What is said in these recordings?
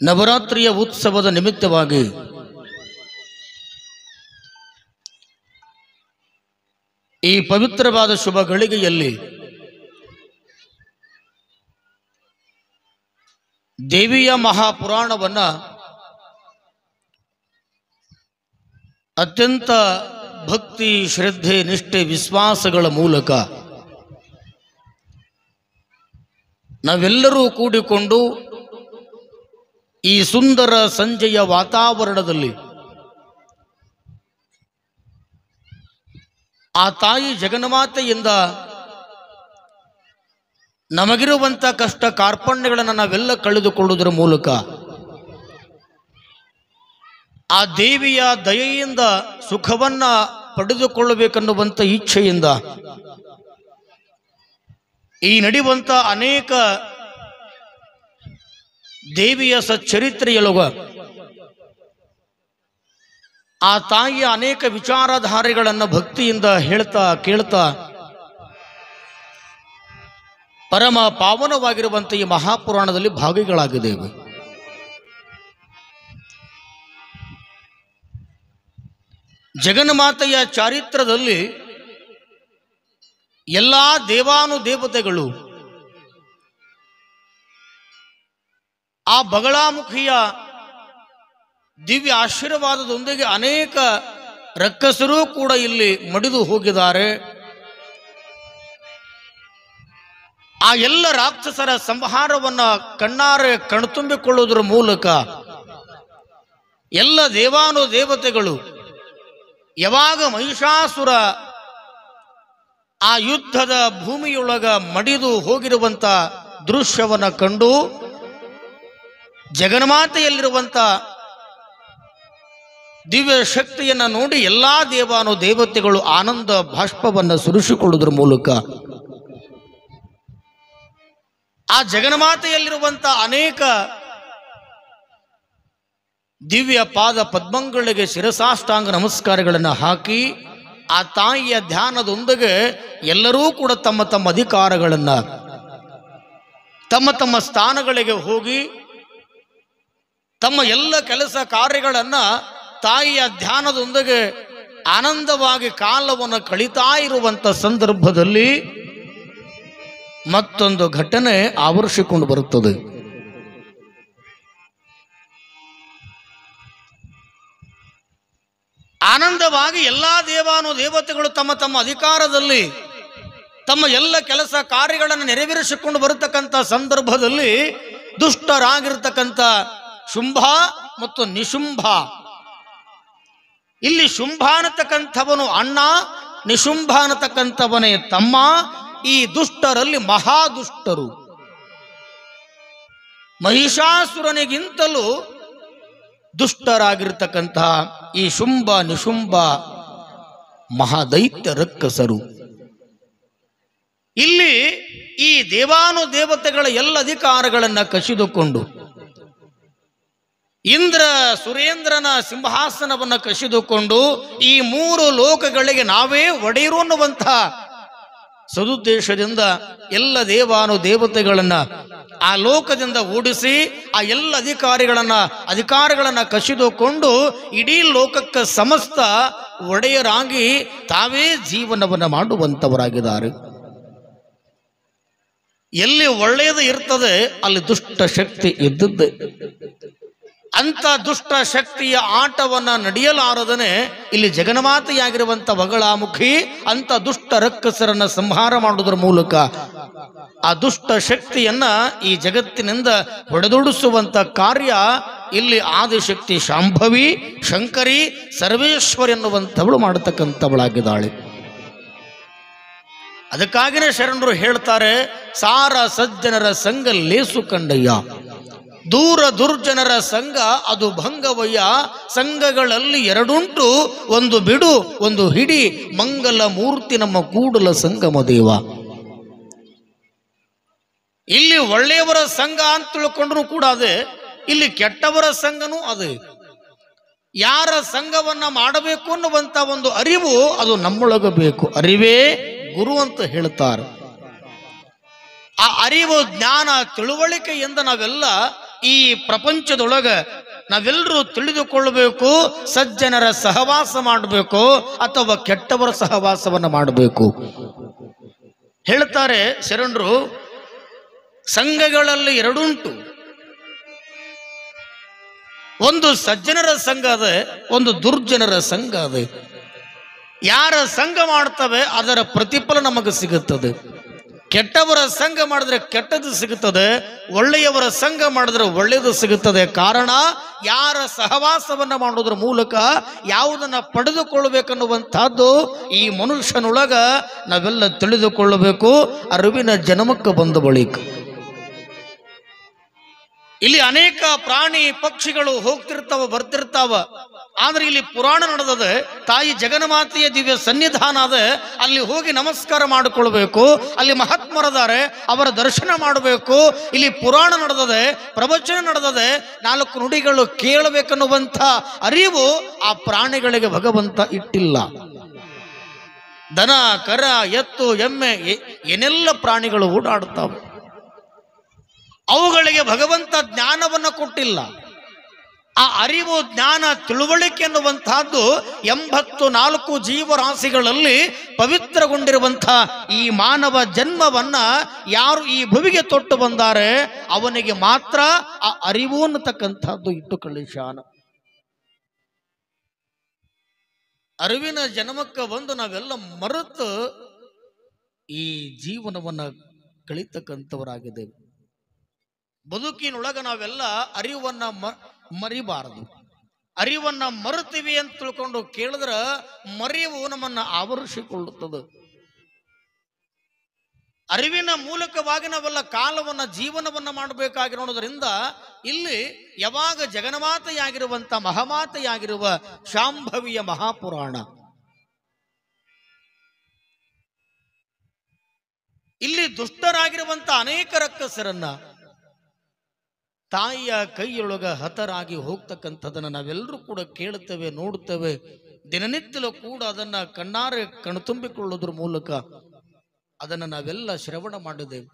ನವರಾತ್ರಿಯ ಉತ್ಸವದ ನಿಮಿತ್ತವಾಗಿ ಈ ಪವಿತ್ರವಾದ ಶುಭ ಗಳಿಗೆಯಲ್ಲಿ ದೇವಿಯ ಮಹಾಪುರಾಣವನ್ನ ಅತ್ಯಂತ ಭಕ್ತಿ, ಶ್ರದ್ಧೆ, ನಿಷ್ಠೆ, ವಿಶ್ವಾಸಗಳ ಮೂಲಕ ನಾವೆಲ್ಲರೂ ಕೂಡಿಕೊಂಡು ಈ ಸುಂದರ ಸಂಜೆಯ ವಾತಾವರಣದಲ್ಲಿ ಆ ತಾಯಿ ಜಗನ್ಮಾತೆಯಿಂದ ನಮಗಿರುವಂಥ ಕಷ್ಟ ಕಾರ್ಪಣ್ಯಗಳನ್ನು ನಾವೆಲ್ಲ ಕಳೆದುಕೊಳ್ಳುವುದರ ಮೂಲಕ ಆ ದೇವಿಯ ದಯೆಯಿಂದ ಸುಖವನ್ನ ಪಡೆದುಕೊಳ್ಳಬೇಕನ್ನುವಂಥ ಇಚ್ಛೆಯಿಂದ ಈ ನಡೆಯುವಂಥ ಅನೇಕ ದೇವಿಯ ಸಚ್ಚರಿತ್ರೆಯೊಳಗ ಆ ತಾಯಿಯ ಅನೇಕ ವಿಚಾರಧಾರೆಗಳನ್ನು ಭಕ್ತಿಯಿಂದ ಹೇಳ್ತಾ ಕೇಳ್ತಾ ಪರಮ ಪಾವನವಾಗಿರುವಂಥ ಈ ಮಹಾಪುರಾಣದಲ್ಲಿ ಭಾಗಿಗಳಾಗಿದ್ದೇವೆ. ಜಗನ್ಮಾತೆಯ ಚಾರಿತ್ರದಲ್ಲಿ ಎಲ್ಲ ದೇವಾನುದೇವತೆಗಳು ಆ ಬಗಳಾಮುಖಿಯ ದಿವ್ಯ ಆಶೀರ್ವಾದದೊಂದಿಗೆ ಅನೇಕ ರಕ್ಕಸರೂ ಕೂಡ ಇಲ್ಲಿ ಮಡಿದು ಹೋಗಿದ್ದಾರೆ. ಆ ಎಲ್ಲ ರಾಕ್ಷಸರ ಸಂಹಾರವನ್ನ ಕಣ್ಣಾರೆ ಕಣ್ತುಂಬಿಕೊಳ್ಳುವುದರ ಮೂಲಕ ಎಲ್ಲ ದೇವಾನುದೇವತೆಗಳು ಯಾವಾಗ ಮಹಿಷಾಸುರ ಆ ಯುದ್ಧದ ಭೂಮಿಯೊಳಗ ಮಡಿದು ಹೋಗಿರುವಂತ ದೃಶ್ಯವನ್ನ ಕಂಡು ಜಗನ್ಮಾತೆಯಲ್ಲಿರುವಂತ ದಿವ್ಯ ಶಕ್ತಿಯನ್ನು ನೋಡಿ ಎಲ್ಲಾ ದೇವಾನುದೇವತೆಗಳು ಆನಂದ ಬಾಷ್ಪವನ್ನು ಸುರಿಸಿಕೊಳ್ಳುವುದರ ಮೂಲಕ ಆ ಜಗನ್ಮಾತೆಯಲ್ಲಿರುವಂತ ಅನೇಕ ದಿವ್ಯ ಪಾದ ಪದ್ಮಗಳಿಗೆ ಶಿರಸಾಷ್ಟಾಂಗ ನಮಸ್ಕಾರಗಳನ್ನು ಹಾಕಿ ಆ ತಾಯಿಯ ಧ್ಯಾನದೊಂದಿಗೆ ಎಲ್ಲರೂ ಕೂಡ ತಮ್ಮ ತಮ್ಮ ಅಧಿಕಾರಗಳನ್ನು ತಮ್ಮ ತಮ್ಮ ಸ್ಥಾನಗಳಿಗೆ ಹೋಗಿ ತಮ್ಮ ಎಲ್ಲ ಕೆಲಸ ಕಾರ್ಯಗಳನ್ನು ತಾಯಿಯ ಧ್ಯಾನದೊಂದಿಗೆ ಆನಂದವಾಗಿ ಕಾಲವನ್ನು ಕಳೀತಾ ಇರುವಂಥ ಸಂದರ್ಭದಲ್ಲಿ ಮತ್ತೊಂದು ಘಟನೆ ಆವರಿಸಿಕೊಂಡು ಬರುತ್ತದೆ. ಆನಂದವಾಗಿ ಎಲ್ಲಾ ದೇವಾನುದೇವತೆಗಳು ತಮ್ಮ ತಮ್ಮ ಅಧಿಕಾರದಲ್ಲಿ ತಮ್ಮ ಎಲ್ಲ ಕೆಲಸ ಕಾರ್ಯಗಳನ್ನು ನೆರವೇರಿಸಿಕೊಂಡು ಬರತಕ್ಕಂಥ ಸಂದರ್ಭದಲ್ಲಿ ದುಷ್ಟರಾಗಿರ್ತಕ್ಕಂಥ ಶುಂಭ ಮತ್ತು ನಿಶುಂಭ, ಇಲ್ಲಿ ಶುಂಭ ಅನ್ನತಕ್ಕಂಥವನು ಅಣ್ಣ, ನಿಶುಂಭ ಅನ್ನತಕ್ಕಂಥವನೇ ತಮ್ಮ. ಈ ದುಷ್ಟರಲ್ಲಿ ಮಹಾದುಷ್ಟರು, ಮಹಿಷಾಸುರನಿಗಿಂತಲೂ ದುಷ್ಟರಾಗಿರ್ತಕ್ಕಂತಹ ಈ ಶುಂಭ ನಿಶುಂಭ ಮಹಾದೈತ್ಯ ರಕ್ಕಸರು. ಇಲ್ಲಿ ಈ ದೇವಾನುದೇವತೆಗಳ ಎಲ್ಲ ಅಧಿಕಾರಗಳನ್ನು ಕಸಿದುಕೊಂಡು ಇಂದ್ರ ಸುರೇಂದ್ರನ ಸಿಂಹಾಸನವನ್ನು ಕಸಿದುಕೊಂಡು ಈ ಮೂರು ಲೋಕಗಳಿಗೆ ನಾವೇ ಒಡೆಯರು ಅನ್ನುವಂಥ ಸದುದ್ದೇಶದಿಂದ ಎಲ್ಲ ದೇವಾನುದೇವತೆಗಳನ್ನ ಆ ಲೋಕದಿಂದ ಓಡಿಸಿ ಆ ಎಲ್ಲ ಅಧಿಕಾರಗಳನ್ನ ಕಸಿದುಕೊಂಡು ಇಡೀ ಲೋಕಕ್ಕೆ ಸಮಸ್ತ ಒಡೆಯರಾಗಿ ತಾವೇ ಜೀವನವನ್ನು ಮಾಡುವಂಥವರಾಗಿದ್ದಾರೆ. ಎಲ್ಲಿ ಒಳ್ಳೆಯದು ಇರ್ತದೆ ಅಲ್ಲಿ ದುಷ್ಟ ಶಕ್ತಿ ಇದ್ದದ್ದೇ. ಅಂತ ದುಷ್ಟ ಶಕ್ತಿಯ ಆಟವನ್ನ ನಡೆಯಲಾರದನೆ ಇಲ್ಲಿ ಜಗನ್ಮಾತೆಯಾಗಿರುವಂಥ ಬಗಳಾಮುಖಿ ಅಂತ ದುಷ್ಟ ರಕ್ಕಸರನ್ನ ಸಂಹಾರ ಮಾಡುವುದರ ಮೂಲಕ ಆ ದುಷ್ಟ ಶಕ್ತಿಯನ್ನ ಈ ಜಗತ್ತಿನಿಂದ ಹೊಡೆದೊಡಿಸುವಂತ ಕಾರ್ಯ ಇಲ್ಲಿ ಆದಿಶಕ್ತಿ ಶಾಂಭವಿ, ಶಂಕರಿ, ಸರ್ವೇಶ್ವರಿ ಎನ್ನುವಂಥವಳು ಮಾಡತಕ್ಕಂಥವಳಾಗಿದ್ದಾಳೆ. ಅದಕ್ಕಾಗಿಯೇ ಶರಣರು ಹೇಳ್ತಾರೆ, ಸಾರ ಸಜ್ಜನರ ಸಂಘ ಲೇಸು ಕಂಡಯ್ಯ, ದೂರ ದುರ್ಜನರ ಸಂಘ ಅದು ಭಂಗವಯ್ಯ. ಸಂಘಗಳಲ್ಲಿ ಎರಡುಂಟು, ಒಂದು ಬಿಡು ಒಂದು ಹಿಡಿ, ಮಂಗಲ ಮೂರ್ತಿ ನಮ್ಮ ಕೂಡಲ ಸಂಗಮ ದೇವ. ಇಲ್ಲಿ ಒಳ್ಳೆಯವರ ಸಂಘ ಅಂತ ತಿಳ್ಕೊಂಡ್ರು ಕೂಡ ಅದೇ, ಇಲ್ಲಿ ಕೆಟ್ಟವರ ಸಂಘನೂ ಅದೇ. ಯಾರ ಸಂಘವನ್ನ ಮಾಡಬೇಕು ಅನ್ನುವಂತ ಒಂದು ಅರಿವು ಅದು ನಮ್ಮೊಳಗೆ ಬೇಕು. ಅರಿವೇ ಗುರು ಅಂತ ಹೇಳ್ತಾರೆ. ಆ ಅರಿವು ಜ್ಞಾನ ತಿಳುವಳಿಕೆಯಿಂದ ನಾವೆಲ್ಲ ಈ ಪ್ರಪಂಚದೊಳಗ ನಾವೆಲ್ಲರೂ ತಿಳಿದುಕೊಳ್ಳಬೇಕು, ಸಜ್ಜನರ ಸಹವಾಸ ಮಾಡಬೇಕು ಅಥವಾ ಕೆಟ್ಟವರ ಸಹವಾಸವನ್ನು ಮಾಡಬೇಕು. ಹೇಳ್ತಾರೆ ಶರಣರು, ಸಂಘಗಳಲ್ಲಿ ಎರಡುಂಟು. ಒಂದು ಸಜ್ಜನರ ಸಂಘ ಅದ, ಒಂದು ದುರ್ಜನರ ಸಂಘ ಅದ. ಯಾರ ಸಂಘ ಮಾಡ್ತವೆ ಅದರ ಪ್ರತಿಫಲ ನಮಗೆ ಸಿಗುತ್ತದೆ. ಕೆಟ್ಟವರ ಸಂಘ ಮಾಡಿದ್ರೆ ಕೆಟ್ಟದ್ದು ಸಿಗುತ್ತದೆ, ಒಳ್ಳೆಯವರ ಸಂಘ ಮಾಡಿದ್ರೆ ಒಳ್ಳೆಯದು ಸಿಗುತ್ತದೆ. ಕಾರಣ, ಯಾರ ಸಹವಾಸವನ್ನ ಮಾಡೋದ್ರ ಮೂಲಕ ಯಾವುದನ್ನ ಪಡೆದುಕೊಳ್ಳಬೇಕನ್ನುವಂತಹದ್ದು ಈ ಮನುಷ್ಯನೊಳಗ ನಾವೆಲ್ಲ ತಿಳಿದುಕೊಳ್ಳಬೇಕು. ಅರಿವಿನ ಜನ್ಮಕ್ಕೆ ಬಂದ ಬಳಿಕ ಇಲ್ಲಿ ಅನೇಕ ಪ್ರಾಣಿ ಪಕ್ಷಿಗಳು ಹೋಗ್ತಿರ್ತಾವ ಬರ್ತಿರ್ತಾವ. ಆದ್ರೆ ಇಲ್ಲಿ ಪುರಾಣ ನಡೆದದೆ, ತಾಯಿ ಜಗನ್ಮಾತೆಯ ದಿವ್ಯ ಸನ್ನಿಧಾನ ಅದ, ಅಲ್ಲಿ ಹೋಗಿ ನಮಸ್ಕಾರ ಮಾಡಿಕೊಳ್ಬೇಕು. ಅಲ್ಲಿ ಮಹಾತ್ಮರದಾರೆ, ಅವರ ದರ್ಶನ ಮಾಡಬೇಕು. ಇಲ್ಲಿ ಪುರಾಣ ನಡೆದದೆ, ಪ್ರವಚನ ನಡೆದದೆ, 4 ನುಡಿಗಳು ಕೇಳಬೇಕನ್ನುವಂಥ ಅರಿವು ಆ ಪ್ರಾಣಿಗಳಿಗೆ ಭಗವಂತ ಇಟ್ಟಿಲ್ಲ. ದನ, ಕರ, ಎತ್ತು, ಎಮ್ಮೆ ಏನೆಲ್ಲ ಪ್ರಾಣಿಗಳು ಓಡಾಡುತ್ತಾವೆ, ಅವುಗಳಿಗೆ ಭಗವಂತ ಜ್ಞಾನವನ್ನು ಕೊಟ್ಟಿಲ್ಲ. ಆ ಅರಿವು, ಜ್ಞಾನ, ತಿಳುವಳಿಕೆ ಎನ್ನುವಂತಹದ್ದು 84 ಜೀವರಾಶಿಗಳಲ್ಲಿ ಪವಿತ್ರಗೊಂಡಿರುವಂತಹ ಈ ಮಾನವ ಜನ್ಮವನ್ನ ಯಾರು ಈ ಭುವಿಗೆ ತೊಟ್ಟು ಬಂದಾರೆ ಅವನಿಗೆ ಮಾತ್ರ ಆ ಅರಿವು ಅನ್ನತಕ್ಕಂಥದ್ದು ಇಟ್ಟುಕೊಳ್ಳಿ ಶಾನ. ಅರಿವಿನ ಜನ್ಮಕ್ಕೆ ಬಂದು ನಾವೆಲ್ಲ ಮರೆತು ಈ ಜೀವನವನ್ನ ಕಳೀತಕ್ಕಂಥವರಾಗಿದ್ದೇವೆ. ಬದುಕಿನೊಳಗ ನಾವೆಲ್ಲ ಅರಿವನ್ನ ಮರಿಬಾರದು. ಅರಿವನ್ನ ಮರುತ್ತೀವಿ ಅಂತ ತಿಳ್ಕೊಂಡು ಕೇಳಿದ್ರೆ ಮರಿವು ನಮ್ಮನ್ನ ಆವರಿಸಿಕೊಳ್ಳುತ್ತದೆ. ಅರಿವಿನ ಮೂಲಕವಾಗಿ ನಾವೆಲ್ಲ ಕಾಲವನ್ನ ಜೀವನವನ್ನ ಮಾಡಬೇಕಾಗಿರೋದ್ರಿಂದ ಇಲ್ಲಿ ಯಾವಾಗ ಜಗನ್ಮಾತೆಯಾಗಿರುವಂತ ಮಹಾಮಾತೆಯಾಗಿರುವ ಶಾಂಭವಿಯ ಮಹಾಪುರಾಣ, ಇಲ್ಲಿ ದುಷ್ಟರಾಗಿರುವಂತ ಅನೇಕ ರಕ್ಕಸರನ್ನ ತಾಯಿಯ ಕೈಯೊಳಗ ಹತರಾಗಿ ಹೋಗ್ತಕ್ಕಂಥದನ್ನ ನಾವೆಲ್ಲರೂ ಕೂಡ ಕೇಳುತ್ತೇವೆ, ನೋಡುತ್ತೇವೆ. ದಿನನಿತ್ಯಲೂ ಕೂಡ ಅದನ್ನ ಕಣ್ಣಾರೆ ಕಣ್ತುಂಬಿಕೊಳ್ಳೋದ್ರ ಮೂಲಕ ಅದನ್ನ ನಾವೆಲ್ಲ ಶ್ರವಣ ಮಾಡಿದ್ದೇವೆ.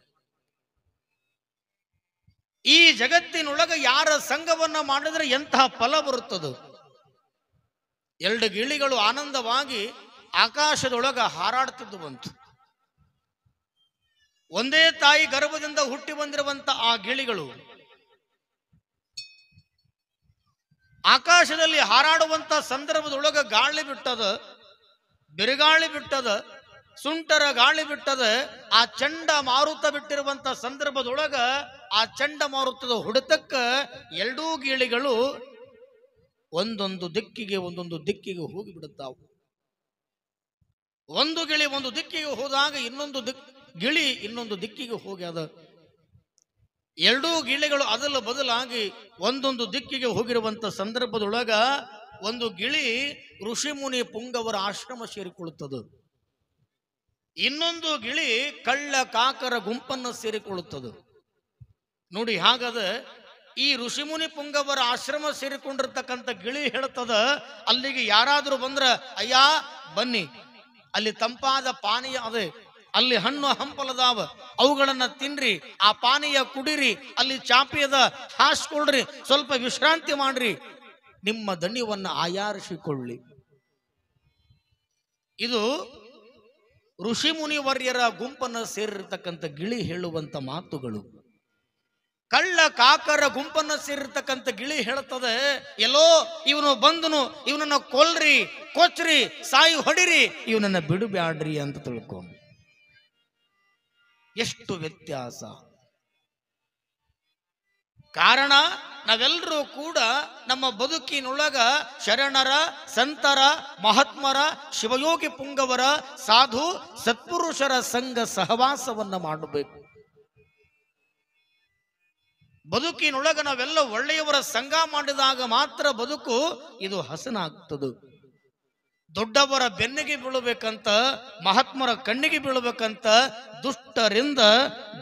ಈ ಜಗತ್ತಿನೊಳಗ ಯಾರ ಸಂಘವನ್ನ ಮಾಡಿದ್ರೆ ಎಂತಹ ಫಲ ಬರುತ್ತದೆ. 2 ಗಿಳಿಗಳು ಆನಂದವಾಗಿ ಆಕಾಶದೊಳಗ ಹಾರಾಡ್ತಿದ್ದು ಬಂತು. ಒಂದೇ ತಾಯಿ ಗರ್ಭದಿಂದ ಹುಟ್ಟಿ ಬಂದಿರುವಂತ ಆ ಗಿಳಿಗಳು ಆಕಾಶದಲ್ಲಿ ಹಾರಾಡುವಂತ ಸಂದರ್ಭದೊಳಗ ಗಾಳಿ ಬಿಟ್ಟದ, ಬಿರುಗಾಳಿ ಬಿಟ್ಟದ, ಸುಂಟರ ಗಾಳಿ ಬಿಟ್ಟದ. ಆ ಚಂಡ ಮಾರುತ ಬಿಟ್ಟಿರುವಂತ ಸಂದರ್ಭದೊಳಗ ಆ ಚಂಡ ಮಾರುತದ ಹೊಡೆತಕ್ಕ 2 ಗಿಳಿಗಳು ಒಂದೊಂದು ದಿಕ್ಕಿಗೆ ಹೋಗಿ ಬಿಡುತ್ತಾವು. ಒಂದು ಗಿಳಿ ಒಂದು ದಿಕ್ಕಿಗೆ ಹೋದಾಗ ಗಿಳಿ ಇನ್ನೊಂದು ದಿಕ್ಕಿಗೆ ಹೋಗ್ಯದ. 2 ಗಿಳಿಗಳು ಅದಲ ಬದಲಾಗಿ ಒಂದೊಂದು ದಿಕ್ಕಿಗೆ ಹೋಗಿರುವಂತ ಸಂದರ್ಭದೊಳಗ ಒಂದು ಗಿಳಿ ಋಷಿಮುನಿ ಪುಂಗವರ ಆಶ್ರಮ ಸೇರಿಕೊಳ್ಳುತ್ತದೆ. ಇನ್ನೊಂದು ಗಿಳಿ ಕಳ್ಳ ಕಾಕರ ಗುಂಪನ್ನು ಸೇರಿಕೊಳ್ಳುತ್ತದೆ. ನೋಡಿ, ಹಾಗಾದ ಈ ಋಷಿಮುನಿ ಪುಂಗವರ ಆಶ್ರಮ ಸೇರಿಕೊಂಡಿರ್ತಕ್ಕಂಥ ಗಿಳಿ ಹೇಳ್ತದ, ಅಲ್ಲಿಗೆ ಯಾರಾದ್ರೂ ಬಂದ್ರ ಅಯ್ಯ ಬನ್ನಿ, ಅಲ್ಲಿ ತಂಪಾದ ಪಾನೀಯ ಅದೇ, ಅಲ್ಲಿ ಹಣ್ಣು ಹಂಪಲದಾವ, ಅವುಗಳನ್ನ ತಿನ್ರಿ, ಆ ಪಾನೀಯ ಕುಡಿರಿ, ಅಲ್ಲಿ ಚಾಪಿಯದ ಹಾಸ್ಕೊಳ್ರಿ, ಸ್ವಲ್ಪ ವಿಶ್ರಾಂತಿ ಮಾಡ್ರಿ, ನಿಮ್ಮ ದಣಿವನ್ನ ಆಯಾರಿಸಿಕೊಳ್ಳಿ. ಇದು ಋಷಿ ಮುನಿವರ್ಯರ ಗುಂಪನ್ನು ಸೇರಿರ್ತಕ್ಕಂಥ ಗಿಳಿ ಹೇಳುವಂತ ಮಾತುಗಳು. ಕಳ್ಳ ಕಾಕರ ಗುಂಪನ್ನು ಸೇರಿರ್ತಕ್ಕಂಥ ಗಿಳಿ ಹೇಳ್ತದೆ, ಎಲ್ಲೋ ಇವನು ಬಂದನು, ಇವನನ್ನ ಕೊಲ್ರಿ, ಕೊಚ್ಚ್ರಿ, ಸಾಯಿ ಹೊಡಿರಿ, ಇವನನ್ನ ಬಿಡುಬ್ಯಾಡ್ರಿ ಅಂತ ತಿಳ್ಕೊಂಡು. ಎಷ್ಟು ವ್ಯತ್ಯಾಸ! ಕಾರಣ, ನಾವೆಲ್ಲರೂ ಕೂಡ ನಮ್ಮ ಬದುಕಿನೊಳಗ ಶರಣರ, ಸಂತರ, ಮಹಾತ್ಮರ, ಶಿವಯೋಗಿ ಪುಂಗವರ, ಸಾಧು ಸತ್ಪುರುಷರ ಸಂಘ ಸಹವಾಸವನ್ನ ಮಾಡಬೇಕು. ಬದುಕಿನೊಳಗ ನಾವೆಲ್ಲ ಒಳ್ಳೆಯವರ ಸಂಘ ಮಾಡಿದಾಗ ಮಾತ್ರ ಬದುಕು ಇದು ಹಸನಾಗ್ತದೆ. ದೊಡ್ಡವರ ಬೆನ್ನಿಗೆ ಬೀಳಬೇಕಂತ, ಮಹಾತ್ಮರ ಕಣ್ಣಿಗೆ ಬೀಳಬೇಕಂತ ದುಷ್ಟರಿಂದ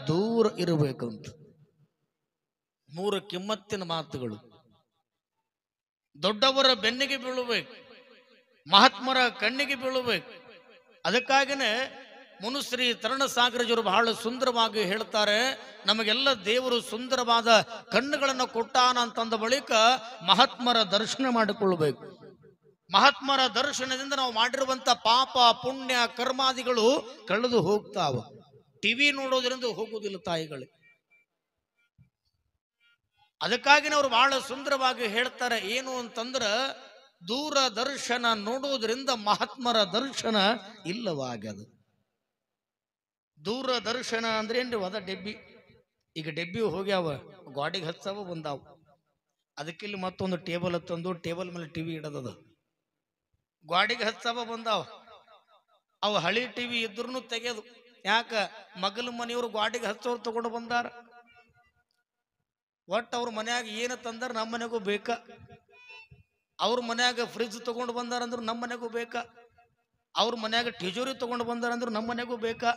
ದೂರ ಇರಬೇಕಂತ. 3 ಕಿಮ್ಮತ್ತಿನ ಮಾತುಗಳು. ದೊಡ್ಡವರ ಬೆನ್ನಿಗೆ ಬೀಳಬೇಕು, ಮಹಾತ್ಮರ ಕಣ್ಣಿಗೆ ಬೀಳಬೇಕು. ಅದಕ್ಕಾಗಿನೇ ಮುನುಶ್ರೀ ತರಣಸಾಗರಜರು ಬಹಳ ಸುಂದರವಾಗಿ ಹೇಳ್ತಾರೆ, ನಮಗೆಲ್ಲ ದೇವರು ಸುಂದರವಾದ ಕಣ್ಣುಗಳನ್ನು ಕೊಟ್ಟಾನ ಅಂತಂದ ಬಳಿಕ ಮಹಾತ್ಮರ ದರ್ಶನ ಮಾಡಿಕೊಳ್ಳಬೇಕು. ಮಹಾತ್ಮರ ದರ್ಶನದಿಂದ ನಾವು ಮಾಡಿರುವಂತ ಪಾಪ ಪುಣ್ಯ ಕರ್ಮಾದಿಗಳು ಕಳೆದು ಹೋಗ್ತಾವ. ಟಿವಿ ನೋಡೋದ್ರಿಂದ ಹೋಗುವುದಿಲ್ಲ ತಾಯಿಗಳು. ಅದಕ್ಕಾಗಿ ಅವರು ಬಹಳ ಸುಂದರವಾಗಿ ಹೇಳ್ತಾರೆ, ಏನು ಅಂತಂದ್ರ ದೂರದರ್ಶನ ನೋಡೋದ್ರಿಂದ ಮಹಾತ್ಮರ ದರ್ಶನ ಇಲ್ಲವಾಗ್ಯದ. ದೂರದರ್ಶನ ಅಂದ್ರೆ ಏನ್ರಿ? ಅದ ಡೆಬ್ಬಿ. ಈಗ ಡೆಬ್ಬಿ ಹೋಗ್ಯಾವ, ಗಾಡಿಗೆ ಹಚ್ಚವ ಬಂದಾವ. ಅದಕ್ಕಿಲ್ಲಿ ಮತ್ತೊಂದು ಟೇಬಲ್ ತಂದು ಟೇಬಲ್ ಮೇಲೆ ಟಿವಿ ಇಡದದ. ಗಾಡಿಗೆ ಹಚ್ಚವ ಬಂದಾವ. ಅವು ಹಳಿ ಟಿವಿ ಇದ್ರೂ ತೆಗೆದು, ಯಾಕ ಮಗಲ ಮನೆಯವರು ಗಾಡಿಗೆ ಹಚ್ಚೋರು ತಗೊಂಡು ಬಂದಾರ. ಒಟ್ಟು ಅವ್ರ ಮನ್ಯಾಗ ಏನು ತಂದಾರ ನಮ್ಮ ಮನೆಗೂ ಬೇಕಾ. ಅವ್ರ ಮನ್ಯಾಗ ಫ್ರಿಜ್ ತಗೊಂಡು ಬಂದಾರಂದ್ರು ನಮ್ಮ ಮನೆಗೂ ಬೇಕಾ. ಅವ್ರ ಮನ್ಯಾಗ ಟಿಜೋರಿ ತಗೊಂಡು ಬಂದಾರಂದ್ರು ನಮ್ಮ ಮನೆಗೂ ಬೇಕಾ.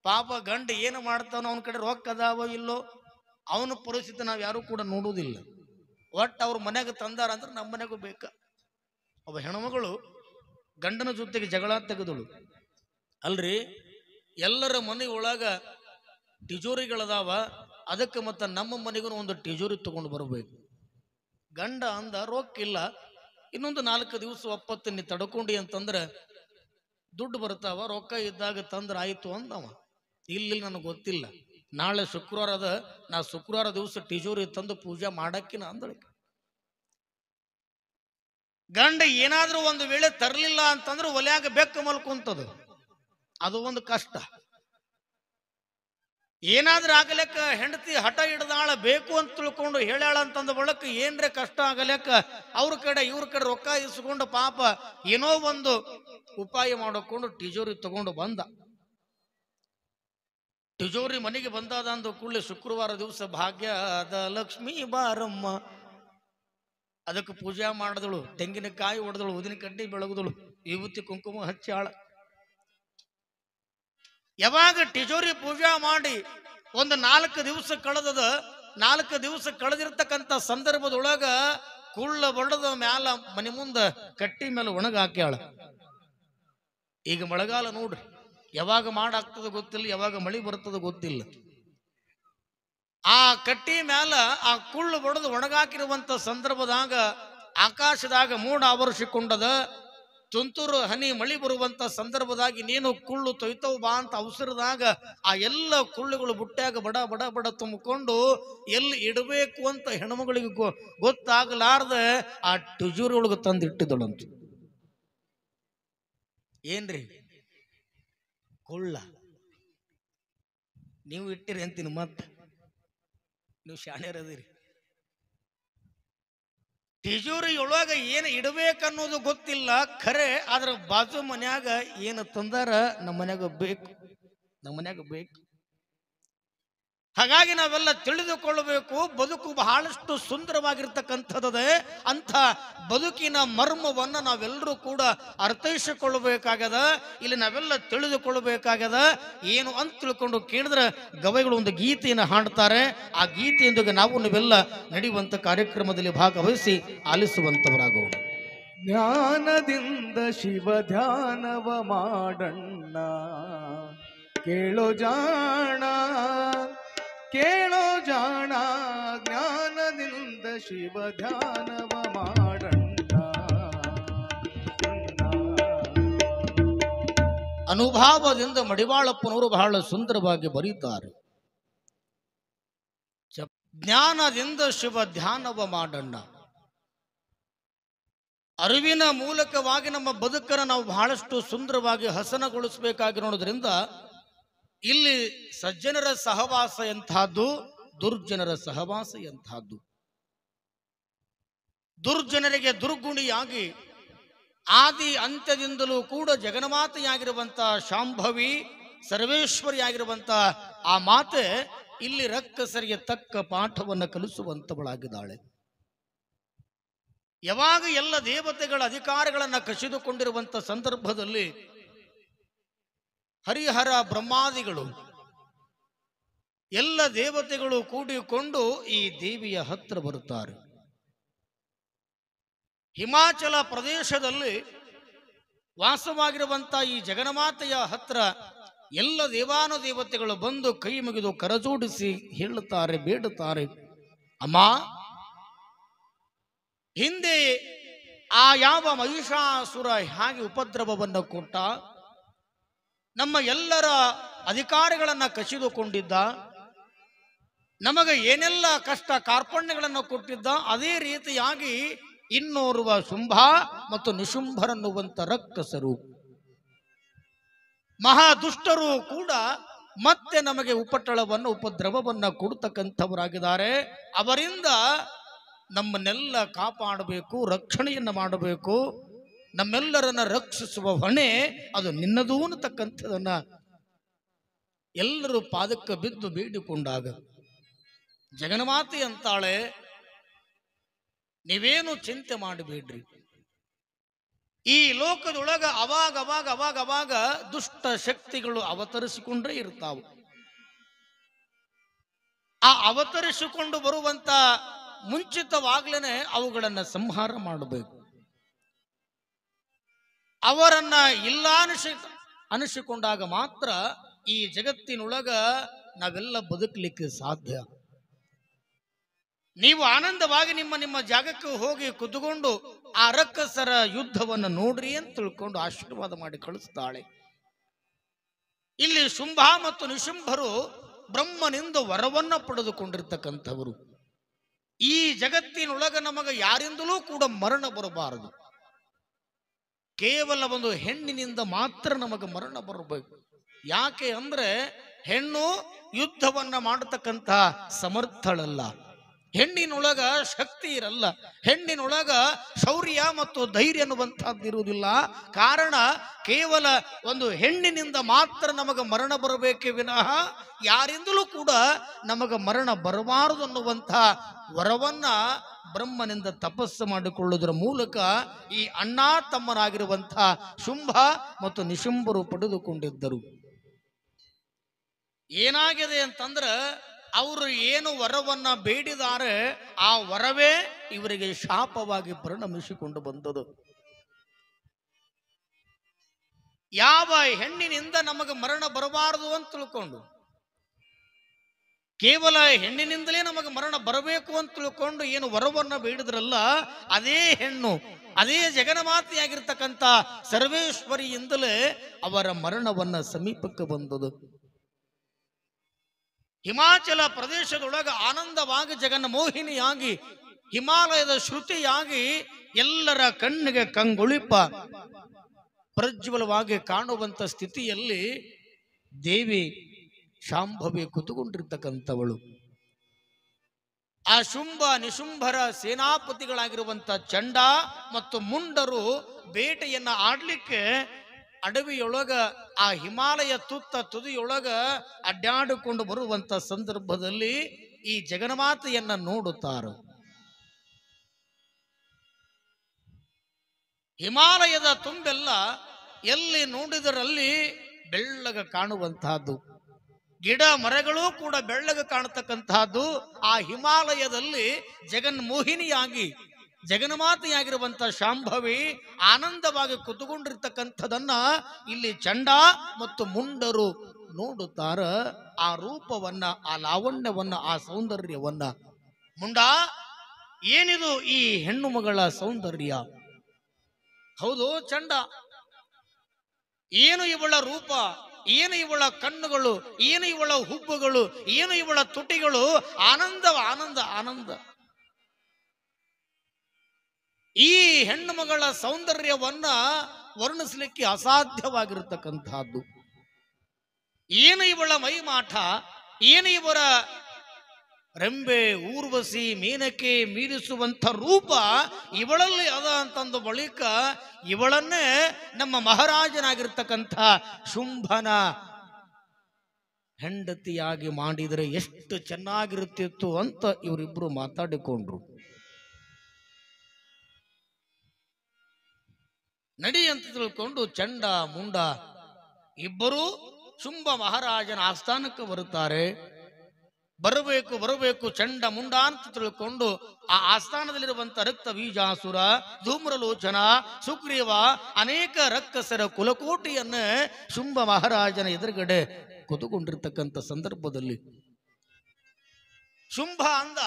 ಪಾಪ ಗಂಡ ಏನು ಮಾಡ್ತಾನೋ, ಅವನ ಕಡೆ ರೊಕ್ಕ ಅದಾವೋ ಇಲ್ಲೋ, ಅವನ ಪರಿಸ್ಥಿತಿ ನಾವು ಯಾರು ಕೂಡ ನೋಡುವುದಿಲ್ಲ. ಒಟ್ಟು ಅವ್ರ ಮನ್ಯಾಗ ತಂದಾರ ಅಂದ್ರೆ ನಮ್ಮ ಮನೆಗೂ ಬೇಕಾ. ಒಬ್ಬ ಹೆಣ್ಮಗಳು ಗಂಡನ ಜೊತೆಗೆ ಜಗಳ ತೆಗೆದಳು. ಅಲ್ರಿ, ಎಲ್ಲರ ಮನೆ ಒಳಗ ಟಿಜೋರಿಗಳದಾವ, ಅದಕ್ಕೆ ಮತ್ತೆ ನಮ್ಮ ಮನೆಗೂ ಒಂದು ಟಿಜೋರಿ ತಗೊಂಡು ಬರಬೇಕು. ಗಂಡ ಅಂದ, ರೊಕ್ಕಿಲ್ಲ, ಇನ್ನೊಂದು 4 ದಿವಸ ಒಪ್ಪತ್ತು ನೀ ತಡ್ಕೊಂಡಿ ಅಂತಂದ್ರೆ ದುಡ್ಡು ಬರ್ತಾವ, ರೊಕ್ಕ ಇದ್ದಾಗ ತಂದ್ರೆ ಆಯ್ತು ಅಂದವ. ಇಲ್ಲಿ ನನಗೆ ಗೊತ್ತಿಲ್ಲ, ನಾಳೆ ಶುಕ್ರವಾರ ಅದ, ನಾ ಶುಕ್ರವಾರ ದಿವಸ ಟಿಜೋರಿ ತಂದು ಪೂಜೆ ಮಾಡಕ್ಕಿನ ಅಂದಳು. ಗಂಡ ಏನಾದ್ರೂ ಒಂದು ವೇಳೆ ತರಲಿಲ್ಲ ಅಂತಂದ್ರೆ ಒಲ್ಯಾಗ ಬೆಕ್ಕ ಮಲ್ಕೊಂತದು, ಅದು ಒಂದು ಕಷ್ಟ. ಏನಾದ್ರೂ ಆಗಲೆಕ್ಕ ಹೆಂಡತಿ ಹಠ ಹಿಡ್ದಾಳ, ಬೇಕು ಅಂತ ತಿಳ್ಕೊಂಡು ಹೇಳ್ಯಾಳ ಅಂತಂದ ಬಳಕ ಏನ್ರೆ ಕಷ್ಟ ಆಗಲೆಕ್ಕ ಅವ್ರ ಕಡೆ ಇವ್ರ ಕಡೆ ರೊಕ್ಕ ಇಸ್ಕೊಂಡು ಪಾಪ ಏನೋ ಒಂದು ಉಪಾಯ ಮಾಡಿಕೊಂಡು ಟಿಜೋರಿ ತಗೊಂಡು ಬಂದ. ಟಿಜೋರಿ ಮನೆಗೆ ಬಂದಾದ ಅಂದ ಕೂಡಲೇ ಶುಕ್ರವಾರ ದಿವಸ ಭಾಗ್ಯದ ಲಕ್ಷ್ಮೀ ಬಾರಮ್ಮ, ಅದಕ್ಕೆ ಪೂಜೆ ಮಾಡಿದಳು, ತೆಂಗಿನಕಾಯಿ ಹೊಡೆದಳು, ಉದಿನ ಕಡ್ಡಿ ಬೆಳಗದಳು, ವಿಭೂತಿ ಕುಂಕುಮ ಹಚ್ಚಾಳ. ಯಾವಾಗ ಟಿಜೋರಿ ಪೂಜಾ ಮಾಡಿ ಒಂದು 4 ದಿವಸ ಕಳೆದದ, 4 ದಿವಸ ಕಳೆದಿರ್ತಕ್ಕಂಥ ಸಂದರ್ಭದೊಳಗ ಕುಳ್ಳ ಬಡದ ಮ್ಯಾಲ ಮನೆ ಮುಂದ ಕಟ್ಟಿ ಮೇಲೆ ಒಣಗ ಹಾಕ್ಯಾಳ. ಈಗ ಮಳೆಗಾಲ ನೋಡ್ರಿ, ಯಾವಾಗ ಮಾಡಾಗ್ತದ ಗೊತ್ತಿಲ್ಲ, ಯಾವಾಗ ಮಳಿ ಬರ್ತದ ಗೊತ್ತಿಲ್ಲ. ಆ ಕಟ್ಟಿ ಮ್ಯಾಲ ಆ ಕುಳ್ಳು ಬಡದು ಒಣಗಾಕಿರುವಂತ ಸಂದರ್ಭದಾಗ ಆಕಾಶದಾಗ ಮೋಡ ಆವರಿಸಿಕೊಂಡದ. ತುಂತುರು ಹನಿ ಮಳಿ ಬರುವಂತ ಸಂದರ್ಭದಾಗಿ ನೀನು ಕುಳ್ಳು ತೊಯ್ತವು ಬಾ ಅಂತ ಅವಸರದಾಗ ಆ ಎಲ್ಲ ಕುಳ್ಳುಗಳು ಬುಟ್ಟ್ಯಾಗ ಬಡ ಬಡ ಬಡ ತುಂಬಿಕೊಂಡು ಎಲ್ಲಿ ಇಡಬೇಕು ಅಂತ ಹೆಣ್ಮಗಳಿಗೆ ಗೊತ್ತಾಗಲಾರ್ದ ಆ ಟಿಜೋರಿ ಒಳಗೆ ತಂದಿಟ್ಟಿದಳಂತ. ಏನ್ರಿ ಕುಳ್ಳ ನೀವು ಇಟ್ಟಿರಿ ಅಂತೀನಿ, ಮತ್ತೆ ನೀವು ಶಾಣ್ಯರದಿರಿ. ಟಿಜೋರಿ ಒಳಗ ಏನು ಇಡಬೇಕನ್ನೋದು ಗೊತ್ತಿಲ್ಲ ಖರೆ, ಆದ್ರ ಬಾಜು ಮನ್ಯಾಗ ಏನು ತಂದಾರ ನಮ್ಮ ಮನ್ಯಾಗ ಬೇಕು, ನಮ್ಮ ಮನ್ಯಾಗ ಬೇಕು. ಹಾಗಾಗಿ ನಾವೆಲ್ಲ ತಿಳಿದುಕೊಳ್ಳಬೇಕು, ಬದುಕು ಬಹಳಷ್ಟು ಸುಂದರವಾಗಿರ್ತಕ್ಕಂಥದ್ದೇ. ಅಂಥ ಬದುಕಿನ ಮರ್ಮವನ್ನು ನಾವೆಲ್ಲರೂ ಕೂಡ ಅರ್ಥೈಸಿಕೊಳ್ಳಬೇಕಾಗ್ಯದ. ಇಲ್ಲಿ ನಾವೆಲ್ಲ ತಿಳಿದುಕೊಳ್ಳಬೇಕಾಗ್ಯದ. ಏನು ಅಂತ ತಿಳ್ಕೊಂಡು ಕೇಳಿದ್ರೆ ಗವೈಗಳು ಒಂದು ಗೀತೆಯನ್ನು ಹಾಡ್ತಾರೆ. ಆ ಗೀತೆಯೊಂದಿಗೆ ನಾವೆಲ್ಲ ನಡೆಯುವಂಥ ಕಾರ್ಯಕ್ರಮದಲ್ಲಿ ಭಾಗವಹಿಸಿ ಆಲಿಸುವಂಥವರಾಗೋಣ. ಜ್ಞಾನದಿಂದ ಶಿವ ಧ್ಯಾನವ ಮಾಡಣ್ಣ, ಕೇಳೋ ಜಾಣ ಕೇಳೋ ಜಾಣ, ಜ್ಞಾನದಿಂದ ಶಿವ ಧ್ಯಾನವ ಮಾಡಣ್ಣ. ಅನುಭಾವದಿಂದ ಮಡಿವಾಳಪ್ಪನವರು ಬಹಳ ಸುಂದರವಾಗಿ ಬರೀತಾರೆ. ಜ್ಞಾನದಿಂದ ಶಿವ ಧ್ಯಾನವ ಮಾಡಣ್ಣ. ಅರಿವಿನ ಮೂಲಕವಾಗಿ ನಮ್ಮ ಬದುಕನ್ನು ನಾವು ಬಹಳಷ್ಟು ಸುಂದರವಾಗಿ ಹಸನಗೊಳಿಸಬೇಕಾಗಿರೋದ್ರಿಂದ ಇಲ್ಲಿ ಸಜ್ಜನರ ಸಹವಾಸ ಎಂತಹದ್ದು, ದುರ್ಜನರ ಸಹವಾಸ ಎಂತಹದ್ದು. ದುರ್ಜನರಿಗೆ ದುರ್ಗುಣಿಯಾಗಿ ಆದಿ ಅಂತ್ಯದಿಂದಲೂ ಕೂಡ ಜಗನ್ಮಾತೆಯಾಗಿರುವಂಥ ಶಾಂಭವಿ ಸರ್ವೇಶ್ವರಿಯಾಗಿರುವಂಥ ಆ ಮಾತೆ ಇಲ್ಲಿ ರಕ್ಕಸರಿಗೆ ತಕ್ಕ ಪಾಠವನ್ನು ಕಲಿಸುವಂತವಳಾಗಿದ್ದಾಳೆ. ಯಾವಾಗ ಎಲ್ಲ ದೇವತೆಗಳ ಅಧಿಕಾರಗಳನ್ನು ಕಸಿದುಕೊಂಡಿರುವಂಥ ಸಂದರ್ಭದಲ್ಲಿ ಹರಿಹರ ಬ್ರಹ್ಮಾದಿಗಳು ಎಲ್ಲ ದೇವತೆಗಳು ಕೂಡಿಕೊಂಡು ಈ ದೇವಿಯ ಹತ್ರ ಬರುತ್ತಾರೆ. ಹಿಮಾಚಲ ಪ್ರದೇಶದಲ್ಲಿ ವಾಸವಾಗಿರುವಂತ ಈ ಜಗನ್ಮಾತೆಯ ಹತ್ರ ಎಲ್ಲ ದೇವಾನುದೇವತೆಗಳು ಬಂದು ಕೈ ಮುಗಿದು ಕರಜೋಡಿಸಿ ಹೇಳುತ್ತಾರೆ, ಬೇಡುತ್ತಾರೆ, ಅಮ್ಮ, ಹಿಂದೆ ಆ ಯಾವ ಮಹಿಷಾಸುರ ಹೇಗೆ ಉಪದ್ರವವನ್ನು ಕೊಟ್ಟ, ನಮ್ಮ ಎಲ್ಲರ ಅಧಿಕಾರಿಗಳನ್ನ ಕಸಿದುಕೊಂಡಿದ್ದ, ನಮಗೆ ಏನೆಲ್ಲ ಕಷ್ಟ ಕಾರ್ಪಣ್ಯಗಳನ್ನು ಕೊಟ್ಟಿದ್ದ, ಅದೇ ರೀತಿಯಾಗಿ ಇನ್ನೋರ್ವ ಶುಂಭ ಮತ್ತು ನಿಶುಂಭರನ್ನುವಂತ ರಕ್ಕಸರು ಮಹಾದುಷ್ಟರು ಕೂಡ ಮತ್ತೆ ನಮಗೆ ಉಪಟಳವನ್ನು ಉಪದ್ರವವನ್ನು ಕೊಡ್ತಕ್ಕಂಥವರಾಗಿದ್ದಾರೆ. ಅವರಿಂದ ನಮ್ಮನ್ನೆಲ್ಲ ಕಾಪಾಡಬೇಕು, ರಕ್ಷಣೆಯನ್ನು ಮಾಡಬೇಕು, ನಮ್ಮೆಲ್ಲರನ್ನ ರಕ್ಷಿಸುವ ಹೊಣೆ ಅದು ನಿನ್ನದೂ ಅನ್ನತಕ್ಕಂಥದನ್ನ ಎಲ್ಲರೂ ಪಾದಕ್ಕೆ ಬಿದ್ದು ಬೇಡಿಕೊಂಡಾಗ ಜಗನ್ಮಾತೆ ಅಂತಾಳೆ, ನೀವೇನು ಚಿಂತೆ ಮಾಡಬೇಡ್ರಿ, ಈ ಲೋಕದೊಳಗ ಅವಾಗ ದುಷ್ಟ ಶಕ್ತಿಗಳು ಅವತರಿಸಿಕೊಂಡೇ ಇರ್ತಾವ. ಆ ಅವತರಿಸಿಕೊಂಡು ಬರುವಂತ ಮುಂಚಿತವಾಗ್ಲೇನೆ ಅವುಗಳನ್ನ ಸಂಹಾರ ಮಾಡಬೇಕು. ಅವರನ್ನ ಇಲ್ಲ ಅನಿಸಿಕೊಂಡಾಗ ಮಾತ್ರ ಈ ಜಗತ್ತಿನೊಳಗ ನಾವೆಲ್ಲ ಬದುಕಲಿಕ್ಕೆ ಸಾಧ್ಯ. ನೀವು ಆನಂದವಾಗಿ ನಿಮ್ಮ ನಿಮ್ಮ ಜಾಗಕ್ಕೆ ಹೋಗಿ ಕುತ್ಕೊಂಡು ಆ ರಕ್ಕಸರ ಯುದ್ಧವನ್ನು ನೋಡ್ರಿ ಅಂತ ತಿಳ್ಕೊಂಡು ಆಶೀರ್ವಾದ ಮಾಡಿ ಕಳಿಸ್ತಾಳೆ. ಇಲ್ಲಿ ಶುಂಭ ಮತ್ತು ನಿಶುಂಭರು ಬ್ರಹ್ಮನಿಂದ ವರವನ್ನ ಪಡೆದುಕೊಂಡಿರ್ತಕ್ಕಂಥವರು. ಈ ಜಗತ್ತಿನೊಳಗ ನಮಗೆ ಯಾರಿಂದಲೂ ಕೂಡ ಮರಣ ಬರಬಾರದು. ಕೇವಲ ಒಂದು ಹೆಣ್ಣಿನಿಂದ ಮಾತ್ರ ನಮಗೆ ಮರಣ ಬರಬೇಕು. ಯಾಕೆ ಅಂದ್ರೆ ಹೆಣ್ಣು ಯುದ್ಧವನ್ನ ಮಾಡತಕ್ಕಂಥ ಸಮರ್ಥಳಲ್ಲ, ಹೆಣ್ಣಿನೊಳಗ ಶಕ್ತಿ ಇರಲ್ಲ, ಹೆಣ್ಣಿನೊಳಗ ಶೌರ್ಯ ಮತ್ತು ಧೈರ್ಯ ಅನ್ನುವಂಥದ್ದು ಇರುವುದಿಲ್ಲ. ಕಾರಣ ಕೇವಲ ಒಂದು ಹೆಣ್ಣಿನಿಂದ ಮಾತ್ರ ನಮಗೆ ಮರಣ ಬರಬೇಕೇ ವಿನಃ ಯಾರಿಂದಲೂ ಕೂಡ ನಮಗೆ ಮರಣ ಬರಬಾರದು ಅನ್ನುವಂಥ ವರವನ್ನ ಬ್ರಹ್ಮನಿಂದ ತಪಸ್ಸು ಮಾಡಿಕೊಳ್ಳುವುದರ ಮೂಲಕ ಈ ಅಣ್ಣ ತಮ್ಮನಾಗಿರುವಂಥ ಶುಂಭ ಮತ್ತು ನಿಶುಂಭರು ಪಡೆದುಕೊಂಡಿದ್ದರು. ಏನಾಗಿದೆ ಅಂತಂದ್ರೆ ಅವರು ಏನು ವರವನ್ನ ಬೇಡಿದ್ದಾರೆ ಆ ವರವೇ ಇವರಿಗೆ ಶಾಪವಾಗಿ ಪರಿಣಮಿಸಿಕೊಂಡು ಬಂದದು. ಯಾವ ಹೆಣ್ಣಿನಿಂದ ನಮಗೆ ಮರಣ ಬರಬಾರದು ಅಂತ ತಿಳ್ಕೊಂಡು, ಕೇವಲ ಹೆಣ್ಣಿನಿಂದಲೇ ನಮಗೆ ಮರಣ ಬರಬೇಕು ಅಂತ ತಿಳ್ಕೊಂಡು ಏನು ವರವನ್ನ ಬೇಡಿದ್ರಲ್ಲ, ಅದೇ ಹೆಣ್ಣು, ಅದೇ ಜಗನ್ಮಾತೆಯಾಗಿರ್ತಕ್ಕಂಥ ಸರ್ವೇಶ್ವರಿಯಿಂದಲೇ ಅವರ ಮರಣವನ್ನ ಸಮೀಪಕ್ಕೆ ಬಂದದು. ಹಿಮಾಚಲ ಪ್ರದೇಶದೊಳಗ ಆನಂದವಾಗಿ ಜಗನ್ಮೋಹಿನಿಯಾಗಿ ಹಿಮಾಲಯದ ಶ್ರುತಿಯಾಗಿ ಎಲ್ಲರ ಕಣ್ಣಿಗೆ ಕಂಗೊಳಿಪ ಪ್ರಜ್ವಲವಾಗಿ ಕಾಣುವಂತ ಸ್ಥಿತಿಯಲ್ಲಿ ದೇವಿ ಶಾಂಭವಿ ಕುತುಕೊಂಡಿರ್ತಕ್ಕಂಥವಳು. ಆ ಶುಂಭ ನಿಶುಂಭರ ಸೇನಾಪತಿಗಳಾಗಿರುವಂತ ಚಂಡ ಮತ್ತು ಮುಂಡರು ಬೇಟೆಯನ್ನ ಆಡ್ಲಿಕ್ಕೆ ಅಡವಿಯೊಳಗ ಆ ಹಿಮಾಲಯ ತುದಿಯೊಳಗ ಅಡ್ಡಾಡಿಕೊಂಡು ಬರುವಂತ ಸಂದರ್ಭದಲ್ಲಿ ಈ ಜಗನ್ಮಾತೆಯನ್ನ ನೋಡುತ್ತಾರೆ. ಹಿಮಾಲಯದ ತುಂಬೆಲ್ಲ ಎಲ್ಲಿ ನೋಡಿದರಲ್ಲಿ ಬೆಳ್ಳಗ ಕಾಣುವಂತಹದ್ದು, ಗಿಡ ಮರಗಳು ಕೂಡ ಬೆಳ್ಳಗ ಕಾಣತಕ್ಕಂತಹದ್ದು. ಆ ಹಿಮಾಲಯದಲ್ಲಿ ಜಗನ್ಮೋಹಿನಿಯಾಗಿ ಜಗನ್ಮಾತೆಯಾಗಿರುವಂತ ಶಾಂಭವಿ ಆನಂದವಾಗಿ ಕುತುಕೊಂಡಿರ್ತಕ್ಕಂಥದನ್ನ ಇಲ್ಲಿ ಚಂಡ ಮತ್ತು ಮುಂಡರು ನೋಡುತ್ತಾರ. ಆ ರೂಪವನ್ನ, ಆ ಲಾವಣ್ಯವನ್ನ, ಆ ಸೌಂದರ್ಯವನ್ನ. ಮುಂಡ, ಏನಿದು ಈ ಹೆಣ್ಣು ಮಗಳ ಸೌಂದರ್ಯ? ಹೌದು ಚಂಡ, ಏನು ಇವಳ ರೂಪ, ಏನು ಇವಳ ಕಣ್ಣುಗಳು, ಏನು ಇವಳ ಹುಬ್ಬುಗಳು, ಏನು ಇವಳ ತುಟಿಗಳು, ಆನಂದ ಆನಂದ ಆನಂದ. ಈ ಹೆಣ್ಣು ಮಗಳ ಸೌಂದರ್ಯವನ್ನ ವರ್ಣಿಸಲಿಕ್ಕೆ ಅಸಾಧ್ಯವಾಗಿರತಕ್ಕಂತಹದ್ದು. ಏನು ಇವಳ ಮೈಮಾಟ, ಏನು ಇವರ ರೆಂಬೆ, ಊರ್ವಶಿ, ಮೇನಕೆ ಮೀರಿಸುವಂಥ ರೂಪ ಇವಳಲ್ಲಿ ಅದ ಅಂತಂದು ಬಳಿಕ ಇವಳನ್ನೇ ನಮ್ಮ ಮಹಾರಾಜನಾಗಿರ್ತಕ್ಕಂಥ ಶುಂಭನ ಹೆಂಡತಿಯಾಗಿ ಮಾಡಿದರೆ ಎಷ್ಟು ಚೆನ್ನಾಗಿರುತ್ತಿತ್ತು ಅಂತ ಇವರಿಬ್ರು ಮಾತಾಡಿಕೊಂಡ್ರು. ನಡಿ ಅಂತ ತಿಳ್ಕೊಂಡು ಚಂಡ ಮುಂಡ ಇಬ್ಬರು ಶುಂಭ ಮಹಾರಾಜನ ಆಸ್ಥಾನಕ್ಕೆ ಬರುತ್ತಾರೆ. ಬರಬೇಕು ಬರಬೇಕು ಚಂಡ ಮುಂಡ ಅಂತ ತಿಳ್ಕೊಂಡು ಆ ಆಸ್ಥಾನದಲ್ಲಿರುವಂತ ರಕ್ತ ಬೀಜಾಸುರ, ಧೂಮ್ರಲೋಚನ, ಸುಗ್ರೀವ ಅನೇಕ ರಕ್ಕಸರ ಕುಲಕೋಟಿಯನ್ನ ಶುಂಭ ಮಹಾರಾಜನ ಎದುರುಗಡೆ ಕೂತುಕೊಂಡಿರ್ತಕ್ಕಂಥ ಸಂದರ್ಭದಲ್ಲಿ ಶುಂಭ ಅಂದ,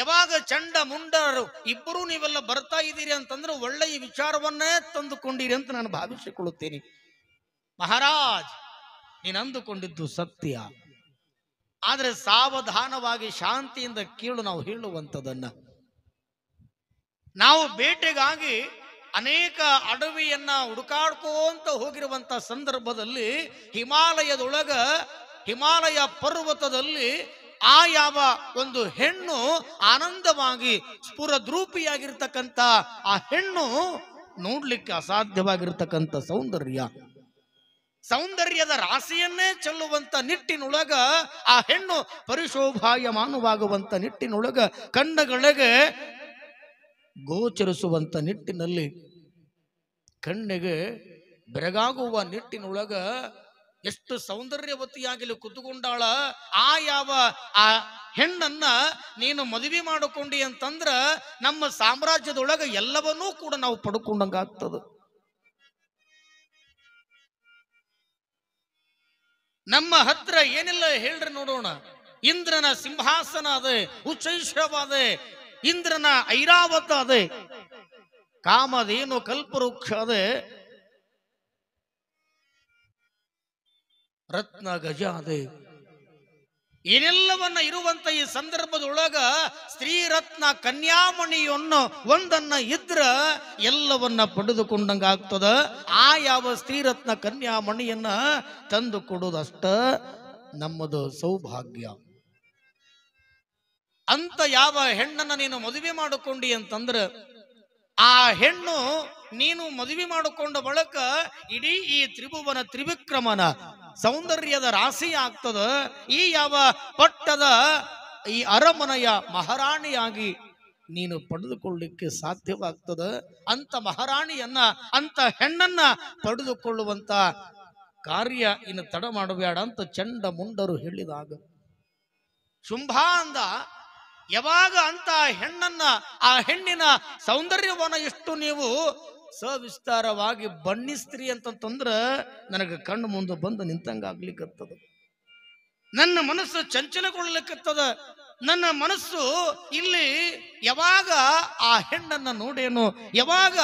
ಯಾವಾಗ ಚಂಡ ಮುಂಡರು ಇಬ್ಬರೂ ನೀವೆಲ್ಲ ಬರ್ತಾ ಇದ್ದೀರಿ ಅಂತಂದ್ರೆ ಒಳ್ಳೆಯ ವಿಚಾರವನ್ನೇ ತಂದುಕೊಂಡಿರಿ ಅಂತ ನಾನು ಭಾವಿಸಿಕೊಳ್ಳುತ್ತೇನೆ. ಮಹಾರಾಜ್, ನೀನು ಅಂದುಕೊಂಡಿದ್ದು ಸತ್ಯ, ಆದರೆ ಸಾವಧಾನವಾಗಿ ಶಾಂತಿಯಿಂದ ಕೇಳು ನಾವು ಹೇಳುವಂಥದನ್ನ. ನಾವು ಬೇಟೆಗಾಗಿ ಅನೇಕ ಅಡವಿಯನ್ನ ಹುಡುಕಾಡ್ಕೋಂತ ಹೋಗಿರುವಂತ ಸಂದರ್ಭದಲ್ಲಿ ಹಿಮಾಲಯ ಪರ್ವತದಲ್ಲಿ ಆ ಯಾವ ಒಂದು ಹೆಣ್ಣು ಆನಂದವಾಗಿ ಸ್ಫುರದ್ರೂಪಿಯಾಗಿರ್ತಕ್ಕಂಥ ಆ ಹೆಣ್ಣು ನೋಡ್ಲಿಕ್ಕೆ ಅಸಾಧ್ಯವಾಗಿರ್ತಕ್ಕಂಥ ಸೌಂದರ್ಯದ ರಾಶಿಯನ್ನೇ ಚೆಲ್ಲುವಂತ ನಿಟ್ಟಿನೊಳಗ ಆ ಹೆಣ್ಣು ಪರಿಶೋಭಾಯಮಾನವಾಗುವಂತ ನಿಟ್ಟಿನೊಳಗ ಕಣ್ಣಗಳಿಗೆ ಗೋಚರಿಸುವಂತ ನಿಟ್ಟಿನಲ್ಲಿ ಕಣ್ಣಿಗೆ ಬೆರಗಾಗುವ ನಿಟ್ಟಿನೊಳಗ ಎಷ್ಟು ಸೌಂದರ್ಯವತಿಯಾಗಲಿ ಕೂತುಕೊಂಡಾಳ. ಆ ಹೆಣ್ಣನ್ನ ನೀನು ಮದುವೆ ಮಾಡಿಕೊಂಡಿ ಅಂತಂದ್ರ ನಮ್ಮ ಸಾಮ್ರಾಜ್ಯದೊಳಗ ಎಲ್ಲವನ್ನೂ ಕೂಡ ನಾವು ಪಡ್ಕೊಂಡಂಗಾಗ್ತದ. ನಮ್ಮ ಹತ್ರ ಏನಿಲ್ಲ ಹೇಳ್ರಿ ನೋಡೋಣ. ಇಂದ್ರನ ಸಿಂಹಾಸನ ಅದೇ, ಉಚ್ಚೈಶ್ರವಾದೆ, ಇಂದ್ರನ ಐರಾವತ ಅದೇ, ಕಾಮಧೇನು ಕಲ್ಪವೃಕ್ಷ ಅದೇ, ರತ್ನ ಗಜ ಅದೇ. ಏನೆಲ್ಲವನ್ನ ಇರುವಂತ ಈ ಸಂದರ್ಭದೊಳಗ ಸ್ತ್ರೀ ರತ್ನ ಕನ್ಯಾಮಣಿಯನ್ನು ಒಂದನ್ನ ಇದ್ರ ಎಲ್ಲವನ್ನ ಪಡೆದುಕೊಂಡಂಗ ಆಗ್ತದ. ಆ ಯಾವ ಸ್ತ್ರೀ ರತ್ನ ಕನ್ಯಾಮಣಿಯನ್ನ ತಂದು ಕೊಡುವುದಷ್ಟ ನಮ್ಮದು ಸೌಭಾಗ್ಯ. ಅಂತ ಯಾವ ಹೆಣ್ಣನ್ನ ನೀನು ಮದುವೆ ಮಾಡಿಕೊಂಡಿ ಅಂತಂದ್ರ ಆ ಹೆಣ್ಣು ನೀನು ಮದುವೆ ಮಾಡಿಕೊಂಡ ಬಳಿಕ ಇಡೀ ಈ ತ್ರಿಭುವನ ತ್ರಿವಿಕ್ರಮನ ಸೌಂದರ್ಯದ ರಾಶಿ ಆಗ್ತದ. ಈ ಯಾವ ಪಟ್ಟದ ಈ ಅರಮನೆಯ ಮಹಾರಾಣಿಯಾಗಿ ನೀನು ಪಡೆದುಕೊಳ್ಳಲಿಕ್ಕೆ ಸಾಧ್ಯವಾಗ್ತದ. ಅಂತ ಮಹಾರಾಣಿಯನ್ನ, ಅಂತ ಹೆಣ್ಣನ್ನ ಪಡೆದುಕೊಳ್ಳುವಂತ ಕಾರ್ಯ ಇನ್ನು ತಡ ಮಾಡಬೇಡ ಅಂತ ಚಂಡ ಮುಂಡರು ಹೇಳಿದಾಗ ಶುಂಭ ಅಂದ, ಯಾವಾಗ ಅಂತ ಹೆಣ್ಣನ್ನ, ಆ ಹೆಣ್ಣಿನ ಸೌಂದರ್ಯವನ್ನ ಎಷ್ಟು ನೀವು ಸವಿಸ್ತಾರವಾಗಿ ಬಣ್ಣಿಸ್ತ್ರಿ ಅಂತಂದ್ರ ನನಗೆ ಕಣ್ಣು ಮುಂದೆ ಬಂದು ನಿಂತಂಗ ಆಗ್ಲಿಕ್ಕತ್ತದ. ನನ್ನ ಮನಸ್ಸು ಚಂಚಲಗೊಳ್ಳಲಿಕ್ಕತ್ತದ. ನನ್ನ ಮನಸ್ಸು ಇಲ್ಲಿ ಯಾವಾಗ ಆ ಹೆಣ್ಣನ್ನ ನೋಡೇನು, ಯಾವಾಗ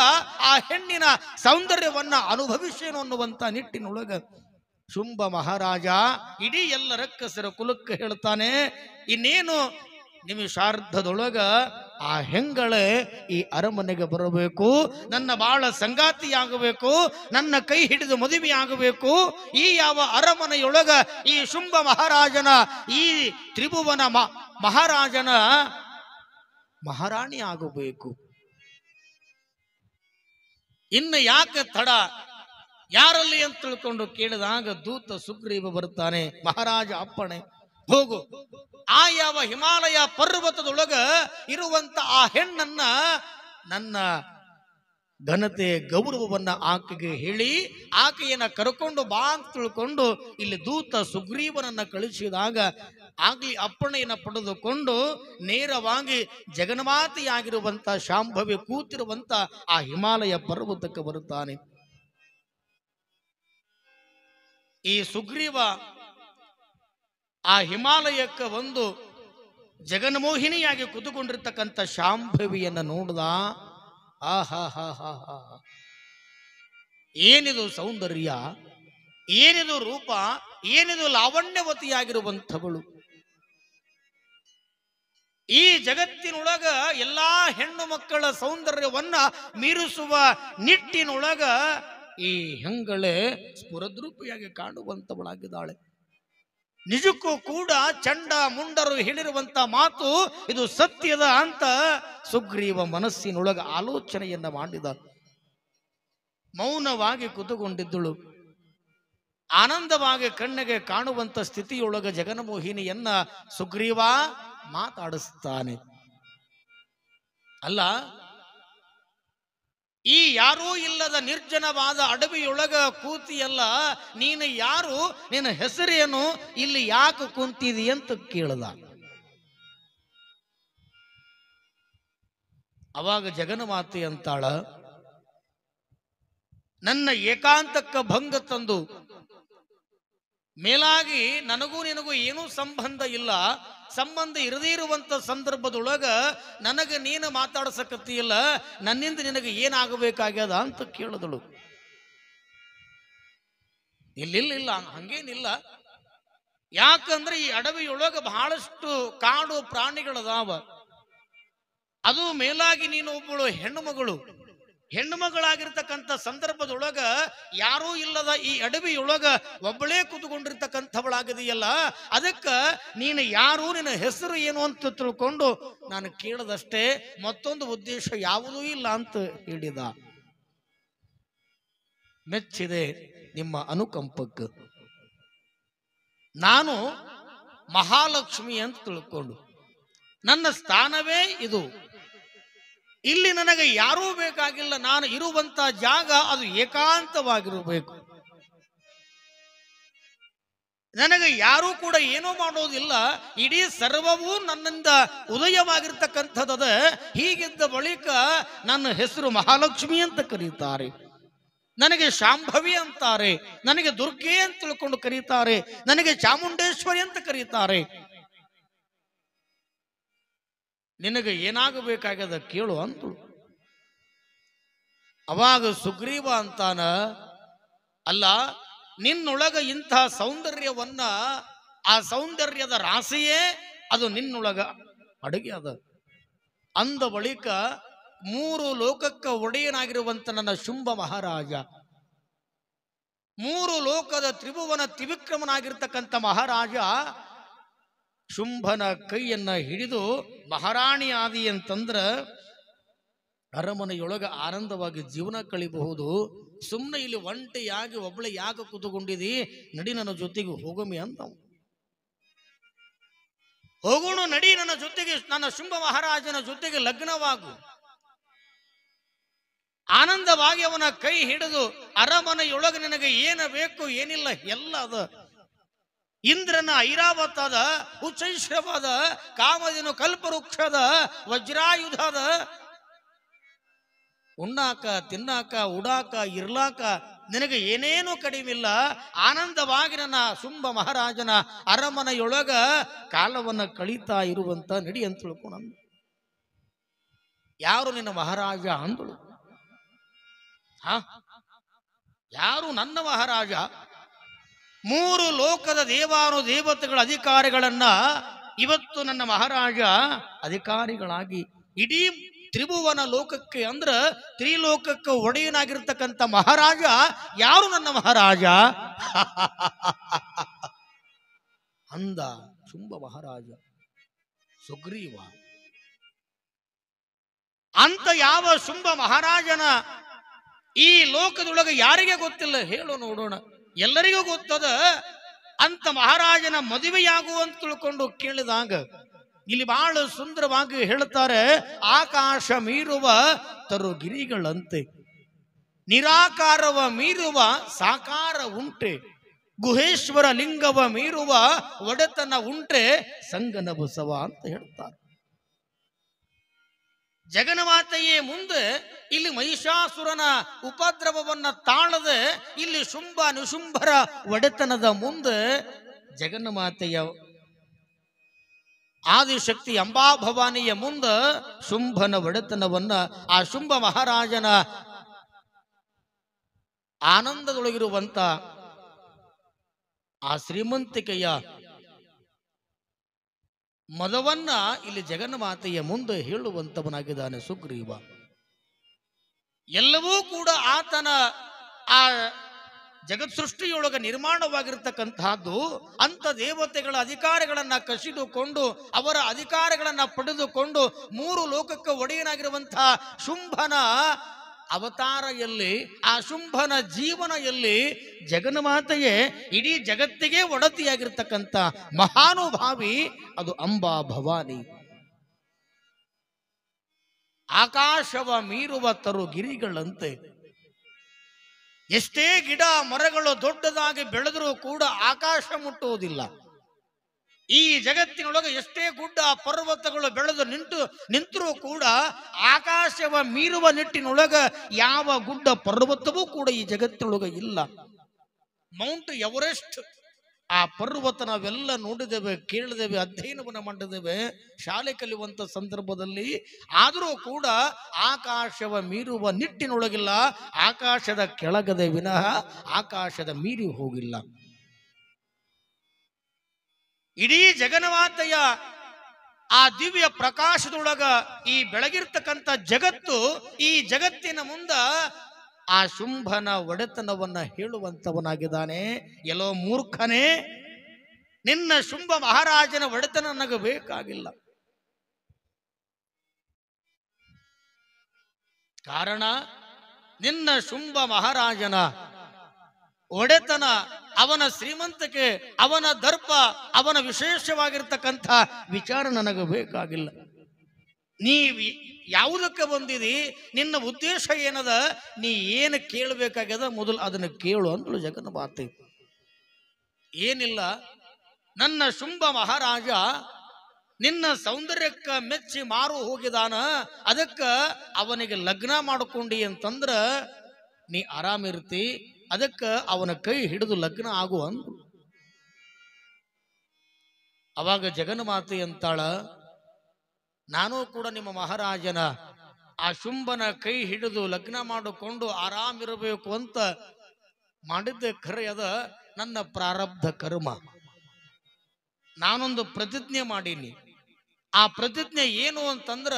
ಆ ಹೆಣ್ಣಿನ ಸೌಂದರ್ಯವನ್ನ ಅನುಭವಿಸೇನು ಅನ್ನುವಂತ ನಿಟ್ಟಿನೊಳಗ ಶುಂಭ ಮಹಾರಾಜ ಇಡೀ ಎಲ್ಲ ರಕ್ಕಸರ ಕುಲಕ್ಕೆ ಹೇಳ್ತಾನೆ, ಇನ್ನೇನು ನಿಮಿಷಾರ್ಧದೊಳಗ ಆ ಹೆಂಗಳೇ ಈ ಅರಮನೆಗೆ ಬರಬೇಕು, ನನ್ನ ಬಾಳ ಸಂಗಾತಿಯಾಗಬೇಕು, ನನ್ನ ಕೈ ಹಿಡಿದು ಮದುವೆ ಆಗಬೇಕು. ಈ ಯಾವ ಅರಮನೆಯೊಳಗ ಈ ಶುಂಭ ಮಹಾರಾಜನ, ಈ ತ್ರಿಭುವನ ಮಹಾರಾಜನ ಮಹಾರಾಣಿ ಆಗಬೇಕು. ಇನ್ನು ಯಾಕೆ ತಡ, ಯಾರಲ್ಲಿ ಅಂತ ತಿಳ್ಕೊಂಡು ಕೇಳಿದಾಗ ದೂತ ಸುಗ್ರೀವ ಬರ್ತಾನೆ. ಮಹಾರಾಜ ಅಪ್ಪಣೆ, ಹೋಗು, ಆ ಯಾವ ಹಿಮಾಲಯ ಪರ್ವತದೊಳಗ ಇರುವಂತ ಆ ಹೆಣ್ಣನ್ನ ನನ್ನ ಘನತೆ ಗೌರವವನ್ನ ಆಕೆಗೆ ಹೇಳಿ ಆಕೆಯನ್ನ ಕರ್ಕೊಂಡು ಬಾ ಅಂತ ತಿಳ್ಕೊಂಡು ಇಲ್ಲಿ ದೂತ ಸುಗ್ರೀವನನ್ನ ಕಳಿಸಿದಾಗ ಆಗ್ಲಿ ಅಪ್ಪಣೆಯನ್ನ ಪಡೆದುಕೊಂಡು ನೇರವಾಗಿ ಜಗನ್ಮಾತೆಯಾಗಿರುವಂತ ಶಾಂಭವಿ ಕೂತಿರುವಂತ ಆ ಹಿಮಾಲಯ ಪರ್ವತಕ್ಕೆ ಬರುತ್ತಾನೆ. ಈ ಸುಗ್ರೀವ ಆ ಹಿಮಾಲಯಕ್ಕೆ ಒಂದು ಜಗನ್ಮೋಹಿನಿಯಾಗಿ ಕೂತುಕೊಂಡಿರ್ತಕ್ಕಂಥ ಶಾಂಭವಿಯನ್ನ ನೋಡ್ದ. ಆಹಾ, ಏನಿದು ಸೌಂದರ್ಯ, ಏನಿದು ರೂಪ, ಏನಿದು ಲಾವಣ್ಯವತಿಯಾಗಿರುವಂಥವಳು. ಈ ಜಗತ್ತಿನೊಳಗ ಎಲ್ಲಾ ಹೆಣ್ಣು ಮಕ್ಕಳ ಸೌಂದರ್ಯವನ್ನ ಮೀರಿಸುವ ನಿಟ್ಟಿನೊಳಗ ಈ ಹೆಂಗಳೇ ಸ್ಫುರದ್ರೂಪಿಯಾಗಿ ಕಾಣುವಂತವಳಾಗಿದ್ದಾಳೆ. ನಿಜಕ್ಕೂ ಕೂಡ ಚಂಡ ಮುಂಡರು ಹೇಳಿರುವಂತ ಮಾತು ಇದು ಸತ್ಯದ ಅಂತ ಸುಗ್ರೀವ ಮನಸ್ಸಿನೊಳಗ ಆಲೋಚನೆಯನ್ನ ಮಾಡಿದ. ಮೌನವಾಗಿ ಕೂತುಕೊಂಡಿದ್ದಳು. ಆನಂದವಾಗಿ ಕಣ್ಣಿಗೆ ಕಾಣುವಂತ ಸ್ಥಿತಿಯೊಳಗ ಜಗನ್ಮೋಹಿನಿಯನ್ನ ಸುಗ್ರೀವ ಮಾತಾಡಿಸ್ತಾನೆ. ಅಲ್ಲ, ಈ ಯಾರೂ ಇಲ್ಲದ ನಿರ್ಜನವಾದ ಅಡವಿಯೊಳಗ ಕೂತಿಯಲ್ಲ, ನೀನು ಯಾರು, ನಿನ್ನ ಹೆಸರೇನು, ಇಲ್ಲಿ ಯಾಕೆ ಕುಂತಿದಿ ಅಂತ ಕೇಳ್ದ. ಅವಾಗ ಜಗನ್ಮಾತೆ ಅಂತಾಳ, ನನ್ನ ಏಕಾಂತಕ್ಕ ಭಂಗ ತಂದು, ಮೇಲಾಗಿ ನನಗೂ ನಿನಗೂ ಏನೂ ಸಂಬಂಧ ಇಲ್ಲ, ಸಂಬಂಧ ಇರದೇ ಇರುವಂತ ಸಂದರ್ಭದೊಳಗ ನನಗೆ ನೀನು ಮಾತಾಡ್ಸಕತ್ತಿಲ್ಲ, ನನ್ನಿಂದ ನಿನಗೆ ಏನಾಗಬೇಕಾಗ್ಯದ ಅಂತ ಕೇಳಿದಳು. ಇಲ್ಲ ಹಂಗೇನಿಲ್ಲ, ಯಾಕಂದ್ರೆ ಈ ಅಡವಿಯೊಳಗ ಬಹಳಷ್ಟು ಕಾಡು ಪ್ರಾಣಿಗಳದಾವ. ಅದು ಮೇಲಾಗಿ ನೀನು ಒಬ್ಬಳು ಹೆಣ್ಣು ಮಗಳಾಗಿರ್ತಕ್ಕಂಥ ಸಂದರ್ಭದೊಳಗ ಯಾರೂ ಇಲ್ಲದ ಈ ಅಡವಿಯೊಳಗ ಒಬ್ಬಳೇ ಕೂತ್ಕೊಂಡಿರ್ತಕ್ಕಂಥವಳಾಗದೆಯಲ್ಲ, ಅದಕ್ಕ ನೀನು ಯಾರು, ನಿನ್ನ ಹೆಸರು ಏನು ಅಂತ ತಿಳ್ಕೊಂಡು ನಾನು ಕೇಳದಷ್ಟೇ, ಮತ್ತೊಂದು ಉದ್ದೇಶ ಯಾವುದೂ ಇಲ್ಲ ಅಂತ ಹೇಳಿದ. ಮೆಚ್ಚಿದೆ ನಿಮ್ಮ ಅನುಕಂಪಕ್ಕೆ. ನಾನು ಮಹಾಲಕ್ಷ್ಮಿ ಅಂತ ತಿಳ್ಕೊಂಡು, ನನ್ನ ಸ್ಥಾನವೇ ಇದು, ಇಲ್ಲಿ ನನಗೆ ಯಾರೂ ಬೇಕಾಗಿಲ್ಲ, ನಾನು ಇರುವಂತ ಜಾಗ ಅದು ಏಕಾಂತವಾಗಿರಬೇಕು, ನನಗೆ ಯಾರೂ ಕೂಡ ಏನೂ ಮಾಡೋದಿಲ್ಲ, ಇಡೀ ಸರ್ವವೂ ನನ್ನಿಂದ ಉದಯವಾಗಿರ್ತಕ್ಕಂಥದ. ಹೀಗಿದ್ದ ಬಳಿಕ ನನ್ನ ಹೆಸರು ಮಹಾಲಕ್ಷ್ಮಿ ಅಂತ ಕರೀತಾರೆ, ನನಗೆ ಶಾಂಭವಿ ಅಂತಾರೆ, ನನಗೆ ದುರ್ಗೆ ಅಂತ ತಿಳ್ಕೊಂಡು ಕರೀತಾರೆ, ನನಗೆ ಚಾಮುಂಡೇಶ್ವರಿ ಅಂತ ಕರೀತಾರೆ. ನಿನಗೆ ಏನಾಗಬೇಕಾಗ್ಯದ ಕೇಳು ಅಂತಳು. ಅವಾಗ ಸುಗ್ರೀವ ಅಂತಾನ, ಅಲ್ಲ, ನಿನ್ನೊಳಗ ಇಂಥ ಸೌಂದರ್ಯವನ್ನ, ಆ ಸೌಂದರ್ಯದ ರಾಶಿಯೇ ಅದು ನಿನ್ನೊಳಗ ಅಡುಗೆ ಅದ. ಅಂದ ಬಳಿಕ 3 ಲೋಕಕ್ಕೆ ಒಡೆಯನಾಗಿರುವಂತ ನನ್ನ ಶುಂಭ ಮಹಾರಾಜ, 3 ಲೋಕದ ತ್ರಿಭುವನ ತ್ರಿವಿಕ್ರಮನಾಗಿರ್ತಕ್ಕಂಥ ಮಹಾರಾಜ ಶುಂಭನ ಕೈಯನ್ನ ಹಿಡಿದು ಮಹಾರಾಣಿ ಆದಿ ಅಂತಂದ್ರ ಅರಮನೆಯೊಳಗ ಆನಂದವಾಗಿ ಜೀವನ ಕಳಿಬಹುದು. ಸುಮ್ಮನೆ ಇಲ್ಲಿ ಒಂಟಿಯಾಗಿ ಒಬ್ಬಳೆ ಯಾಕೆ ಕೂತುಕೊಂಡಿದಿ, ನಡಿ ನನ್ನ ಜೊತೆಗೆ ಹೋಗಮಿ ಅಂತ. ಹೋಗೋಣ ನಡಿ ನನ್ನ ಜೊತೆಗೆ, ನನ್ನ ಶುಂಭ ಮಹಾರಾಜನ ಜೊತೆಗೆ ಲಗ್ನವಾಗು. ಆನಂದವಾಗಿ ಅವನ ಕೈ ಹಿಡಿದು ಅರಮನೆಯೊಳಗೆ ನಿನಗೆ ಏನು ಬೇಕು ಏನಿಲ್ಲ ಎಲ್ಲ ಅದ. ಇಂದ್ರನ ಐರಾವತದ, ಉಚ್ಚೈಶ್ರವದ, ಕಾಮಧೇನು ಕಲ್ಪವೃಕ್ಷದ, ವಜ್ರಾಯುಧದ, ಉಣ್ಣಾಕ ತಿನ್ನಾಕ ಉಡಾಕ ಇರ್ಲಾಕ ನಿನಗೆ ಏನೇನೂ ಕಡಿಮಿಲ್ಲ. ಆನಂದವಾಗಿ ನನ್ನ ಶುಂಭ ಮಹಾರಾಜನ ಅರಮನೆಯೊಳಗ ಕಾಲವನ್ನ ಕಳೀತಾ ಇರುವಂತ ನಡಿ ಅಂತ ತಿಳ್ಕೊಂಡ. ಯಾರು ನಿನ್ನ ಮಹಾರಾಜ ಅಂದಳು. ಯಾರು ನನ್ನ ಮಹಾರಾಜ? 3 ಲೋಕದ ದೇವಾನು ದೇವತೆಗಳ ಅಧಿಕಾರಿಗಳನ್ನ ಇವತ್ತು ನನ್ನ ಮಹಾರಾಜ ಅಧಿಕಾರಿಗಳಾಗಿ ಇಡೀ ತ್ರಿಭುವನ ಲೋಕಕ್ಕೆ ಅಂದ್ರ ತ್ರಿಲೋಕಕ್ಕೆ ಒಡೆಯನಾಗಿರ್ತಕ್ಕಂಥ ಮಹಾರಾಜ ಯಾರು ನನ್ನ ಮಹಾರಾಜ ಅಂದ ಶುಂಭ ಮಹಾರಾಜ ಸುಗ್ರೀವ. ಅಂತ ಯಾವ ಶುಂಭ ಮಹಾರಾಜನ ಈ ಲೋಕದೊಳಗೆ ಯಾರಿಗೆ ಗೊತ್ತಿಲ್ಲ ಹೇಳು ನೋಡೋಣ. ಎಲ್ಲರಿಗೂ ಗೊತ್ತದ. ಅಂತ ಮಹಾರಾಜನ ಮದುವೆಯಾಗುವಂತ ತಿಳ್ಕೊಂಡು ಕೇಳಿದಾಗ ಇಲ್ಲಿ ಬಹಳ ಸುಂದರವಾಗಿ ಹೇಳ್ತಾರೆ, ಆಕಾಶ ಮೀರುವ ತರುಗಿರಿಗಳಂತೆ, ನಿರಾಕಾರವ ಮೀರುವ ಸಾಕಾರ ಉಂಟೆ, ಗುಹೇಶ್ವರ ಲಿಂಗವ ಮೀರುವ ಒಡೆತನ ಉಂಟೆ ಸಂಗನ ಬಸವ ಅಂತ ಹೇಳ್ತಾರೆ. ಜಗನ್ಮಾತೆಯೇ ಮುಂದೆ ಇಲ್ಲಿ ಮಹಿಷಾಸುರನ ಉಪದ್ರವವನ್ನ ತಾಳದೆ ಇಲ್ಲಿ ಶುಂಭ ನಿಶುಂಭರ ಒಡೆತನದ ಮುಂದೆ ಜಗನ್ಮಾತೆಯ ಆದಿಶಕ್ತಿ ಅಂಬಾಭವಾನಿಯ ಮುಂದೆ ಶುಂಭನ ಒಡೆತನವನ್ನ ಆ ಶುಂಭ ಮಹಾರಾಜನ ಆನಂದದೊಳಗಿರುವಂತ ಆ ಶ್ರೀಮಂತಿಕೆಯ ಮದವನ್ನ ಇಲ್ಲಿ ಜಗನ್ಮಾತೆಯ ಮುಂದೆ ಹೇಳುವಂತವನಾಗಿದ್ದಾನೆ ಸುಗ್ರೀವ. ಎಲ್ಲವೂ ಕೂಡ ಆತನ ಆ ಜಗತ್ ಸೃಷ್ಟಿಯೊಳಗ ನಿರ್ಮಾಣವಾಗಿರ್ತಕ್ಕಂತಹದ್ದು. ಅಂತ ದೇವತೆಗಳ ಅಧಿಕಾರಗಳನ್ನ ಕಸಿದುಕೊಂಡು ಅವರ ಅಧಿಕಾರಗಳನ್ನ ಪಡೆದುಕೊಂಡು 3 ಲೋಕಕ್ಕೆ ಒಡೆಯನಾಗಿರುವಂತಹ ಶುಂಭನ ಅವತಾರ ಎಲ್ಲಿ, ಆ ಶುಂಭನ ಜೀವನ ಎಲ್ಲಿ, ಜಗನ್ಮಾತೆಯೇ ಇಡೀ ಜಗತ್ತಿಗೆ ಒಡತಿಯಾಗಿರ್ತಕ್ಕಂಥ ಮಹಾನುಭಾವಿ ಅದು ಅಂಬಾ ಭವಾನಿ. ಆಕಾಶವ ಮೀರುವ ತರುಗಿರಿಗಳಂತೆ, ಎಷ್ಟೇ ಗಿಡ ಮರಗಳು ದೊಡ್ಡದಾಗಿ ಬೆಳೆದರೂ ಕೂಡ ಆಕಾಶ ಮುಟ್ಟುವುದಿಲ್ಲ. ಈ ಜಗತ್ತಿನೊಳಗೆ ಎಷ್ಟೇ ಗುಡ್ಡ ಪರ್ವತಗಳು ಬೆಳೆದು ನಿಂತರೂ ಕೂಡ ಆಕಾಶವ ಮೀರುವ ನಿಟ್ಟಿನೊಳಗ ಯಾವ ಗುಡ್ಡ ಪರ್ವತವೂ ಕೂಡ ಈ ಜಗತ್ತಿನೊಳಗೆ ಇಲ್ಲ. ಮೌಂಟ್ ಎವರೆಸ್ಟ್ ಆ ಪರ್ವತ ನಾವೆಲ್ಲ ನೋಡಿದ್ದೇವೆ, ಕೇಳಿದ್ದೇವೆ, ಅಧ್ಯಯನವನ್ನು ಮಾಡಿದ್ದೇವೆ ಶಾಲೆ ಕಲಿಯುವಂತ ಸಂದರ್ಭದಲ್ಲಿ. ಆದರೂ ಕೂಡ ಆಕಾಶವ ಮೀರುವ ನಿಟ್ಟಿನೊಳಗಿಲ್ಲ, ಆಕಾಶದ ಕೆಳಗದೆ ವಿನಃ ಆಕಾಶದ ಮೀರಿ ಹೋಗಿಲ್ಲ. ಇಡೀ ಜಗನ್ಮಾತೆಯ ಆ ದಿವ್ಯ ಪ್ರಕಾಶದೊಳಗ ಈ ಬೆಳಗಿರ್ತಕ್ಕಂಥ ಜಗತ್ತು, ಈ ಜಗತ್ತಿನ ಮುಂದ ಆ ಶುಂಭನ ಒಡೆತನವನ್ನ ಹೇಳುವಂತವನಾಗಿದ್ದಾನೆ. ಎಲ್ಲೋ ಮೂರ್ಖನೇ, ನಿನ್ನ ಶುಂಭ ಮಹಾರಾಜನ ಒಡೆತನ ನನಗೆ ಬೇಕಾಗಿಲ್ಲ. ಕಾರಣ ನಿನ್ನ ಶುಂಭ ಮಹಾರಾಜನ ಒಡೆತನ, ಅವನ ಶ್ರೀಮಂತಿಕೆ, ಅವನ ದರ್ಪ, ಅವನ ವಿಶೇಷವಾಗಿರ್ತಕ್ಕಂಥ ವಿಚಾರ ನನಗೆ ಬೇಕಾಗಿಲ್ಲ. ನೀ ಯಾವುದಕ್ಕೆ ಬಂದಿದಿ, ನಿನ್ನ ಉದ್ದೇಶ ಏನದ, ನೀ ಏನು ಕೇಳಬೇಕಾಗ್ಯದ ಮೊದಲು ಅದನ್ನು ಕೇಳು ಅಂತಲೂ ಜಗನ್ಮಾತೆ. ಏನಿಲ್ಲ, ನನ್ನ ಶುಂಭ ಮಹಾರಾಜ ನಿನ್ನ ಸೌಂದರ್ಯಕ್ಕೆ ಮೆಚ್ಚಿ ಮಾರು ಹೋಗಿದಾನ, ಅದಕ್ಕೆ ಅವನಿಗೆ ಲಗ್ನ ಮಾಡಿಕೊಂಡಿ ಅಂತಂದ್ರ ನೀ ಆರಾಮಿರ್ತಿ, ಅದಕ್ಕೆ ಅವನ ಕೈ ಹಿಡಿದು ಲಗ್ನ ಆಗು ಅಂದ್ರು. ಅವಾಗ ಜಗನ್ಮಾತೆ ಅಂತಾಳ, ನಾನು ಕೂಡ ನಿಮ್ಮ ಮಹಾರಾಜನ ಆ ಶುಂಭನ ಕೈ ಹಿಡಿದು ಲಗ್ನ ಮಾಡಿಕೊಂಡು ಆರಾಮಿರಬೇಕು ಅಂತ ಮಾಡಿದ್ದೆ ಖರೆ, ಅದ ನನ್ನ ಪ್ರಾರಬ್ಧ ಕರ್ಮ. ನಾನೊಂದು ಪ್ರತಿಜ್ಞೆ ಮಾಡೀನಿ. ಆ ಪ್ರತಿಜ್ಞೆ ಏನು ಅಂತಂದ್ರ,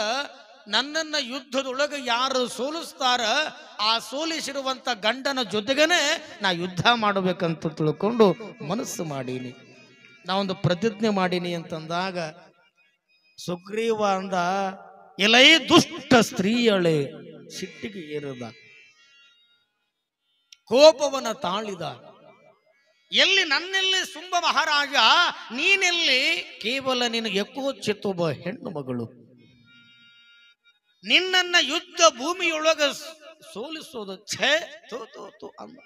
ನನ್ನನ್ನ ಯುದ್ಧದೊಳಗೆ ಯಾರು ಸೋಲಿಸ್ತಾರ ಆ ಸೋಲಿಸಿರುವಂತ ಗಂಡನ ಜೊತೆಗೇನೆ ನಾ ಯುದ್ಧ ಮಾಡಬೇಕಂತ ತಿಳ್ಕೊಂಡು ಮನಸ್ಸು ಮಾಡೀನಿ, ನಾವೊಂದು ಪ್ರತಿಜ್ಞೆ ಮಾಡೀನಿ ಅಂತಂದಾಗ ಸುಗ್ರೀವ ಅಂದ, ಎಲೈ ದುಷ್ಟ ಸ್ತ್ರೀಯಳೆ, ಸಿಟ್ಟಿಗೆ ಏರದ, ಕೋಪವನ ತಾಳಿದ. ಎಲ್ಲಿ ನನ್ನೆಲ್ಲಿ ಶುಂಭ ಮಹಾರಾಜ, ನೀನೆಲ್ಲಿ ಕೇವಲ ನಿನ್ನ ಯಕೋಚಿತೊಬ್ಬ ಹೆಣ್ಣು ಮಗಳು, ನಿನ್ನನ್ನ ಯುದ್ಧ ಭೂಮಿಯೊಳಗ ಸೋಲಿಸೋದು ಛೇ ತೋ ಅಂದ.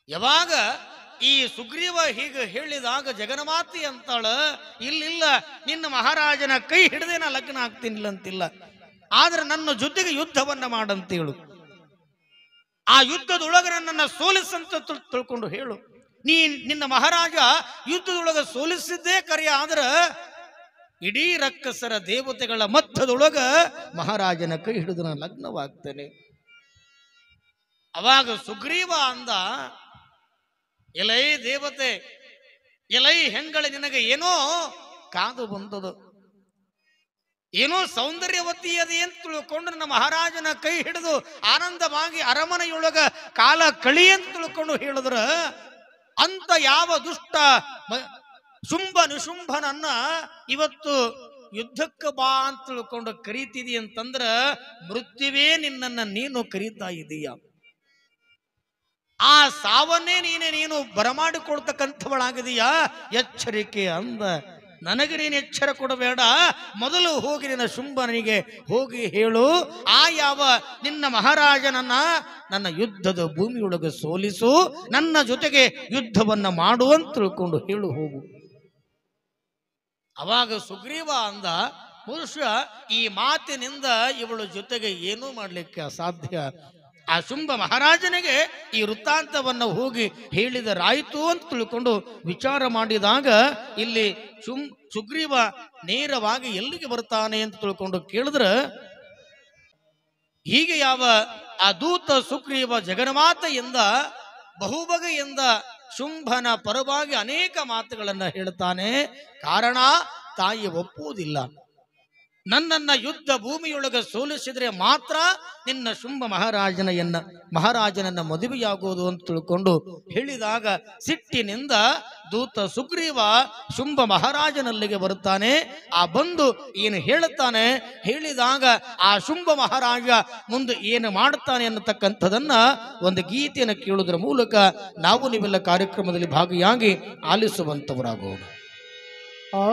ಯಾವಾಗ ಈ ಸುಗ್ರೀವ ಹೀಗೆ ಹೇಳಿದಾಗ ಜಗನ್ಮಾತೆ ಅಂತಾಳ, ಇಲ್ಲಿಲ್ಲ, ನಿನ್ನ ಮಹಾರಾಜನ ಕೈ ಹಿಡದೆ ನಾ ಲಗ್ನ ಆಗ್ತೀನಿಲ್ಲ ಅಂತಿಲ್ಲ, ಆದ್ರೆ ನನ್ನ ಜೊತೆಗೆ ಯುದ್ಧವನ್ನ ಮಾಡಂತೇಳು, ಆ ಯುದ್ಧದೊಳಗೆ ನನ್ನನ್ನ ಸೋಲಿಸಂತ ತಿಳ್ಕೊಂಡು ಹೇಳು. ನಿನ್ನ ಮಹಾರಾಜ ಯುದ್ಧದೊಳಗೆ ಸೋಲಿಸಿದ್ದೇ ಕರೆಯ, ಆದ್ರ ಇಡೀ ರಕ್ಕಸರ ದೇವತೆಗಳ ಮಧ್ಯದೊಳಗ ಮಹಾರಾಜನ ಕೈ ಹಿಡಿದು ನಾನು ಲಗ್ನವಾಗ್ತೇನೆ. ಅವಾಗ ಸುಗ್ರೀವ ಅಂದ, ಎಲೈ ದೇವತೆ, ಎಲೈ ಹೆಂಗಳೆ, ನಿನಗೆ ಏನೋ ಕಾದು ಬಂದದು, ಏನೋ ಸೌಂದರ್ಯವತಿ ಅದೇ ಅಂತ ತಿಳ್ಕೊಂಡು ನನ್ನ ಮಹಾರಾಜನ ಕೈ ಹಿಡಿದು ಆನಂದವಾಗಿ ಅರಮನೆಯೊಳಗ ಕಾಲ ಕಳಿ ಅಂತ ತಿಳ್ಕೊಂಡು ಹೇಳಿದ್ರ, ಅಂತ ಯಾವ ದುಷ್ಟ ಶುಂಭ ನಿಶುಂಭನನ್ನ ಇವತ್ತು ಯುದ್ಧಕ್ಕೆ ಬಾ ಅಂತ ತಿಳ್ಕೊಂಡು ಕರೀತಿದಿ ಅಂತಂದ್ರ ಮೃತ್ಯುವೇ ನಿನ್ನನ್ನ ನೀನು ಕರೀತಾ ಇದೀಯ. ಆ ಸಾವನ್ನೇ ನೀನು ಬರಮಾಡಿಕೊಳ್ತಕ್ಕಂಥವಳಾಗಿದೀಯಾ, ಎಚ್ಚರಿಕೆ ಅಂದ. ನನಗೆ ನೀನು ಎಚ್ಚರ ಕೊಡಬೇಡ, ಮೊದಲು ಹೋಗಿ ನಿನ್ನ ಶುಂಭನಿಗೆ ಹೋಗಿ ಹೇಳು, ಆ ಯಾವ ನಿನ್ನ ಮಹಾರಾಜನನ್ನ ನನ್ನ ಯುದ್ಧದ ಭೂಮಿಯೊಳಗೆ ಸೋಲಿಸು, ನನ್ನ ಜೊತೆಗೆ ಯುದ್ಧವನ್ನ ಮಾಡುವಂತ ತಿಳ್ಕೊಂಡು ಹೇಳು ಹೋಗು. ಅವಾಗ ಸುಗ್ರೀವ ಅಂದ, ಪುರುಷ ಈ ಮಾತಿನಿಂದ ಇವಳ ಜೊತೆಗೆ ಏನೂ ಮಾಡ್ಲಿಕ್ಕೆ ಅಸಾಧ್ಯ. ಆ ಶುಂಭ ಮಹಾರಾಜನಿಗೆ ಈ ವೃತ್ತಾಂತವನ್ನ ಹೋಗಿ ಹೇಳಿದರಾಯಿತು ಅಂತ ತಿಳ್ಕೊಂಡು ವಿಚಾರ ಮಾಡಿದಾಗ ಇಲ್ಲಿ ಸುಗ್ರೀವ ನೇರವಾಗಿ ಎಲ್ಲಿಗೆ ಬರ್ತಾನೆ ಅಂತ ತಿಳ್ಕೊಂಡು ಕೇಳಿದ್ರ, ಹೀಗೆ ಯಾವ ಆ ದೂತ ಸುಗ್ರೀವ ಜಗನ್ಮಾತೆಯಿಂದ ಬಹುಬಗೆಯಿಂದ ಶುಂಭನ ಪರವಾಗಿ ಅನೇಕ ಮಾತುಗಳನ್ನ ಹೇಳ್ತಾನೆ. ಕಾರಣ ತಾಯಿ ಒಪ್ಪುವುದಿಲ್ಲ, ನನ್ನನ್ನ ಯುದ್ಧ ಭೂಮಿಯೊಳಗೆ ಸೋಲಿಸಿದ್ರೆ ಮಾತ್ರ ನಿನ್ನ ಶುಂಭ ಮಹಾರಾಜನನ್ನ ಮದುವೆಯಾಗುವುದು ಅಂತ ತಿಳ್ಕೊಂಡು ಹೇಳಿದಾಗ ಸಿಟ್ಟಿನಿಂದ ದೂತ ಸುಗ್ರೀವ ಶುಂಭ ಮಹಾರಾಜನಲ್ಲಿಗೆ ಬರುತ್ತಾನೆ. ಆ ಬಂದು ಏನು ಹೇಳುತ್ತಾನೆ, ಹೇಳಿದಾಗ ಆ ಶುಂಭ ಮಹಾರಾಜ ಮುಂದೆ ಏನು ಮಾಡ್ತಾನೆ ಅನ್ನತಕ್ಕಂಥದನ್ನ ಒಂದು ಗೀತೆಯನ್ನು ಕೇಳುವುದರ ಮೂಲಕ ನಾವು ನೀವೆಲ್ಲ ಕಾರ್ಯಕ್ರಮದಲ್ಲಿ ಭಾಗಿಯಾಗಿ ಆಲಿಸುವಂತವರಾಗೋಣ. ಆ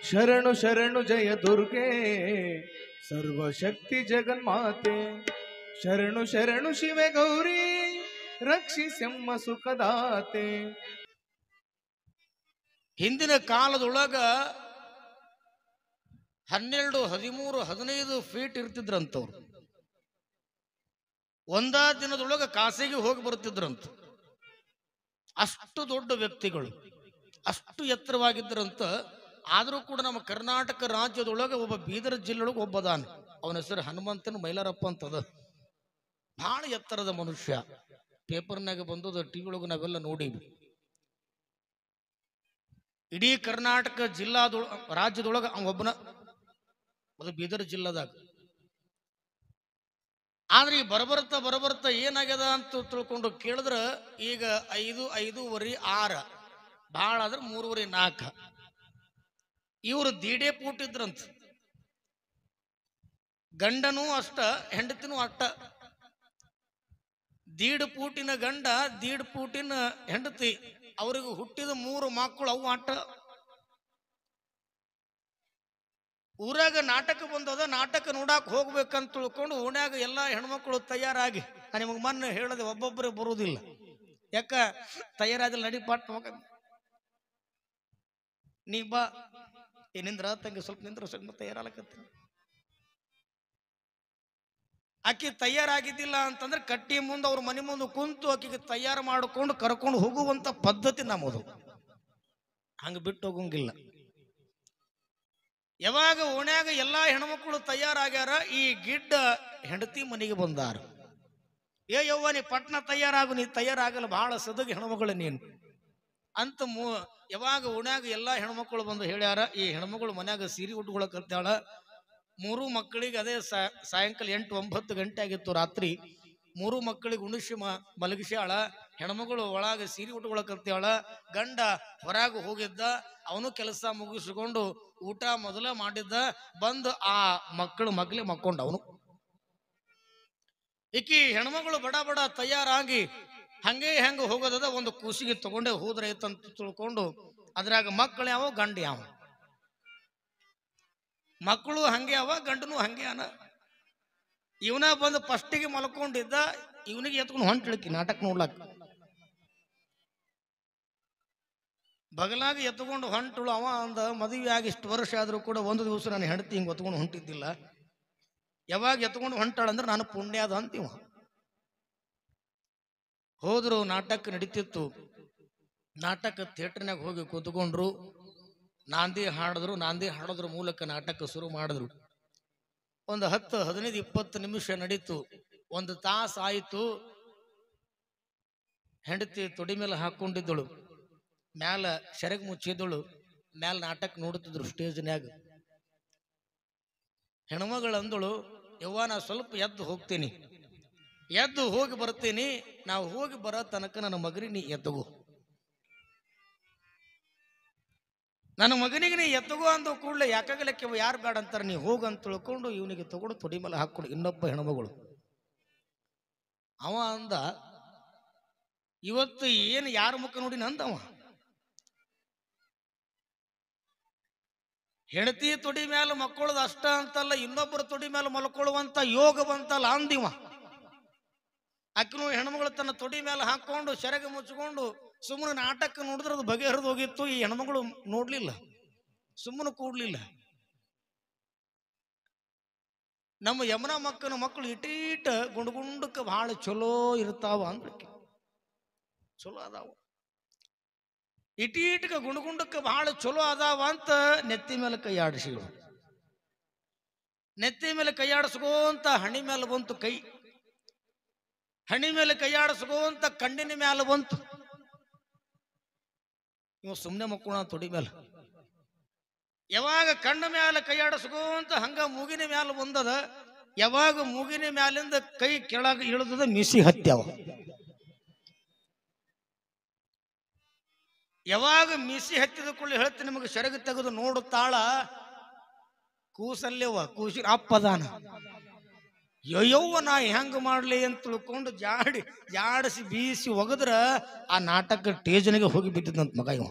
ಶರಣು ಶರಣು ಜಯ ದುರ್ಗೆ ಸರ್ವಶಕ್ತಿ ಜಗನ್ಮಾತೆ. ಶರಣು ಶರಣು ಶಿವೆ ಗೌರಿ ರಕ್ಷಿಸೆಮ್ಮ ಸುಖದಾತೆ. ಹಿಂದಿನ ಕಾಲದೊಳಗ 12, 13, 15 ಫೀಟ್ ಇರ್ತಿದ್ರಂತವ್ರು. ಒಂದ ದಿನದೊಳಗ ಕಾಸಿಗೆ ಹೋಗಿ ಬರ್ತಿದ್ರಂತ. ಅಷ್ಟು ದೊಡ್ಡ ವ್ಯಕ್ತಿಗಳು, ಅಷ್ಟು ಎತ್ತರವಾಗಿದ್ದರಂತ. ಆದರೂ ಕೂಡ ನಮ್ಮ ಕರ್ನಾಟಕ ರಾಜ್ಯದೊಳಗೆ ಒಬ್ಬ ಬೀದರ್ ಜಿಲ್ಲೆಯೊಳಗೆ ಒಬ್ಬದಾನ. ಅವನ ಹೆಸರು ಹನುಮಂತನ ಮೈಲಾರಪ್ಪ ಅಂತದ. ಬಹಳ ಎತ್ತರದ ಮನುಷ್ಯ. ಪೇಪರ್ನಾಗ ಬಂದದ, ಟಿವಿ ಒಳಗೆ ನಾವೆಲ್ಲ ನೋಡೀವಿ. ಇಡೀ ಕರ್ನಾಟಕ ರಾಜ್ಯದೊಳಗೆ ಒಬ್ಬನ, ಅದು ಬೀದರ್ ಜಿಲ್ಲಾದಾಗ. ಆದ್ರೆ ಈ ಬರಬರ್ತಾ ಏನಾಗ್ಯದ ಅಂತ ತಿಳ್ಕೊಂಡು ಕೇಳಿದ್ರ, ಈಗ 5, 5.5, 6, ಭಾಳ ಆದ್ರೆ 3.5, 4. ಇವರು ದೀಡೆ ಪೂಟಿದ್ರಂತ. ಗಂಡನೂ ಅಷ್ಟ, ಹೆಂಡತಿನೂ ಅಷ್ಟ. ದೀಡ್ ಪೂಟಿನ ಗಂಡ, ದೀಡ್ ಪೂಟಿನ ಹೆಂಡತಿ. ಅವ್ರಿಗೆ ಹುಟ್ಟಿದ 3 ಮಕ್ಕಳು, ಅವು ಅಟ್ಟ. ಊರಾಗ ನಾಟಕ ಬಂದದ, ನಾಟಕ ನೋಡಾಕ್ ಹೋಗ್ಬೇಕಂತ ತಿಳ್ಕೊಂಡು ಓಣ್ಯಾಗ ಎಲ್ಲ ಹೆಣ್ಮಕ್ಳು ತಯಾರಾಗಿ, ನಾನು ನಿಮಗೆ ಮೊನ್ನೆ ಹೇಳದೆ, ಒಬ್ಬೊಬ್ಬರೇ ಬರುವುದಿಲ್ಲ. ಯಾಕ ತಯಾರಾದಿಲ್ಲ, ನಡಿ ಪಾಟ್ ಹೋಗ, ನೀ ಬಾ, ಏನಿಂದ್ರ ತಂಗಿ ಸ್ವಲ್ಪ ನಿಂದ್ರ, ಸ್ವಲ್ಪ ತಯಾರಾಗತ್ತೀನಿ. ಆಕಿ ತಯಾರಾಗಿದ್ದಿಲ್ಲ ಅಂತಂದ್ರೆ ಕಟ್ಟಿ ಮುಂದೆ ಅವ್ರ ಮನೆ ಮುಂದೆ ಕುಂತು ಆಕಿಗೆ ತಯಾರು ಮಾಡಿಕೊಂಡು ಕರ್ಕೊಂಡು ಹೋಗುವಂತ ಪದ್ಧತಿ ನಮ್ಮದು. ಹಂಗ ಬಿಟ್ಟು ಹೋಗಂಗಿಲ್ಲ. ಯಾವಾಗ ಓಣ್ಯಾಗ ಎಲ್ಲಾ ಹೆಣ್ಮಕ್ಳು ತಯಾರಾಗ್ಯಾರ, ಈ ಗಿಡ್ಡ ಹೆಂಡತಿ ಮನೆಗೆ ಬಂದಾರ. ಏ ಯವ್ವ, ನೀ ಪಟ್ನ ತಯಾರಾಗು, ನೀ ತಯಾರಾಗಲ್ಲ, ಬಹಳ ಸದಗ ಹೆಣ್ಮಗಳು ನೀನು ಅಂತ ಯಾವಾಗ ಓಣ್ಯಾಗ ಎಲ್ಲಾ ಹೆಣ್ಮಕ್ಳು ಬಂದು ಹೇಳ್ಯಾರ. ಈ ಹೆಣ್ಮಗಳು ಮನ್ಯಾಗ ಸೀರೆ ಉಟ್ಕೊಳಕ್ ಕಲ್ತಾಳ. 3 ಮಕ್ಕಳಿಗೆ ಅದೇ ಸಾಯಂಕಾಲ 8, 9 ಗಂಟೆ ಆಗಿತ್ತು ರಾತ್ರಿ. 3 ಮಕ್ಕಳಿಗೆ ಉಣಿಸಿ ಮಲಗಿಸ್ಯಾಳ. ಹೆಣ್ಮಗಳು ಒಳಗ ಸೀರೆ ಉಟ್ಕೊಳಕ್ ಕಲ್ತಾಳ. ಗಂಡ ಹೊರಗೆ ಹೋಗಿದ್ದ, ಅವನು ಕೆಲಸ ಮುಗಿಸ್ಕೊಂಡು ಊಟ ಮೊದಲ ಮಾಡಿದ್ದ. ಬಂದು ಆ ಮಗ್ಲೆ ಮಕ್ಕೊಂಡ ಅವನು. ಈಕಿ ಹೆಣ್ಮಗಳು ಬಡ ಬಡ ತಯಾರಾಗಿ ಹೆಂಗ ಹೋಗೋದದ, ಒಂದು ಕೂಸಿಗೆ ತಗೊಂಡೆ ಹೋದ್ರೈತಂತ ತಿಳ್ಕೊಂಡು, ಅದ್ರಾಗ ಮಕ್ಕಳು ಯಾವ, ಗಂಡ ಯಾವ. ಮಕ್ಕಳು ಹಂಗೆ ಅವ, ಗಂಡನು ಹಂಗೆ ಅನ. ಇವನ ಬಂದು ಫಸ್ಟಿಗೆ ಮಲ್ಕೊಂಡಿದ್ದ, ಇವನಿಗೆ ಎತ್ಕೊಂಡು ಹೊಂಟಿಳಕಿ ನಾಟಕ ನೋಡ್ಲಾಕ. ಬಗಲಾಗಿ ಎತ್ಕೊಂಡು ಹೊಂಟಳು. ಅವ ಅಂದ, ಮದುವೆ ಆಗಿ ಇಷ್ಟು ವರ್ಷ ಆದ್ರೂ ಕೂಡ ಒಂದು ದಿವಸ ನಾನು ಹೆಂಡತಿ ಹಿಂಗೆ ಎತ್ಕೊಂಡು ಹೊಂಟಿದ್ದಿಲ್ಲ. ಯಾವಾಗ ಎತ್ಕೊಂಡು ಹೊಂಟಾಳಂದ್ರೆ ನಾನು ಪುಣ್ಯ ಅದ ಅಂತೀವ. ಹೋದ್ರು, ನಾಟಕ ನಡೀತಿತ್ತು. ನಾಟಕ ಥಿಯೇಟರ್ನಾಗ ಹೋಗಿ ಕೂತ್ಕೊಂಡ್ರು. ನಾಂದಿ ಹಾಡಿದ್ರು. ನಾಂದಿ ಹಾಡೋದ್ರ ಮೂಲಕ ನಾಟಕ ಶುರು ಮಾಡಿದ್ರು. ಒಂದು 10, 15, 20 ನಿಮಿಷ ನಡೀತು. 1 ತಾಸು ಆಯಿತು. ಹೆಂಡತಿ ತೊಡಿ ಮೇಲೆ ಹಾಕೊಂಡಿದ್ದಳು, ಮ್ಯಾಲ ಸೆರಗ್ ಮುಚ್ಚಿದ್ದಳು. ಮ್ಯಾಲ ನಾಟಕ ನೋಡುತ್ತಿದ್ರು ಸ್ಟೇಜ್ನ್ಯಾಗ. ಹೆಣ್ಮಗಳು ಅಂದಳು, ಯವ್ವ, ನಾ ಸ್ವಲ್ಪ ಎದ್ದು ಹೋಗ್ತೀನಿ, ಎದ್ದು ಹೋಗಿ ಬರ್ತೀನಿ. ನಾವು ಹೋಗಿ ಬರೋ ತನಕ ನನ್ನ ಮಗನಿಗೆ ನೀ ಎತ್ತಗೋ, ನನ್ನ ಮಗನಿಗೆ ನೀ ಎತ್ತಗೋ ಅಂದ ಕೂಡಲೇ ಯಾಕಾಗಲಕ್ಕೆ ಯಾರು ಬೇಡ ಅಂತಾರೆ, ನೀ ಹೋಗಂತ ತಿಳ್ಕೊಂಡು ಇವನಿಗೆ ತಗೊಂಡು ತೊಡಿ ಮೇಲೆ ಹಾಕೊಂಡು ಇನ್ನೊಬ್ಬ ಹೆಣ್ಮಗಳು. ಅವ ಅಂದ, ಇವತ್ತು ಏನು ಯಾರ ಮುಖ ನೋಡಿ ಅಂದವ. ಹೆಂಡತಿ ತೊಡಿ ಮೇಲೆ ಮಕ್ಕಳದು ಅಷ್ಟ ಅಂತಲ್ಲ, ಇನ್ನೊಬ್ಬರ ತೊಡಿ ಮೇಲೆ ಮಲ್ಕೊಳ್ಳುವಂತ ಯೋಗ ಬಂತಲ್ಲ ಅಂದಿವ. ಅಕ್ಕನು ಹೆಣ್ಮಗಳು ತನ್ನ ತೊಡಿ ಮೇಲೆ ಹಾಕೊಂಡು ಸೆರಗ ಮುಚ್ಕೊಂಡು ಸುಮ್ಮನೆ ನಾಟಕ ನೋಡಿದ್ರೆ ಅದು ಬಗೆಹರಿದು ಹೋಗಿತ್ತು. ಈ ಹೆಣ್ಮಗಳು ನೋಡ್ಲಿಲ್ಲ, ಸುಮ್ಮನೆ ಕೂಡ್ಲಿಲ್ಲ. ನಮ್ಮ ಯಮುನಾ ಮಕ್ಕಳು ಇಟೀಟ ಗುಂಡುಗುಂಡಕ್ಕೆ ಬಹಳ ಚಲೋ ಇರ್ತಾವ ಅಂದ್ರೆ ಚಲೋ ಅದಾವ. ಇಟೀಟಕ್ಕೆ ಗುಂಡುಗುಂಡಕ್ಕೆ ಬಹಳ ಚಲೋ ಅದಾವ ಅಂತ ನೆತ್ತಿ ಮೇಲೆ ಕೈ ಆಡಿಸಿಗಳು. ನೆತ್ತಿ ಮೇಲೆ ಕೈ ಆಡಿಸ್ಕೋಂತ ಹಣಿ ಮೇಲೆ ಬಂತು ಕೈ, ಹಣಿ ಮೇಲೆ ಕೈ ಆಡಿಸ್ಕೋಂತ ಕಣ್ಣಿನ ಮ್ಯಾಲ ಬಂತು. ಇವ ಸುಮ್ಮನೆ ಮಕ್ಕಳ ತೊಡಿ ಮೇಲೆ. ಯಾವಾಗ ಕಣ್ಣ ಮ್ಯಾಲ ಕೈ ಆಡಿಸ್ಕೋಂತ ಹಂಗ ಮೂಗಿನ ಮ್ಯಾಲ ಬಂದದ. ಯಾವಾಗ ಮೂಗಿನ ಮ್ಯಾಲಿಂದ ಕೈ ಕೆಳಗ ಇಳಿದದ, ಮಿಸಿ ಹತ್ಯಾವ. ಯಾವಾಗ ಮಿಸಿ ಹತ್ತಿದ ಕೂಡಲೇ ಹೇಳ್ತೀನಿ ನಿಮಗೆ, ಸೆರಗು ತೆಗೆದು ನೋಡುತ್ತಾಳ, ಕೂಸಲ್ಲೇವ, ಕೂಸಿನ ಅಪ್ಪದಾನ. ಯವ್ವ, ನಾ ಹೆಂಗ ಮಾಡ್ಲಿ ಅಂತ ತಿಳ್ಕೊಂಡು ಜಾಡಿಸಿ ಬೀಸಿ ಒಗದ್ರ ಆ ನಾಟಕ ಟೇಜನಿಗೆ ಹೋಗಿ ಬಿದ್ದಿದ್ದಂತ ಮಗ ಇವ.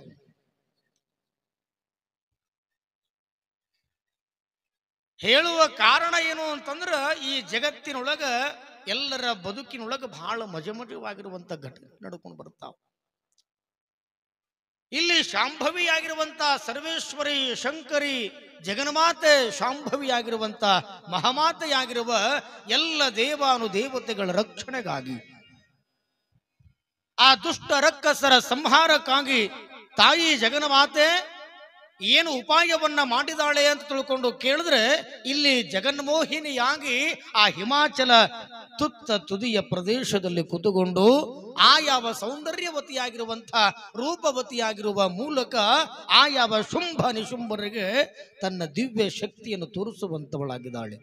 ಹೇಳುವ ಕಾರಣ ಏನು ಅಂತಂದ್ರ ಈ ಜಗತ್ತಿನೊಳಗ ಎಲ್ಲರ ಬದುಕಿನೊಳಗ ಬಹಳ ಮಜಮಜವಾಗಿರುವಂತ ಘಟನೆ ನಡ್ಕೊಂಡು ಬರ್ತಾವ. ಇಲ್ಲಿ ಶಾಂಭವಿಯಾಗಿರುವಂತ ಸರ್ವೇಶ್ವರಿ ಶಂಕರಿ ಜಗನ್ಮಾತೆ ಶಾಂಭವಿಯಾಗಿರುವಂತ ಮಹಾಮಾತೆಯಾಗಿರುವ ಎಲ್ಲ ದೇವಾನುದೇವತೆಗಳ ರಕ್ಷಣೆಗಾಗಿ, ಆ ದುಷ್ಟ ರಕ್ಕಸರ ಸಂಹಾರಕ್ಕಾಗಿ ತಾಯಿ ಜಗನ್ಮಾತೆ ಏನು ಉಪಾಯವನ್ನ ಮಾಡಿದಾಳೆ ಅಂತ ತಿಳ್ಕೊಂಡು ಕೇಳಿದ್ರೆ, ಇಲ್ಲಿ ಜಗನ್ಮೋಹಿನಿಯಾಗಿ ಆ ಹಿಮಾಚಲ ತುತ್ತ ತುದಿಯ ಪ್ರದೇಶದಲ್ಲಿ ಕೂತುಕೊಂಡು ಆ ಯಾವ ಸೌಂದರ್ಯವತಿಯಾಗಿರುವಂಥ ರೂಪವತಿಯಾಗಿರುವ ಮೂಲಕ ಆ ಯಾವ ಶುಂಭ ನಿಶುಂಭರಿಗೆ ತನ್ನ ದಿವ್ಯ ಶಕ್ತಿಯನ್ನು ತೋರಿಸುವಂತವಳಾಗಿದ್ದಾಳೆ.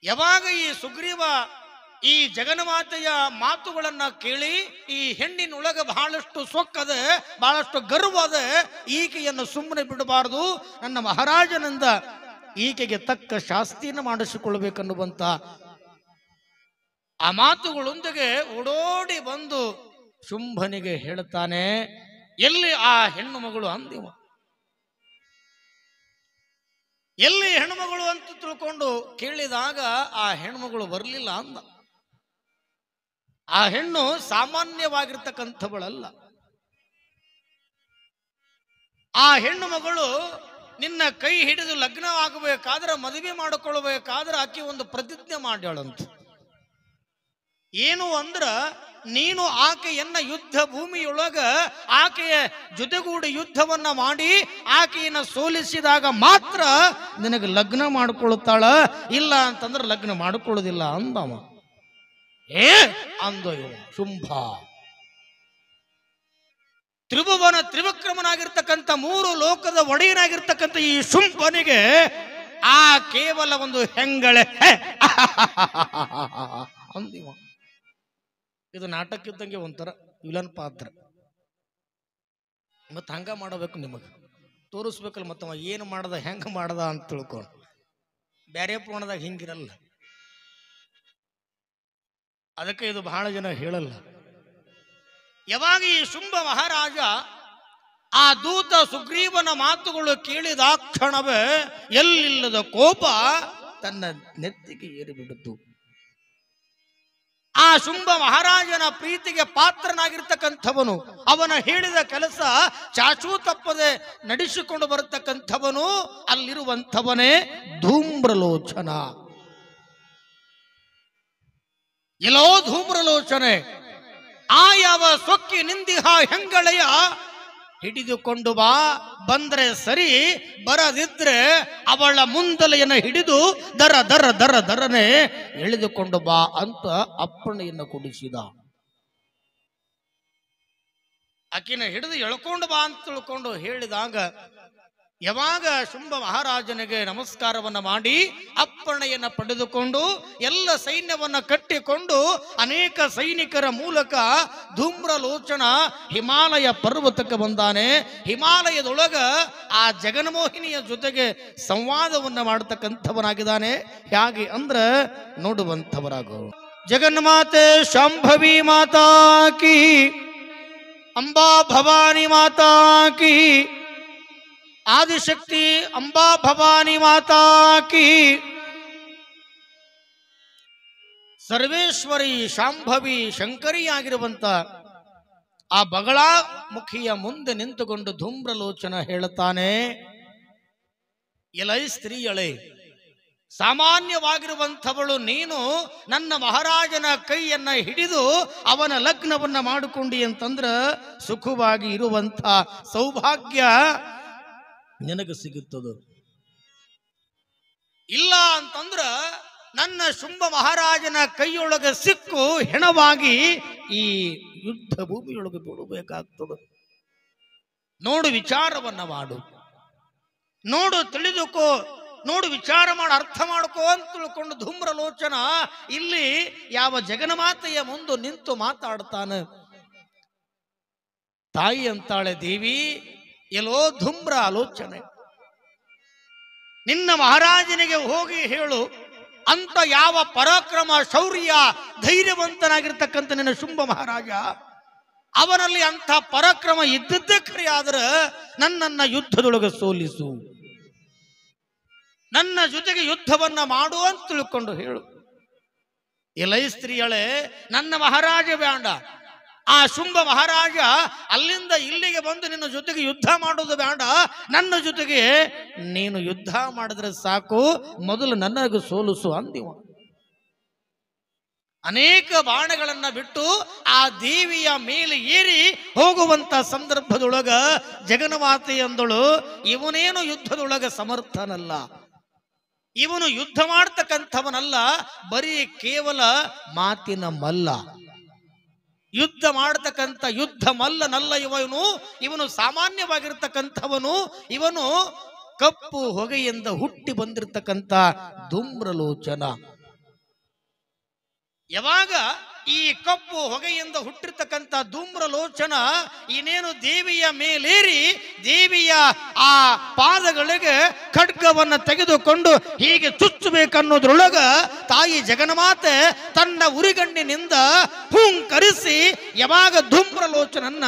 ಯಾವಾಗ ಈ ಸುಗ್ರೀವ ಈ ಜಗನ್ಮಾತೆಯ ಮಾತುಗಳನ್ನ ಕೇಳಿ ಈ ಹೆಣ್ಣಿನೊಳಗ ಬಹಳಷ್ಟು ಸೊಕ್ಕದ, ಬಹಳಷ್ಟು ಗರ್ವದ, ಈಕೆಯನ್ನು ಸುಮ್ಮನೆ ಬಿಡಬಾರದು, ನನ್ನ ಮಹಾರಾಜನಿಂದ ಈಕೆಗೆ ತಕ್ಕ ಶಾಸ್ತಿಯನ್ನು ಮಾಡಿಸಿಕೊಳ್ಬೇಕನ್ನುವಂತ ಆ ಮಾತುಗಳೊಂದಿಗೆ ಓಡೋಡಿ ಬಂದು ಶುಂಭನಿಗೆ ಹೇಳ್ತಾನೆ. ಎಲ್ಲಿ ಆ ಹೆಣ್ಣು ಮಗಳು ಅಂದಿವ, ಎಲ್ಲಿ ಹೆಣ್ಮಗಳು ಅಂತ ತಿಳ್ಕೊಂಡು ಕೇಳಿದಾಗ ಆ ಹೆಣ್ಮಗಳು ಬರಲಿಲ್ಲ ಅಂದ. ಆ ಹೆಣ್ಣು ಸಾಮಾನ್ಯವಾಗಿರ್ತಕ್ಕಂಥವಳಲ್ಲ. ಆ ಹೆಣ್ಣು ಮಗಳು ನಿನ್ನ ಕೈ ಹಿಡಿದು ಲಗ್ನ ಆಗಬೇಕಾದ್ರೆ, ಮದುವೆ ಮಾಡಿಕೊಳ್ಳಬೇಕಾದ್ರೆ ಆಕೆ ಒಂದು ಪ್ರತಿಜ್ಞೆ ಮಾಡ್ಯಾಳಂತ. ಏನು ಅಂದ್ರ, ನೀನು ಆಕೆಯನ್ನ ಯುದ್ಧ ಭೂಮಿಯೊಳಗ ಆಕೆಯ ಜೊತೆಗೂಡಿ ಯುದ್ಧವನ್ನ ಮಾಡಿ ಆಕೆಯನ್ನ ಸೋಲಿಸಿದಾಗ ಮಾತ್ರ ನಿನಗೆ ಲಗ್ನ ಮಾಡಿಕೊಳ್ಳುತ್ತಾಳ, ಇಲ್ಲ ಅಂತಂದ್ರೆ ಲಗ್ನ ಮಾಡಿಕೊಳ್ಳೋದಿಲ್ಲ ಅಂದವ. ಅಂದ ಶುಂಭ. ತ್ರಿಭುವನ ತ್ರಿವಿಕ್ರಮನಾಗಿರ್ತಕ್ಕಂಥ 3 ಲೋಕದ ಒಡೆಯನಾಗಿರ್ತಕ್ಕಂಥ ಈ ಶುಂಭನಿಗೆ ಆ ಕೇವಲ ಒಂದು ಹೆಂಗಳೆ ಅಂದಿವ. ಇದು ನಾಟಕಕ್ಕಿದ್ದಂಗೆ ಒಂಥರ ವಿಲನ್ ಪಾತ್ರ. ಮತ್ತೆ ಹಂಗ ಮಾಡಬೇಕು, ನಿಮಗೆ ತೋರಿಸ್ಬೇಕಲ್ಲ ಮತ್ತವ ಏನು ಮಾಡ್ದ ಹೆಂಗ ಮಾಡ್ದ ಅಂತ ತಿಳ್ಕೊಂಡು. ಬ್ಯಾರೆ ಪುರಾಣದಾಗ ಹಿಂಗಿರಲ್ಲ, ಅದಕ್ಕೆ ಇದು ಬಹಳ ಜನ ಹೇಳಲ್ಲ. ಯಾವಾಗ ಈ ಶುಂಭ ಮಹಾರಾಜ ಆ ದೂತ ಸುಗ್ರೀವನ ಮಾತುಗಳು ಕೇಳಿದ ಕ್ಷಣವೇ ಎಲ್ಲಿಲ್ಲದ ಕೋಪ ತನ್ನ ನೆತ್ತಿಗೆ ಏರಿಬಿಡುತ್ತು. ಆ ಶುಂಭ ಮಹಾರಾಜನ ಪ್ರೀತಿಗೆ ಪಾತ್ರನಾಗಿರ್ತಕ್ಕಂಥವನು, ಅವನ ಹೇಳಿದ ಕೆಲಸ ಚಾಚೂ ತಪ್ಪದೆ ನಡೆಸಿಕೊಂಡು ಬರತಕ್ಕಂಥವನು ಅಲ್ಲಿರುವಂಥವನೇ ಧೂಮ್ರಲೋಚನ. ಎಲ್ಲೋ ಧೂಮ್ರಲೋಚನೆ, ಆ ಯಾವ ಸೊಕ್ಕಿ ನಿಂದಿಹ ಹೆಂಗಳೆಯ ಹಿಡಿದುಕೊಂಡು ಬಾ, ಬಂದ್ರೆ ಸರಿ, ಬರದಿದ್ರೆ ಅವಳ ಮುಂದಲೆಯನ್ನು ಹಿಡಿದು ದರ ದರ ದರ ದರನೆ ಎಳೆದುಕೊಂಡು ಬಾ ಅಂತ ಅಪ್ಪಣೆಯನ್ನು ಕೊಡಿಸಿದ. ಆಕಿನ ಹಿಡಿದು ಎಳ್ಕೊಂಡು ಬಾ ಅಂತ ತಿಳ್ಕೊಂಡು ಹೇಳಿದಾಗ ಯಾವಾಗ ಶುಂಭ ಮಹಾರಾಜನಿಗೆ ನಮಸ್ಕಾರವನ್ನ ಮಾಡಿ ಅಪ್ಪಣೆಯನ್ನ ಪಡೆದುಕೊಂಡು ಎಲ್ಲ ಸೈನ್ಯವನ್ನ ಕಟ್ಟಿಕೊಂಡು ಅನೇಕ ಸೈನಿಕರ ಮೂಲಕ ಧೂಮ್ರಲೋಚನ ಹಿಮಾಲಯ ಪರ್ವತಕ್ಕೆ ಬಂದಾನೆ. ಹಿಮಾಲಯದೊಳಗ ಆ ಜಗನ್ಮೋಹಿನಿಯ ಜೊತೆಗೆ ಸಂವಾದವನ್ನ ಮಾಡತಕ್ಕಂಥವನಾಗಿದ್ದಾನೆ. ಹೇಗೆ ಅಂದ್ರೆ ನೋಡುವಂಥವರಾಗೋ. ಜಗನ್ಮಾತೆ ಶಾಂಭವಿ ಮಾತಾ ಕಿ, ಅಂಬಾ ಭವಾನಿ ಮಾತಾ ಕಿ, ಆದಿಶಕ್ತಿ ಅಂಬಾ ಭವಾನಿ ಮಾತಾ ಕಿ. ಸರ್ವೇಶ್ವರಿ ಶಾಂಭವಿ ಶಂಕರಿಯಾಗಿರುವಂತ ಆ ಬಗಳಾ ಮುಖಿಯ ಮುಂದೆ ನಿಂತುಕೊಂಡು ಧೂಮ್ರಲೋಚನ ಹೇಳುತ್ತಾನೆ, ಎಲೈ ಸ್ತ್ರೀಯಳೆ, ಸಾಮಾನ್ಯವಾಗಿರುವಂಥವಳು ನೀನು ನನ್ನ ಮಹಾರಾಜನ ಕೈಯನ್ನ ಹಿಡಿದು ಅವನ ಲಗ್ನವನ್ನ ಮಾಡಿಕೊಂಡಿ ಅಂತಂದ್ರ ಸುಖವಾಗಿ ಇರುವಂಥ ಸೌಭಾಗ್ಯ ನಿನಗೆ ಸಿಗುತ್ತದೆ. ಇಲ್ಲ ಅಂತಂದ್ರ ನನ್ನ ಶುಂಭ ಮಹಾರಾಜನ ಕೈಯೊಳಗೆ ಸಿಕ್ಕು ಹೆಣವಾಗಿ ಈ ಯುದ್ಧ ಭೂಮಿಯೊಳಗೆ ಬಿಡಬೇಕಾಗ್ತದೆ. ನೋಡು, ವಿಚಾರವನ್ನ ಮಾಡು, ನೋಡು, ತಿಳಿದುಕೋ, ನೋಡು, ವಿಚಾರ ಮಾಡಿ ಅರ್ಥ ಮಾಡ್ಕೋ ಅಂತ ತಿಳ್ಕೊಂಡು ಧೂಮ್ರಲೋಚನ ಇಲ್ಲಿ ಯಾವ ಜಗನ್ಮಾತೆಯ ಮುಂದೆ ನಿಂತು ಮಾತಾಡ್ತಾನೆ. ತಾಯಿ ಅಂತಾಳೆ, ದೇವಿ, ಎಲ್ಲೋ ಧೂಮ್ರ ಆಲೋಚನೆ, ನಿನ್ನ ಮಹಾರಾಜನಿಗೆ ಹೋಗಿ ಹೇಳು, ಅಂತ ಯಾವ ಪರಾಕ್ರಮ ಶೌರ್ಯ ಧೈರ್ಯವಂತನಾಗಿರ್ತಕ್ಕಂಥ ನಿನ್ನ ಶುಂಭ ಮಹಾರಾಜ ಅವನಲ್ಲಿ ಅಂಥ ಪರಾಕ್ರಮ ಇದ್ದದ್ದೇ ಖರೆ, ಆದ್ರೆ ನನ್ನನ್ನ ಯುದ್ಧದೊಳಗೆ ಸೋಲಿಸು, ನನ್ನ ಜೊತೆಗೆ ಯುದ್ಧವನ್ನ ಮಾಡು ಅಂತ ತಿಳ್ಕೊಂಡು ಹೇಳು. ಎಲೈ ಸ್ತ್ರೀಯಳೆ, ನನ್ನ ಮಹಾರಾಜ ಬೇಡ, ಆ ಶುಂಭ ಮಹಾರಾಜ ಅಲ್ಲಿಂದ ಇಲ್ಲಿಗೆ ಬಂದು ನಿನ್ನ ಜೊತೆಗೆ ಯುದ್ಧ ಮಾಡೋದು ಬೇಡ, ನನ್ನ ಜೊತೆಗೆ ನೀನು ಯುದ್ಧ ಮಾಡಿದ್ರೆ ಸಾಕು, ಮೊದಲು ನನಗೆ ಸೋಲಿಸು ಅಂದಿವ. ಅನೇಕ ಬಾಣಗಳನ್ನ ಬಿಟ್ಟು ಆ ದೇವಿಯ ಮೇಲೆ ಏರಿ ಹೋಗುವಂತ ಸಂದರ್ಭದೊಳಗ ಜಗನ್ಮಾತೆ ಅಂದಳು, ಇವನೇನು ಯುದ್ಧದೊಳಗ ಸಮರ್ಥನಲ್ಲ, ಇವನು ಯುದ್ಧ ಮಾಡ್ತಕ್ಕಂಥವನಲ್ಲ, ಬರೀ ಕೇವಲ ಮಾತಿನ ಮಲ್ಲ, ಯುದ್ಧ ಮಾಡತಕ್ಕಂಥ ಯುದ್ಧ ಮಲ್ಲನಲ್ಲ ಇವನು ಸಾಮಾನ್ಯವಾಗಿರ್ತಕ್ಕಂಥವನು, ಇವನು ಕಪ್ಪು ಹೊಗೆಯಿಂದ ಹುಟ್ಟಿ ಬಂದಿರತಕ್ಕಂಥ ಧೂಮ್ರಲೋಚನ. ಯಾವಾಗ ಈ ಕಪ್ಪು ಹೊಗೆಯಿಂದ ಹುಟ್ಟಿರ್ತಕ್ಕಂಥ ಧೂಮ್ರಲೋಚನ ಇನ್ನೇನು ದೇವಿಯ ಮೇಲೇರಿ ದೇವಿಯ ಆ ಪಾದಗಳಿಗೆ ಖಡ್ಗವನ್ನು ತೆಗೆದುಕೊಂಡು ಹೀಗೆ ಚುಚ್ಚಬೇಕನ್ನೋದ್ರೊಳಗ ತಾಯಿ ಜಗನ್ಮಾತೆ ತನ್ನ ಉರಿಗಣ್ಣಿನಿಂದ ಹೂಂಕರಿಸಿ ಯಾವಾಗ ಧೂಮ್ರಲೋಚನನ್ನ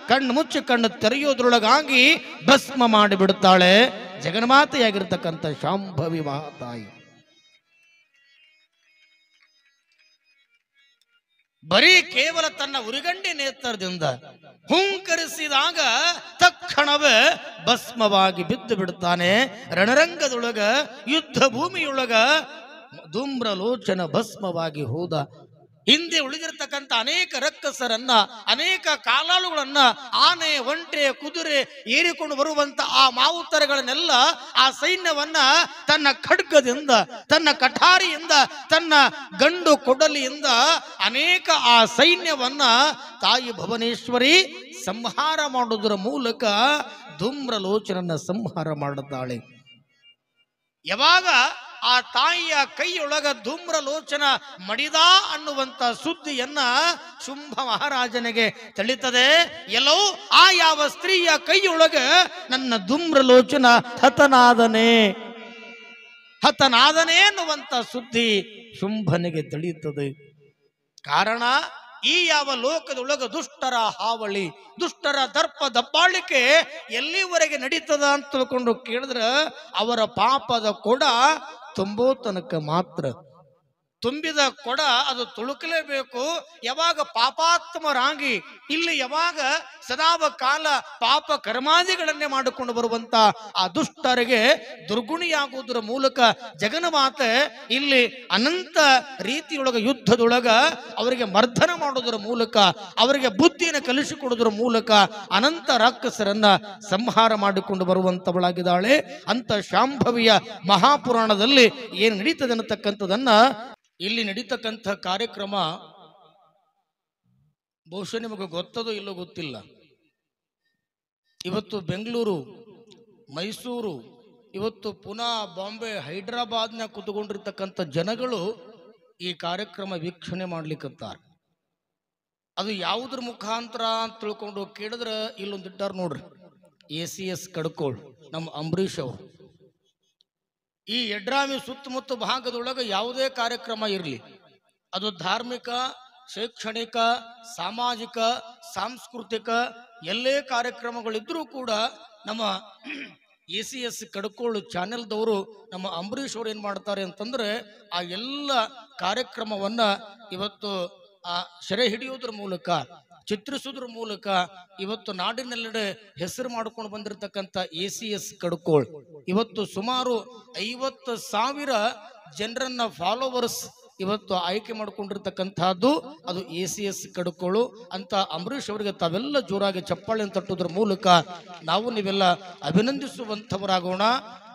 ಕಣ್ಣು ಮುಚ್ಚಿ ಕಣ್ಣು ತೆರೆಯೋದ್ರೊಳಗಾಗಿ ಭಸ್ಮ ಮಾಡಿಬಿಡುತ್ತಾಳೆ ಜಗನ್ಮಾತೆಯಾಗಿರ್ತಕ್ಕಂಥ ಶಾಂಭವಿ ಮಹಾತಾಯಿ. ಬರೀ ಕೇವಲ ತನ್ನ ಉರಿಗಂಡಿ ನೇತ್ರದಿಂದ ಹುಂಕರಿಸಿದಾಗ ತಕ್ಷಣವೇ ಭಸ್ಮವಾಗಿ ಬಿದ್ದು ಬಿಡುತ್ತಾನೆ. ರಣರಂಗದೊಳಗ ಯುದ್ಧ ಭೂಮಿಯೊಳಗ ಧೂಮ್ರಲೋಚನ ಭಸ್ಮವಾಗಿ ಹೋದ. ಹಿಂದೆ ಉಳಿದಿರತಕ್ಕಂಥ ಅನೇಕ ರಕ್ಕಸರನ್ನ, ಅನೇಕ ಕಾಲಾಳುಗಳನ್ನ, ಆನೆ, ಒಂಟೆ, ಕುದುರೆ ಏರಿಕೊಂಡು ಬರುವಂತ ಆ ಮಾವುತರಗಳನ್ನೆಲ್ಲ, ಆ ಸೈನ್ಯವನ್ನ ತನ್ನ ಖಡ್ಗದಿಂದ, ತನ್ನ ಕಠಾರಿಯಿಂದ, ತನ್ನ ಗಂಡು ಕೊಡಲಿಯಿಂದ ಅನೇಕ ಆ ಸೈನ್ಯವನ್ನ ತಾಯಿ ಭುವನೇಶ್ವರಿ ಸಂಹಾರ ಮಾಡುವುದರ ಮೂಲಕ ಧೂಮ್ರಲೋಚನನ್ನ ಸಂಹಾರ ಮಾಡುತ್ತಾಳೆ. ಯಾವಾಗ ಆ ತಾಯಿಯ ಕೈಯೊಳಗ ಧೂಮ್ರಲೋಚನ ಮಡಿದ ಅನ್ನುವಂತ ಸುದ್ದಿಯನ್ನ ಶುಂಭ ಮಹಾರಾಜನಿಗೆ ತಿಳಿತದೆ. ಎಲ್ಲೋ ಆ ಯಾವ ಸ್ತ್ರೀಯ ಕೈಯೊಳಗ ನನ್ನ ಧೂಮ್ರಲೋಚನ ಹತನಾದನೆ ಅನ್ನುವಂತ ಸುದ್ದಿ ಶುಂಭನಿಗೆ ತಿಳಿಯುತ್ತದೆ. ಕಾರಣ ಈ ಯಾವ ಲೋಕದೊಳಗ ದುಷ್ಟರ ಹಾವಳಿ, ದುಷ್ಟರ ದರ್ಪ ದಬ್ಬಾಳಿಕೆ ಎಲ್ಲಿವರೆಗೆ ನಡೀತದ ಅಂತ ತಿಳ್ಕೊಂಡು ಕೇಳಿದ್ರೆ ಅವರ ಪಾಪದ ಕೊಡ ತುಂಬೋ ತನಕ ಮಾತ್ರ. ತುಂಬಿದ ಕೊಡ ಅದು ತುಳುಕಲೇಬೇಕು. ಯಾವಾಗ ಪಾಪಾತ್ಮರಾಗಿ ಇಲ್ಲಿ ಯಾವಾಗ ಸದಾವ ಕಾಲ ಪಾಪ ಕರ್ಮಾದಿಗಳನ್ನೇ ಮಾಡಿಕೊಂಡು ಬರುವಂತ ಆ ದುಷ್ಟರಿಗೆ ದುರ್ಗುಣಿಯಾಗುವುದರ ಮೂಲಕ ಜಗನ್ಮಾತೆ ಇಲ್ಲಿ ಅನಂತ ರೀತಿಯೊಳಗ ಯುದ್ಧದೊಳಗ ಅವರಿಗೆ ಮರ್ದನ ಮಾಡೋದರ ಮೂಲಕ, ಅವರಿಗೆ ಬುದ್ಧಿಯನ್ನು ಕಲಿಸಿಕೊಡೋದ್ರ ಮೂಲಕ ಅನಂತ ರಾಕ್ಷಸರನ್ನ ಸಂಹಾರ ಮಾಡಿಕೊಂಡು ಬರುವಂತವಳಾಗಿದ್ದಾಳೆ. ಅಂತ ಶಾಂಭವಿಯ ಮಹಾಪುರಾಣದಲ್ಲಿ ಏನು ನಡೀತದೆ ಅನ್ನತಕ್ಕಂಥದನ್ನ ಇಲ್ಲಿ ನಡೀತಕ್ಕಂಥ ಕಾರ್ಯಕ್ರಮ ಬಹುಶಃ ನಿಮಗೆ ಗೊತ್ತದೋ ಇಲ್ಲೋ ಗೊತ್ತಿಲ್ಲ. ಇವತ್ತು ಬೆಂಗಳೂರು, ಮೈಸೂರು, ಇವತ್ತು ಪುನಾ, ಬಾಂಬೆ, ಹೈದರಾಬಾದ್ನ ಕೂತ್ಕೊಂಡಿರ್ತಕ್ಕಂಥ ಜನಗಳು ಈ ಕಾರ್ಯಕ್ರಮ ವೀಕ್ಷಣೆ ಮಾಡ್ಲಿಕ್ಕಂತಾರೆ. ಅದು ಯಾವುದ್ರ ಮುಖಾಂತರ ಅಂತ ತಿಳ್ಕೊಂಡು ಕೇಳಿದ್ರೆ ಇಲ್ಲೊಂದಿಟ್ಟಾರ ನೋಡ್ರಿ, ACS ಕಡ್ಕೋಳ್ ನಮ್ಮ ಅಂಬರೀಷ್ ಅವರು. ಈ ಯಡ್ರಾಮಿ ಸುತ್ತಮುತ್ತ ಭಾಗದೊಳಗೆ ಯಾವುದೇ ಕಾರ್ಯಕ್ರಮ ಇರಲಿ, ಅದು ಧಾರ್ಮಿಕ, ಶೈಕ್ಷಣಿಕ, ಸಾಮಾಜಿಕ, ಸಾಂಸ್ಕೃತಿಕ ಎಲ್ಲೇ ಕಾರ್ಯಕ್ರಮಗಳಿದ್ರೂ ಕೂಡ ನಮ್ಮ ACS ಕಡ್ಕೋಳು ಚಾನೆಲ್ದವರು ನಮ್ಮ ಅಂಬರೀಷ್ ಅವರು ಏನು ಮಾಡ್ತಾರೆ ಅಂತಂದ್ರೆ ಆ ಎಲ್ಲ ಕಾರ್ಯಕ್ರಮವನ್ನ ಇವತ್ತು ಸೆರೆ ಹಿಡಿಯೋದ್ರ ಮೂಲಕ, ಚಿತ್ರಿಸೋದ್ರ ಮೂಲಕ ಇವತ್ತು ನಾಡಿನೆಲ್ಲೆಡೆ ಹೆಸರು ಮಾಡ್ಕೊಂಡು ಬಂದಿರತಕ್ಕಂಥ ACS ಕಡ್ಕೋಳ್ ಇವತ್ತು ಸುಮಾರು 50,000 ಜನರನ್ನ ಫಾಲೋವರ್ಸ್ ಇವತ್ತು ಆಯ್ಕೆ ಮಾಡ್ಕೊಂಡಿರ್ತಕ್ಕಂಥದ್ದು ಅದು ACS ಕಡ್ಕೋಳು ಅಂತ ಅಂಬರೀಷ್ ಅವರಿಗೆ ತಾವೆಲ್ಲ ಜೋರಾಗಿ ಚಪ್ಪಾಳೆ ತಟ್ಟೋದ್ರ ಮೂಲಕ ನಾವು ನೀವೆಲ್ಲ ಅಭಿನಂದಿಸುವಂಥವರಾಗೋಣ.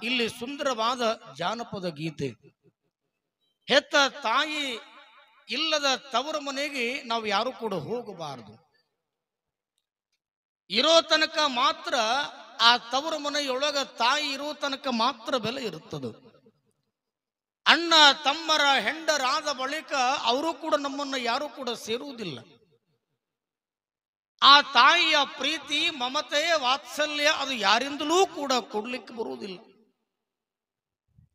ಇಲ್ಲಿ ಸುಂದರವಾದ ಜಾನಪದ ಗೀತೆ. ಹೆತ್ತ ತಾಯಿ ಇಲ್ಲದ ತವರ ಮನೆಗೆ ನಾವು ಯಾರು ಕೂಡ ಹೋಗಬಾರದು. ಇರೋ ತನಕ ಮಾತ್ರ ಆ ತವರ ಮನೆಯೊಳಗ ತಾಯಿ ಇರೋ ತನಕ ಮಾತ್ರ ಬೆಲೆ ಇರುತ್ತದೆ. ಅಣ್ಣ ತಮ್ಮರ ಹೆಂಡರಾದ ಬಳಿಕ ಅವರು ಕೂಡ ನಮ್ಮನ್ನ ಯಾರು ಕೂಡ ಸೇರುವುದಿಲ್ಲ. ಆ ತಾಯಿಯ ಪ್ರೀತಿ, ಮಮತೆ, ವಾತ್ಸಲ್ಯ ಅದು ಯಾರಿಂದಲೂ ಕೂಡ ಕೊಡ್ಲಿಕ್ಕೆ ಬರುವುದಿಲ್ಲ.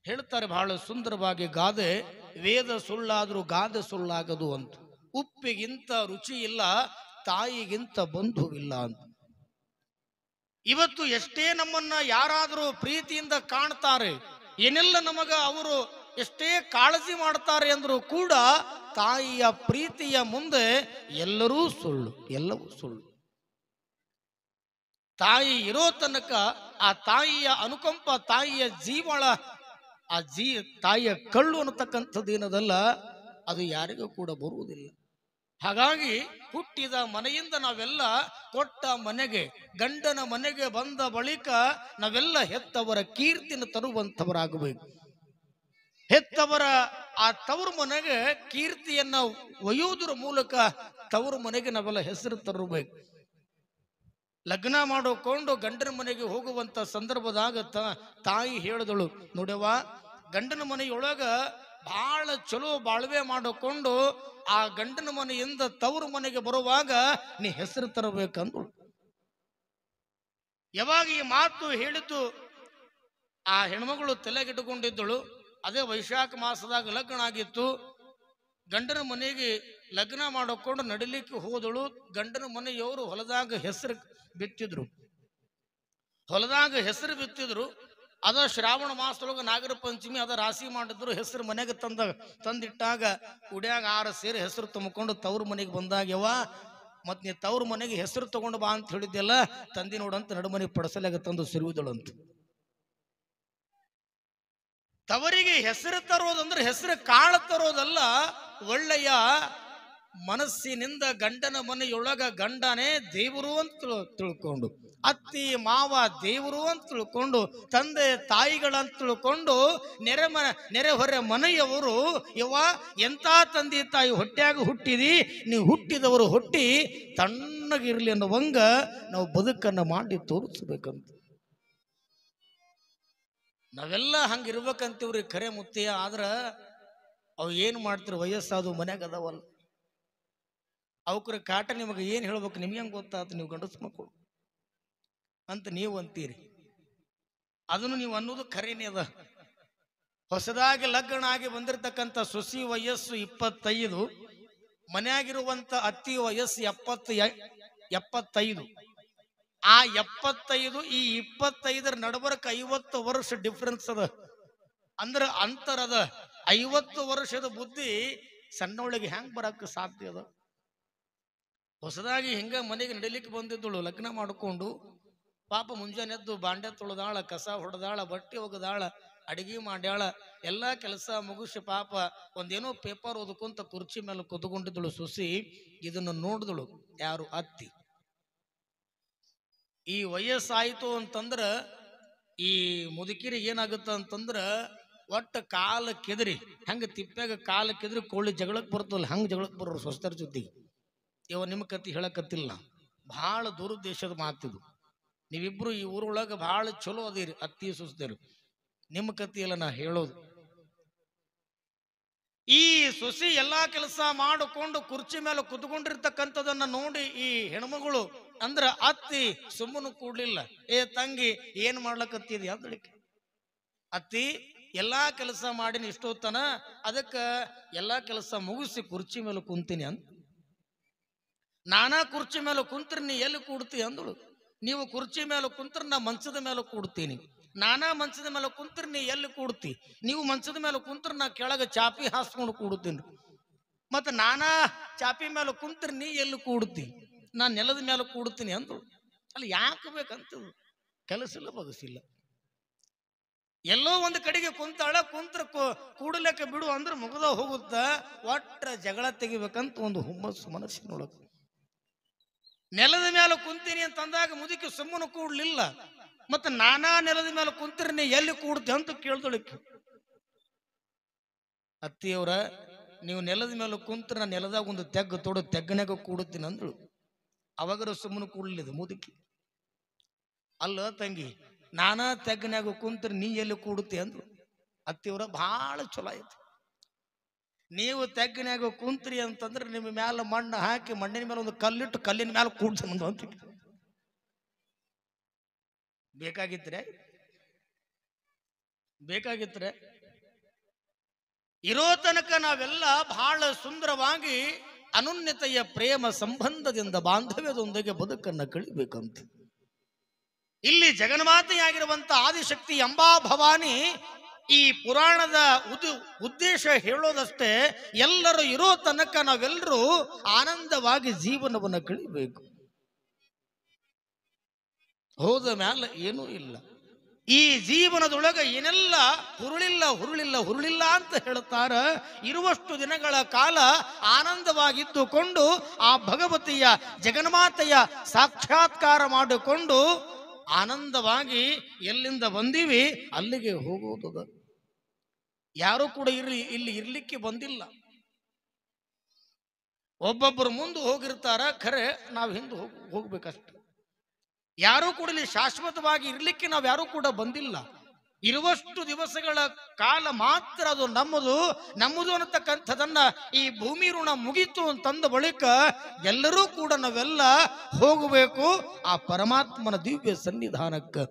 ಹೇಳ್ತಾರೆ ಬಹಳ ಸುಂದರವಾಗಿ ಗಾದೆ, ವೇದ ಸುಳ್ಳಾದ್ರೂ ಗಾದೆ ಸುಳ್ಳಾಗದು ಅಂತ. ಉಪ್ಪಿಗಿಂತ ರುಚಿ ಇಲ್ಲ, ತಾಯಿಗಿಂತ ಬಂಧುವಿಲ್ಲ ಅಂತ. ಇವತ್ತು ಎಷ್ಟೇ ನಮ್ಮನ್ನ ಯಾರಾದರೂ ಪ್ರೀತಿಯಿಂದ ಕಾಣ್ತಾರೆ, ಏನೆಲ್ಲ ನಮಗ ಅವರು ಎಷ್ಟೇ ಕಾಳಜಿ ಮಾಡ್ತಾರೆ ಅಂದ್ರೂ ಕೂಡ ತಾಯಿಯ ಪ್ರೀತಿಯ ಮುಂದೆ ಎಲ್ಲರೂ ಸುಳ್ಳು, ಎಲ್ಲವೂ ಸುಳ್ಳು. ತಾಯಿ ಇರೋ ತನಕ ಆ ತಾಯಿಯ ಅನುಕಂಪ, ತಾಯಿಯ ಜೀವಳ, ಆ ತಾಯಿಯ ಕಳ್ಳು ಅನ್ನತಕ್ಕಂಥದ್ದು ಏನದಲ್ಲ, ಅದು ಯಾರಿಗೂ ಕೂಡ ಬರುವುದಿಲ್ಲ. ಹಾಗಾಗಿ ಹುಟ್ಟಿದ ಮನೆಯಿಂದ ನಾವೆಲ್ಲ ಕೊಟ್ಟ ಮನೆಗೆ, ಗಂಡನ ಮನೆಗೆ ಬಂದ ಬಳಿಕ ನಾವೆಲ್ಲ ಹೆತ್ತವರ ಕೀರ್ತಿನ ತರುವಂಥವರಾಗಬೇಕು. ಹೆತ್ತವರ ಆ ತವರು ಮನೆಗೆ ಕೀರ್ತಿಯನ್ನ ಒಯ್ಯುವುದರ ಮೂಲಕ ತವರು ಮನೆಗೆ ನಾವೆಲ್ಲ ಹೆಸರು ತರಬೇಕು. ಲಗ್ನ ಮಾಡಿಕೊಂಡು ಗಂಡನ ಮನೆಗೆ ಹೋಗುವಂತ ಸಂದರ್ಭದಾಗ ತಾಯಿ ಹೇಳಿದಳು, ನೋಡವ್ವ, ಗಂಡನ ಮನೆಯೊಳಗ ಬಹಳ ಚಲೋ ಬಾಳ್ವೆ ಮಾಡಿಕೊಂಡು ಆ ಗಂಡನ ಮನೆಯಿಂದ ತವರು ಮನೆಗೆ ಬರುವಾಗ ನೀ ಹೆಸರು ತರಬೇಕಂದಳು. ಯಾವಾಗ ಈ ಮಾತು ಹೇಳಿದ್ದು ಆ ಹೆಣ್ಮಗಳು ತಲೆಗಿಟ್ಟುಕೊಂಡಿದ್ದಳು. ಅದೇ ವೈಶಾಖ ಮಾಸದಾಗ ಲಗ್ನ ಆಗಿತ್ತು. ಗಂಡನ ಮನೆಗೆ ಲಗ್ನ ಮಾಡಿಕೊಂಡು ನಡಿಲಿಕ್ಕೆ ಹೋದಳು. ಗಂಡನ ಮನೆಯವರು ಹೊಲದಾಗ ಹೆಸರು ಬಿತ್ತಿದ್ರು. ಅದ ಶ್ರಾವಣ ಮಾಸದೊಳಗೆ ನಾಗರ ಪಂಚಮಿ ಅದ ರಾಶಿ ಮಾಡಿದ್ರು. ಹೆಸರು ಮನೆಗೆ ತಂದಿಟ್ಟಾಗ ಉಡ್ಯಾಗ 6 ಸೇರಿ ಹೆಸರು ತುಂಬಿಕೊಂಡು ತವ್ರ ಮನೆಗೆ ಬಂದಾಗ್ಯವ. ಮತ್ ನೀ ತವ್ರ ಮನೆಗೆ ಹೆಸರು ತಗೊಂಡು ಬಾ ಅಂತ ಹೇಳಿದ್ದೆಲ್ಲ, ತಂದಿ ನೋಡಂತ ನಡುಮನೆ ಪಡಸಲಾಗ ತಂದು ಸಿರುವುದಳಂತ. ತವರಿಗೆ ಹೆಸರು ತರೋದಂದ್ರೆ ಹೆಸರು ಕಾಳು ತರೋದಲ್ಲ, ಒಳ್ಳೆಯ ಮನಸ್ಸಿನಿಂದ ಗಂಡನ ಮನೆಯೊಳಗ ಗಂಡನೇ ದೇವರು ಅಂತ ತಿಳ್ಕೊಂಡು, ಅತ್ತಿ ಮಾವ ದೇವರು ಅಂತ ತಿಳ್ಕೊಂಡು, ತಂದೆ ತಾಯಿಗಳಂತ ತಿಳ್ಕೊಂಡು, ನೆರೆಹೊರೆ ಮನೆಯವರು ಯವ್ವ ಎಂತ ತಂದೆ ತಾಯಿ ಹೊಟ್ಟ್ಯಾಗ ಹುಟ್ಟಿದಿ, ನೀವು ಹುಟ್ಟಿದವರು ಹೊಟ್ಟಿ ತಣ್ಣಗಿರ್ಲಿ ಅನ್ನುವಂಗ ನಾವು ಬದುಕನ್ನ ಮಾಡಿ ತೋರಿಸ್ಬೇಕಂತ. ನಾವೆಲ್ಲ ಹಂಗಿರ್ಬೇಕಂತೀವ್ರಿ ಖರೆ ಮುತ್ತಿಯ. ಆದ್ರ ಅವು ಏನು ಮಾಡ್ತಿರು, ವಯಸ್ಸಾದು ಮನ್ಯಾಗ ಅದಾವಲ್ಲ, ಅವಕ್ರ ಕಾಟ ನಿಮಗೆ ಏನು ಹೇಳ್ಬೇಕು, ನಿಮ್ಗೆ ಹೆಂಗೆ ಗೊತ್ತಾತ, ನೀವು ಗಂಡಸ ಮಕ್ಕಳು ಅಂತ ನೀವು ಅಂತೀರಿ. ಅದನ್ನು ನೀವು ಅನ್ನೋದು ಖರೇನೇ ಅದ. ಹೊಸದಾಗಿ ಲಗ್ನ ಆಗಿ ಬಂದಿರತಕ್ಕಂಥ ಸೊಸಿ ವಯಸ್ಸು 25, ಮನೆಯಾಗಿರುವಂತ ಅತ್ತಿ ವಯಸ್ಸು 75. ಆ 75 ಈ 25 ನಡಬರಕ್ಕೆ 50 ವರ್ಷ ಡಿಫ್ರೆನ್ಸ್ ಅದ. ಅಂದ್ರೆ ಅಂತರದ 50 ವರ್ಷದ ಬುದ್ಧಿ ಸಣ್ಣವಳಿಗೆ ಹೆಂಗ್ ಬರಕ್ಕೆ ಸಾಧ್ಯ ಅದ? ಹೊಸದಾಗಿ ಹಿಂಗ ಮನೆಗೆ ನಡಿಲಿಕ್ಕೆ ಬಂದಿದ್ದಳು ಲಗ್ನ ಮಾಡಿಕೊಂಡು. ಪಾಪ ಮುಂಜಾನೆ ಎದ್ದು ಬಾಂಡೆ ತೊಳೆದಾಳ, ಕಸ ಹೊಡೆದಾಳ, ಬಟ್ಟೆ ಒಗದಾಳ, ಅಡಿಗೆ ಮಾಡ್ಯಾಳ, ಎಲ್ಲಾ ಕೆಲಸ ಮುಗಿಸಿ ಪಾಪ ಒಂದೇನೋ ಪೇಪರ್ ಓದ್ಕೊಂತ ಕುರ್ಚಿ ಮೇಲೆ ಕುತ್ಕೊಂಡಿದ್ದಳು ಸೊಸಿ. ಇದನ್ನು ನೋಡಿದಳು ಯಾರು? ಅತ್ತಿ. ಈ ವಯಸ್ಸಾಯ್ತು ಅಂತಂದ್ರ ಈ ಮುದುಕಿರಿಗೆ ಏನಾಗುತ್ತ ಅಂತಂದ್ರ ಒಟ್ಟ ಕಾಲ ಕೆದರಿ, ಹೆಂಗ ತಿಪ್ಪ್ಯಾಗ ಕಾಲ ಕೆದರಿ ಕೋಳಿ ಜಗಳಕ್ಕೆ ಬರ್ತಲ್ಲ, ಹಂಗ ಜಗಳಕ್ಕೆ ಬರೋರು ಸೊಸ್ತರ ಜೊತೆಗೆ. ನಿಮ್ಮ ಕತ್ತಿ ಹೇಳಕತ್ತಿಲ್ಲ, ಬಹಳ ದುರುದ್ದೇಶದ ಮಾತಿದು. ನೀವಿಬ್ರು ಈ ಊರೊಳಗ ಬಹಳ ಚಲೋ ಅದಿರಿ, ಅತ್ತಿ ಸೊಸ್ತೆರು. ನಿಮ್ಮ ಕತ್ತಿ ಎಲ್ಲ ನಾ ಹೇಳೋದು. ಈ ಸೊಸಿ ಎಲ್ಲಾ ಕೆಲಸ ಮಾಡಿಕೊಂಡು ಕುರ್ಚಿ ಮೇಲೆ ಕುತ್ಕೊಂಡಿರ್ತಕ್ಕಂಥದನ್ನ ನೋಡಿ ಈ ಹೆಣ್ಮಗಳು ಅಂದ್ರ ಅತ್ತಿ ಸುಮ್ಮನು ಕೂಡ್ಲಿಲ್ಲ. ಏ ತಂಗಿ, ಏನ್ ಮಾಡ್ಲಕತ್ತಿದಿ ಅಂದಳಿಕೆ. ಅತ್ತಿ, ಎಲ್ಲಾ ಕೆಲಸ ಮಾಡಿನಿ ಇಷ್ಟೊತ್ತನ, ಅದಕ್ಕ ಎಲ್ಲಾ ಕೆಲಸ ಮುಗಿಸಿ ಕುರ್ಚಿ ಮೇಲೆ ಕುಂತೀನಿ ಅಂತ. ನಾನಾ ಕುರ್ಚಿ ಮೇಲೆ ಕುಂತ್ರಿ ನೀ ಎಲ್ಲಿ ಕೂಡ್ತಿ ಅಂದಳು. ನೀವು ಕುರ್ಚಿ ಮೇಲೆ ಕುಂತ್ರೆ ನಾ ಮಂಚದ ಮೇಲೆ ಕೂಡ್ತೀನಿ, ನಾನಾ ಮಂಚದ ಮೇಲೆ ಕುಂತ್ರಿ ನೀ ಎಲ್ಲಿ ಕೂಡ್ತಿ, ನೀವು ಮಂಚದ ಮೇಲೆ ಕುಂತ್ರೆ ನಾ ಕೆಳಗೆ ಚಾಪಿ ಹಾಸ್ಕೊಂಡು ಕೂಡ್ತೀನಿ, ಮತ್ತೆ ನಾನಾ ಚಾಪಿ ಮೇಲೆ ಕುಂತ್ರಿ ನೀ ಎಲ್ಲಿ ಕೂಡ್ತಿ, ನಾ ನೆಲದ ಮೇಲೆ ಕೂಡ್ತೀನಿ ಅಂದಳು. ಅಲ್ಲಿ ಯಾಕೆ ಬೇಕಂತ ಕೆಲಸ ಇಲ್ಲ, ಬಗಸಿಲ್ಲ. ಎಲ್ಲೋ ಒಂದು ಕಡೆಗೆ ಕುಂತಾಳ, ಕುಂತ್ರ ಕೂಡಲೆಕ್ಕ ಬಿಡು ಅಂದ್ರೆ ಮುಗದ ಹೋಗುತ್ತ. ಒಟ್ಟ ಜಗಳ ತೆಗಿಬೇಕಂತ ಒಂದು ಹುಮ್ಮಸ್ಸು ಮನಸ್ಸಿನೊಳಗೆ. ನೆಲದ ಮೇಲೆ ಕುಂತೀನಿ ಅಂತಂದಾಗ ಮುದುಕಿ ಸುಮ್ಮನೆ ಕೂಡ್ಲಿಲ್ಲ. ಮತ್ತೆ ನಾನಾ ನೆಲದ ಮೇಲೆ ಕುಂತ್ರಿ ನೀ ಎಲ್ಲಿ ಕೂಡ್ತಿ ಅಂತ ಕೇಳ್ದೊಳಕ್ಕೆ. ಅತ್ತಿಯವರ, ನೀವು ನೆಲದ ಮೇಲೆ ಕುಂತ್ರ ನಾ ನೆಲದಾಗ ಒಂದು ತೆಗ್ಗು ತೊಡು ತೆಗ್ಗನಾಗ ಕೂಡುತ್ತೀನಿ ಅಂದಳು. ಅವಾಗರ ಸುಮ್ಮನೆ ಕೂಡ್ಲಿದ ಮುದುಕಿ. ಅಲ್ಲ ತಂಗಿ, ನಾನಾ ತೆಗ್ಗನಾಗ ಕುಂತ್ರಿ ನೀ ಎಲ್ಲಿ ಕೂಡುತ್ತಿ ಅಂದ್ರು. ಅತ್ತಿಯವರ ಬಹಳ ಚಲೋ ಆಯ್ತು. ನೀವು ತೆಗ್ಗನಾಗ ಕುಂತ್ರಿ ಅಂತಂದ್ರೆ ನಿಮ್ಮ ಮ್ಯಾಲ ಮಣ್ಣು ಹಾಕಿ ಮಣ್ಣಿನ ಮೇಲೆ ಒಂದು ಕಲ್ಲಿಟ್ಟು ಕಲ್ಲಿನ ಮ್ಯಾಲ ಕೂಡ್ಸಂದು ಅಂತ ಬೇಕಾಗಿದ್ರೆ ಇರೋ ತನಕ ನಾವೆಲ್ಲ ಬಹಳ ಸುಂದರವಾಗಿ ಅನುನ್ನತೆಯ ಪ್ರೇಮ ಸಂಬಂಧದಿಂದ ಬಾಂಧವ್ಯದೊಂದಿಗೆ ಬದುಕನ್ನು ಕಳಿಬೇಕಂತ. ಇಲ್ಲಿ ಜಗನ್ಮಾತೆಯಾಗಿರುವಂತ ಆದಿಶಕ್ತಿ ಅಂಬಾ ಭವಾನಿ ಈ ಪುರಾಣದ ಉದ್ದೇಶ ಹೇಳೋದಷ್ಟೇ, ಎಲ್ಲರೂ ಇರೋ ತನಕ ನಾವೆಲ್ಲರೂ ಆನಂದವಾಗಿ ಜೀವನವನ್ನು ಕಳಿಬೇಕು. ಹೋದ ಮ್ಯಾಲ ಏನೂ ಇಲ್ಲ. ಈ ಜೀವನದೊಳಗೆ ಏನೆಲ್ಲ ಹುರುಳಿಲ್ಲ ಅಂತ ಹೇಳ್ತಾರ. ಇರುವಷ್ಟು ದಿನಗಳ ಕಾಲ ಆನಂದವಾಗಿದ್ದುಕೊಂಡು ಆ ಭಗವತಿಯ ಜಗನ್ಮಾತೆಯ ಸಾಕ್ಷಾತ್ಕಾರ ಮಾಡಿಕೊಂಡು ಆನಂದವಾಗಿ ಎಲ್ಲಿಂದ ಬಂದೀವಿ ಅಲ್ಲಿಗೆ ಹೋಗೋದು. ಯಾರು ಕೂಡ ಇಲ್ಲಿ ಇರ್ಲಿಕ್ಕೆ ಬಂದಿಲ್ಲ. ಒಬ್ಬೊಬ್ಬರು ಮುಂದೆ ಹೋಗಿರ್ತಾರ, ಖರೆ ನಾವು ಹಿಂದೆ ಹೋಗ್ಬೇಕಷ್ಟೆ. ಯಾರೂ ಕೂಡ ಇಲ್ಲಿ ಶಾಶ್ವತವಾಗಿ ಇರ್ಲಿಕ್ಕೆ ನಾವು ಯಾರೂ ಕೂಡ ಬಂದಿಲ್ಲ. ಇರುವಷ್ಟು ದಿವಸಗಳ ಕಾಲ ಮಾತ್ರ ಅದು ನಮ್ಮದು ಅನ್ನತಕ್ಕಂಥದನ್ನ ಈ ಭೂಮಿ ಋಣ ಮುಗೀತು ಅಂತಂದ ಬಳಿಕ ಎಲ್ಲರೂ ಕೂಡ ನಾವೆಲ್ಲ ಹೋಗಬೇಕು ಆ ಪರಮಾತ್ಮನ ದಿವ್ಯ ಸನ್ನಿಧಾನಕ್ಕೆ.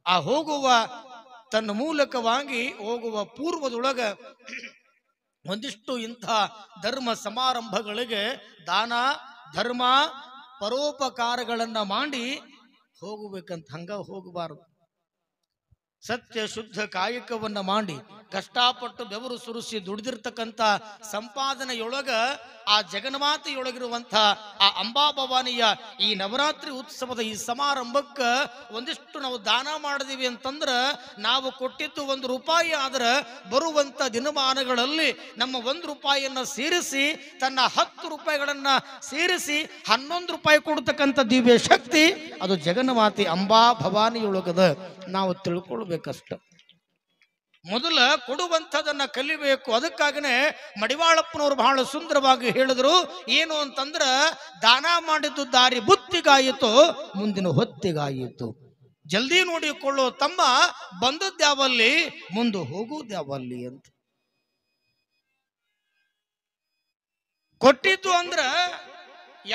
ಆ ಹೋಗುವ ತನ್ನ ಮೂಲಕವಾಗಿ ಹೋಗುವ ಪೂರ್ವದೊಳಗ ಒಂದಿಷ್ಟು ಇಂಥ ಧರ್ಮ ಸಮಾರಂಭಗಳಿಗೆ ದಾನ ಧರ್ಮ ಪರೋಪಕಾರಗಳನ್ನ ಮಾಡಿ ಹೋಗಬೇಕಂತ. ಹಂಗ ಹೋಗಬಾರದು. ಸತ್ಯ ಶುದ್ಧ ಕಾಯಕವನ್ನ ಮಾಡಿ ಕಷ್ಟಪಟ್ಟು ಬೆವರು ಸುರಿಸಿ ದುಡಿದಿರ್ತಕ್ಕಂಥ ಸಂಪಾದನೆಯೊಳಗ ಆ ಜಗನ್ಮಾತೆಯೊಳಗಿರುವಂಥ ಆ ಅಂಬಾಭವಾನಿಯ ಈ ನವರಾತ್ರಿ ಉತ್ಸವದ ಈ ಸಮಾರಂಭಕ್ಕೆ ಒಂದಿಷ್ಟು ನಾವು ದಾನ ಮಾಡಿದೀವಿ ಅಂತಂದ್ರೆ, ನಾವು ಕೊಟ್ಟಿದ್ದು ₹1 ಆದ್ರೆ ಬರುವಂತ ದಿನಮಾನಗಳಲ್ಲಿ ನಮ್ಮ ₹1 ಸೇರಿಸಿ ತನ್ನ ₹10 ಸೇರಿಸಿ ₹11 ಕೊಡ್ತಕ್ಕಂಥ ದಿವ್ಯ ಶಕ್ತಿ ಅದು ಜಗನ್ಮಾತೆ ಅಂಬಾಭವಾನಿಯೊಳಗದ. ನಾವು ತಿಳ್ಕೊಳ್ಬೇಕಷ್ಟ. ಮೊದಲ ಕೊಡುವಂಥದನ್ನ ಕಲಿಬೇಕು. ಅದಕ್ಕಾಗನೇ ಮಡಿವಾಳಪ್ಪನವರು ಬಹಳ ಸುಂದರವಾಗಿ ಹೇಳಿದ್ರು. ಏನು ಅಂತಂದ್ರ, ದಾನ ಮಾಡಿದ್ದು ದಾರಿ ಬುತ್ತಿಗಾಯಿತು, ಮುಂದಿನ ಹೊತ್ತಿಗಾಯಿತು. ಜಲ್ದಿ ನೋಡಿಕೊಳ್ಳೋ ತಮ್ಮ, ಬಂದದ್ಯಾವಲ್ಲಿ ಮುಂದೆ ಹೋಗುವುದ್ಯಾವಲ್ಲಿ ಅಂತ. ಕೊಟ್ಟಿದ್ದು ಅಂದ್ರ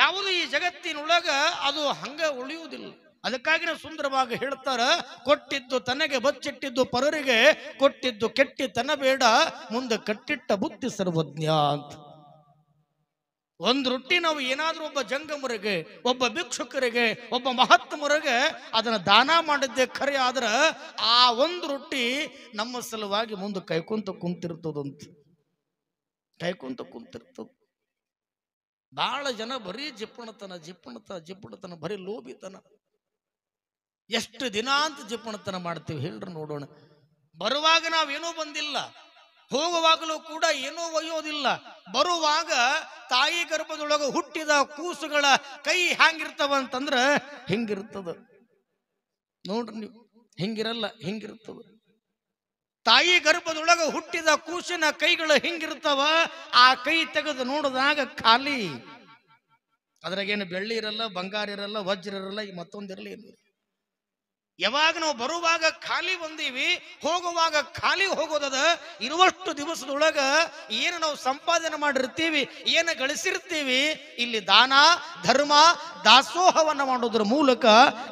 ಯಾವುದು ಈ ಜಗತ್ತಿನೊಳಗ ಅದು ಹಂಗ ಉಳಿಯುವುದಿಲ್ಲ. ಅದಕ್ಕಾಗಿ ಸುಂದರವಾಗಿ ಹೇಳ್ತಾರ, ಕೊಟ್ಟಿದ್ದು ತನಗೆ ಬಚ್ಚಿಟ್ಟಿದ್ದು ಪರರಿಗೆ, ಕೊಟ್ಟಿದ್ದು ಕೆಟ್ಟಿತನ ಬೇಡ, ಮುಂದೆ ಕಟ್ಟಿಟ್ಟ ಬುದ್ಧಿ ಸರ್ವಜ್ಞ ಅಂತ. ಒಂದು ರೊಟ್ಟಿ ನಾವು ಏನಾದ್ರೂ ಒಬ್ಬ ಜಂಗಮರಿಗೆ, ಒಬ್ಬ ಭಿಕ್ಷುಕರಿಗೆ, ಒಬ್ಬ ಮಹಾತ್ಮರಿಗೆ ಅದನ್ನ ದಾನ ಮಾಡಿದ್ದೆ ಖರೆ ಆದ್ರ ಆ ಒಂದು ರೊಟ್ಟಿ ನಮ್ಮ ಸಲುವಾಗಿ ಮುಂದೆ ಕೈಕೊಂತ ಕುಂತಿರ್ತದಂತ. ಬಹಳ ಜನ ಬರೀ ಜಿಪ್ಪಣತನ ಬರೀ ಲೋಭಿತನ. ಎಷ್ಟು ದಿನ ಅಂತ ಜಿಪ್ಪಣತನ ಮಾಡ್ತೀವಿ ಹೇಳ್ರಿ ನೋಡೋಣ. ಬರುವಾಗ ನಾವೇನೂ ಬಂದಿಲ್ಲ, ಹೋಗುವಾಗಲೂ ಕೂಡ ಏನೂ ಒಯ್ಯೋದಿಲ್ಲ. ಬರುವಾಗ ತಾಯಿ ಗರ್ಭದೊಳಗೆ ಹುಟ್ಟಿದ ಕೂಸುಗಳ ಕೈ ಹ್ಯಾಂಗಿರ್ತಾವ ಅಂತಂದ್ರ ಹಿಂಗಿರ್ತದ ನೋಡ್ರಿ ನೀವು. ಹಿಂಗಿರಲ್ಲ, ಹಿಂಗಿರ್ತದ. ತಾಯಿ ಗರ್ಭದೊಳಗೆ ಹುಟ್ಟಿದ ಕೂಸಿನ ಕೈಗಳು ಹಿಂಗಿರ್ತಾವ. ಆ ಕೈ ತೆಗೆದು ನೋಡಿದಾಗ ಖಾಲಿ. ಅದ್ರಾಗೇನು ಬೆಳ್ಳಿ ಇರಲ್ಲ, ಬಂಗಾರ ಇರಲ್ಲ, ವಜ್ರ ಇರಲ್ಲ, ಈ ಮತ್ತೊಂದಿರಲಿ ಏನು. ಯಾವಾಗ ನಾವು ಬರುವಾಗ ಖಾಲಿ ಬಂದೀವಿ, ಹೋಗುವಾಗ ಖಾಲಿ ಹೋಗೋದದ. ಇರುವಷ್ಟು ದಿವಸದೊಳಗ ಏನು ನಾವು ಸಂಪಾದನೆ ಮಾಡಿರ್ತೀವಿ, ಏನು ಗಳಿಸಿರ್ತೀವಿ, ಇಲ್ಲಿ ದಾನ ಧರ್ಮ ದಾಸೋಹವನ್ನ ಮಾಡೋದ್ರ ಮೂಲಕ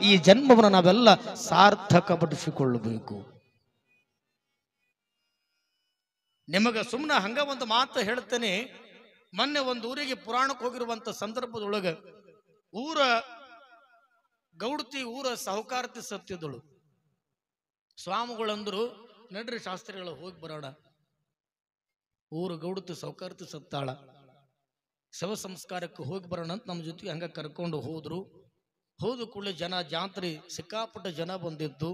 ಈ ಜನ್ಮವನ್ನು ನಾವೆಲ್ಲ ಸಾರ್ಥಕಪಡಿಸಿಕೊಳ್ಳಬೇಕು. ನಿಮಗೆ ಸುಮ್ಮನೆ ಹಂಗ ಒಂದು ಮಾತು ಹೇಳ್ತೇನೆ. ಮೊನ್ನೆ ಒಂದು ಊರಿಗೆ ಪುರಾಣಕ್ಕೆ ಹೋಗಿರುವಂತ ಸಂದರ್ಭದೊಳಗ ಊರ ಸಾಹುಕಾರತಿ ಸತ್ಯದಳು ಸ್ವಾಮಿಗಳಂದ್ರು, ನಡ್ರಿ ಶಾಸ್ತ್ರಿಗಳ ಹೋಗಿ ಬರೋಣ. ಊರು ಗೌಡತಿ ಸಾಹುಕಾರತಿ ಸತ್ತಾಳ, ಶವ ಸಂಸ್ಕಾರಕ್ಕೆ ಹೋಗಿ ಬರೋಣ ಅಂತ ನಮ್ಮ ಜೊತೆಗೆ ಹಂಗ ಕರ್ಕೊಂಡು ಹೋದ್ರು. ಹೋದ ಕೂಡಲೇ ಜಾತ್ರೆ ಸಿಕ್ಕಾಪಟ್ಟ ಜನ ಬಂದಿದ್ದು.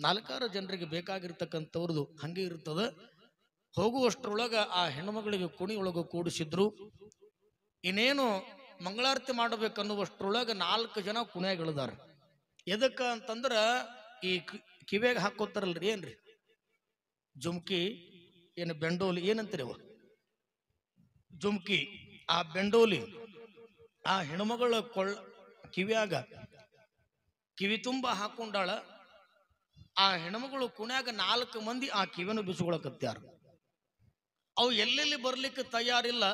4 ಜನರಿಗೆ ಬೇಕಾಗಿರ್ತಕ್ಕಂಥವ್ರದ್ದು ಹಂಗೆ ಇರ್ತದ. ಹೋಗುವಷ್ಟರೊಳಗ ಆ ಹೆಣ್ಮಗಳಿಗೆ ಕುಣಿಯೊಳಗೆ ಕೂಡಿಸಿದ್ರು. ಇನ್ನೇನು ಮಂಗಳಾರತಿ ಮಾಡಬೇಕನ್ನುವಷ್ಟರೊಳಗ 4 ಜನ ಕುಣಿಯಾಗಿಳಿದಾರ. ಎದಕ್ಕ ಅಂತಂದ್ರ ಈ ಕಿವ್ಯಾಗ ಹಾಕೋತಾರಲ್ರಿ, ಏನ್ರಿ ಜುಮ್ಕಿ, ಏನು ಬೆಂಡೋಲಿ ಏನಂತೀರಿ ಅವ, ಜುಮ್ಕಿ, ಆ ಬೆಂಡೋಲಿ ಆ ಹೆಣ್ಮಗಳ ಕಿವ್ಯಾಗ ಕಿವಿ ತುಂಬ ಹಾಕೊಂಡಾಳ. ಆ ಹೆಣ್ಮಗಳು ಕುಣ್ಯಾಗ 4 ಮಂದಿ ಆ ಕಿವಿಯನ್ನು ಬಿಚ್ಕೊಳಕತ್ಯಾರ. ಅವು ಎಲ್ಲೆಲ್ಲಿ ಬರ್ಲಿಕ್ಕೆ ತಯಾರಿಲ್ಲ.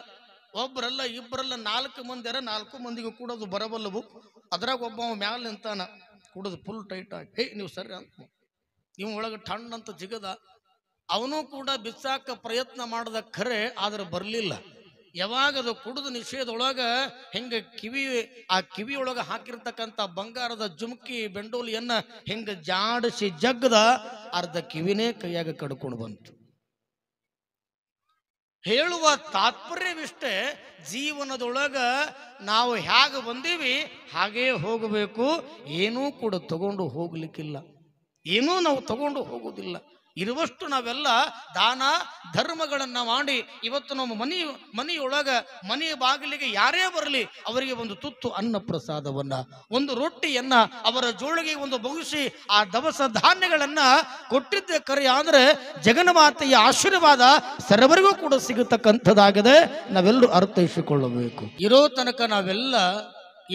ಒಬ್ಬರಲ್ಲ ಇಬ್ಬರಲ್ಲ 4 ಮಂದಿ 4 ಮಂದಿಗೂ ಕೂಡ ಅದು ಬರಬಲ್ಲವು. ಅದ್ರಾಗ ಒಬ್ಬ ಮ್ಯಾಲ ನಿಂತಾನ, ಕುಡದು ಫುಲ್ ಟೈಟ್ ಆಗಿ, ಹೇ ನೀವು ಸರಿ ಅಂತ ನೀವು ಒಳಗೆ ಟಣ್ಣ ಅಂತ ಜಿಗದ. ಅವನು ಕೂಡ ಬಿಚ್ಚಾಕ ಪ್ರಯತ್ನ ಮಾಡದ ಖರೆ ಆದ್ರೆ ಬರಲಿಲ್ಲ. ಯಾವಾಗದು ಕುಡಿದು ನಿಷೇಧದೊಳಗ ಹೆಂಗ ಆ ಕಿವಿಯೊಳಗ ಹಾಕಿರ್ತಕ್ಕಂಥ ಬಂಗಾರದ ಜುಮ್ಕಿ ಬೆಂಡೋಲಿಯನ್ನ ಹೆಂಗ ಜಾಡಿಸಿ ಜಗ್ಗದ ಅರ್ಧ ಕಿವಿನೇ ಕೈಯಾಗ ಕಡ್ಕೊಂಡು ಬಂತು. ಹೇಳುವ ತಾತ್ಪರ್ಯವಿಷ್ಟೇ, ಜೀವನದೊಳಗ ನಾವು ಹೇಗೆ ಬಂದೀವಿ ಹಾಗೇ ಹೋಗಬೇಕು. ಏನೂ ಕೂಡ ತಗೊಂಡು ಹೋಗ್ಲಿಕ್ಕಿಲ್ಲ, ಏನೂ ನಾವು ತಗೊಂಡು ಹೋಗುವುದಿಲ್ಲ. ಇರುವಷ್ಟು ನಾವೆಲ್ಲ ದಾನ ಧರ್ಮಗಳನ್ನ ಮಾಡಿ ಇವತ್ತು ನಮ್ಮ ಮನೆಯೊಳಗ ಮನೆಯ ಬಾಗಿಲಿಗೆ ಯಾರೇ ಬರಲಿ ಅವರಿಗೆ ಒಂದು ತುತ್ತು ಅನ್ನ ಪ್ರಸಾದವನ್ನ, ಒಂದು ರೊಟ್ಟಿಯನ್ನ, ಅವರ ಜೋಳಿಗೆ ಒಂದು ಬಹುಶಿ ಆ ದವಸ ಧಾನ್ಯಗಳನ್ನ ಕೊಟ್ಟಿದ್ದೆ ಕರೆ ಆದರೆ ಜಗನ್ಮಾತೆಯ ಆಶೀರ್ವಾದ ಸರ್ವರಿಗೂ ಕೂಡ ಸಿಗತಕ್ಕಂಥದ್ದಾಗಿದೆ. ನಾವೆಲ್ಲರೂ ಅರ್ಥೈಸಿಕೊಳ್ಳಬೇಕು. ಇರೋ ತನಕ ನಾವೆಲ್ಲ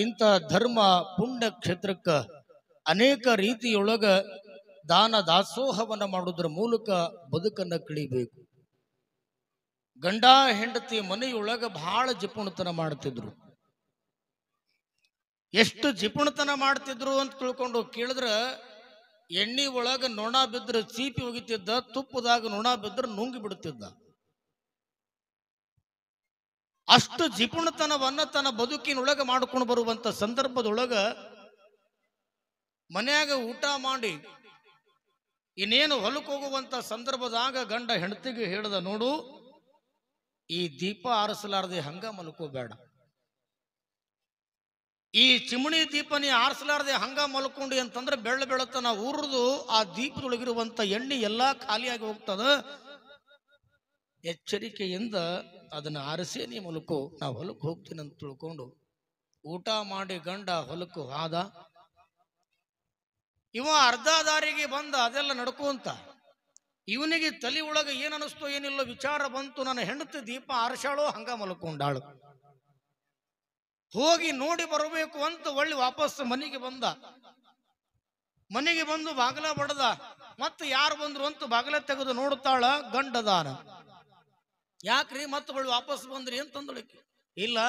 ಇಂಥ ಧರ್ಮ ಪುಣ್ಯ ಕ್ಷೇತ್ರಕ್ಕ ಅನೇಕ ರೀತಿಯೊಳಗ ದಾನ ದಾಸೋಹವನ್ನ ಮಾಡುವುದರ ಮೂಲಕ ಬದುಕನ್ನ ಕಳಿಬೇಕು. ಗಂಡ ಹೆಂಡತಿ ಮನೆಯೊಳಗ ಬಹಳ ಜಿಪುಣತನ ಮಾಡ್ತಿದ್ರು. ಎಷ್ಟು ಜಿಪುಣತನ ಮಾಡ್ತಿದ್ರು ಅಂತ ತಿಳ್ಕೊಂಡು ಕೇಳಿದ್ರ, ಎಣ್ಣೆ ಒಳಗ ನೊಣ ಬಿದ್ರೆ ಚೀಪಿ ಹೋಗಿತಿದ್ದ, ತುಪ್ಪದಾಗ ನೊಣ ಬಿದ್ರೆ ನುಂಗಿ ಬಿಡುತ್ತಿದ್ದ. ಅಷ್ಟು ಜಿಪುಣತನವನ್ನ ತನ್ನ ಬದುಕಿನೊಳಗ ಮಾಡ್ಕೊಂಡು ಬರುವಂತ ಸಂದರ್ಭದೊಳಗ ಮನ್ಯಾಗ ಊಟ ಮಾಡಿ ಇನ್ನೇನು ಹೊಲಕ್ಕೆ ಹೋಗುವಂತ ಸಂದರ್ಭದಾಗ ಗಂಡ ಹೆಂಡತಿಗೆ ಹೇಳ್ದ, ನೋಡು, ಈ ದೀಪ ಆರಿಸಲಾರದೆ ಹಂಗ ಮಲ್ಕೋಬೇಡ. ಈ ಚಿಮಣಿ ದೀಪ ನೀ ಆರಿಸಲಾರದೆ ಹಂಗ ಮಲ್ಕೊಂಡಿ ಅಂತಂದ್ರೆ ಬೆಳತನ ಉರಿದು ಆ ದೀಪದೊಳಗಿರುವಂತ ಎಣ್ಣೆ ಎಲ್ಲಾ ಖಾಲಿಯಾಗಿ ಹೋಗ್ತದ. ಎಚ್ಚರಿಕೆಯಿಂದ ಅದನ್ನ ಆರಿಸೇ ನೀ ಮಲ್ಕೋ, ನಾ ಹೊಲಕ್ಕೆ ಹೋಗ್ತೀನಿ ಅಂತ ತಿಳ್ಕೊಂಡು ಊಟ ಮಾಡಿ ಗಂಡ ಹೊಲಕ್ಕೆ ಹೋದ. ಇವ ಅರ್ಧ ದಾರಿಗೆ ಬಂದ ಅದೆಲ್ಲ ನಡ್ಕೊಂತ. ಇವನಿಗೆ ತಲೆ ಒಳಗ ಏನ್ ಅನಿಸ್ತೋ ಏನಿಲ್ಲ ವಿಚಾರ ಬಂತು, ನನ್ನ ಹೆಂಡತಿ ದೀಪ ಆರಿಸಾಳೋ ಹಂಗ ಮಲ್ಕೊಂಡಾಳು. ಹೋಗಿ ನೋಡಿ ಬರಬೇಕು ಅಂತ ಒಳ್ಳೆ ವಾಪಸ್ ಮನೆಗೆ ಬಂದ. ಮನೆಗೆ ಬಂದು ಬಾಗಲ ಬಡದ. ಮತ್ತೆ ಯಾರು ಬಂದ್ರು ಅಂತ ಬಾಗಲ ತೆಗೆದು ನೋಡ್ತಾಳ, ಗಂಡದಾನ. ಯಾಕ್ರಿ ಮತ್ತೆ ಒಳ್ಳೆ ವಾಪಸ್ ಬಂದ್ರಿ ಅಂತಂದಳಕಿ. ಇಲ್ಲ,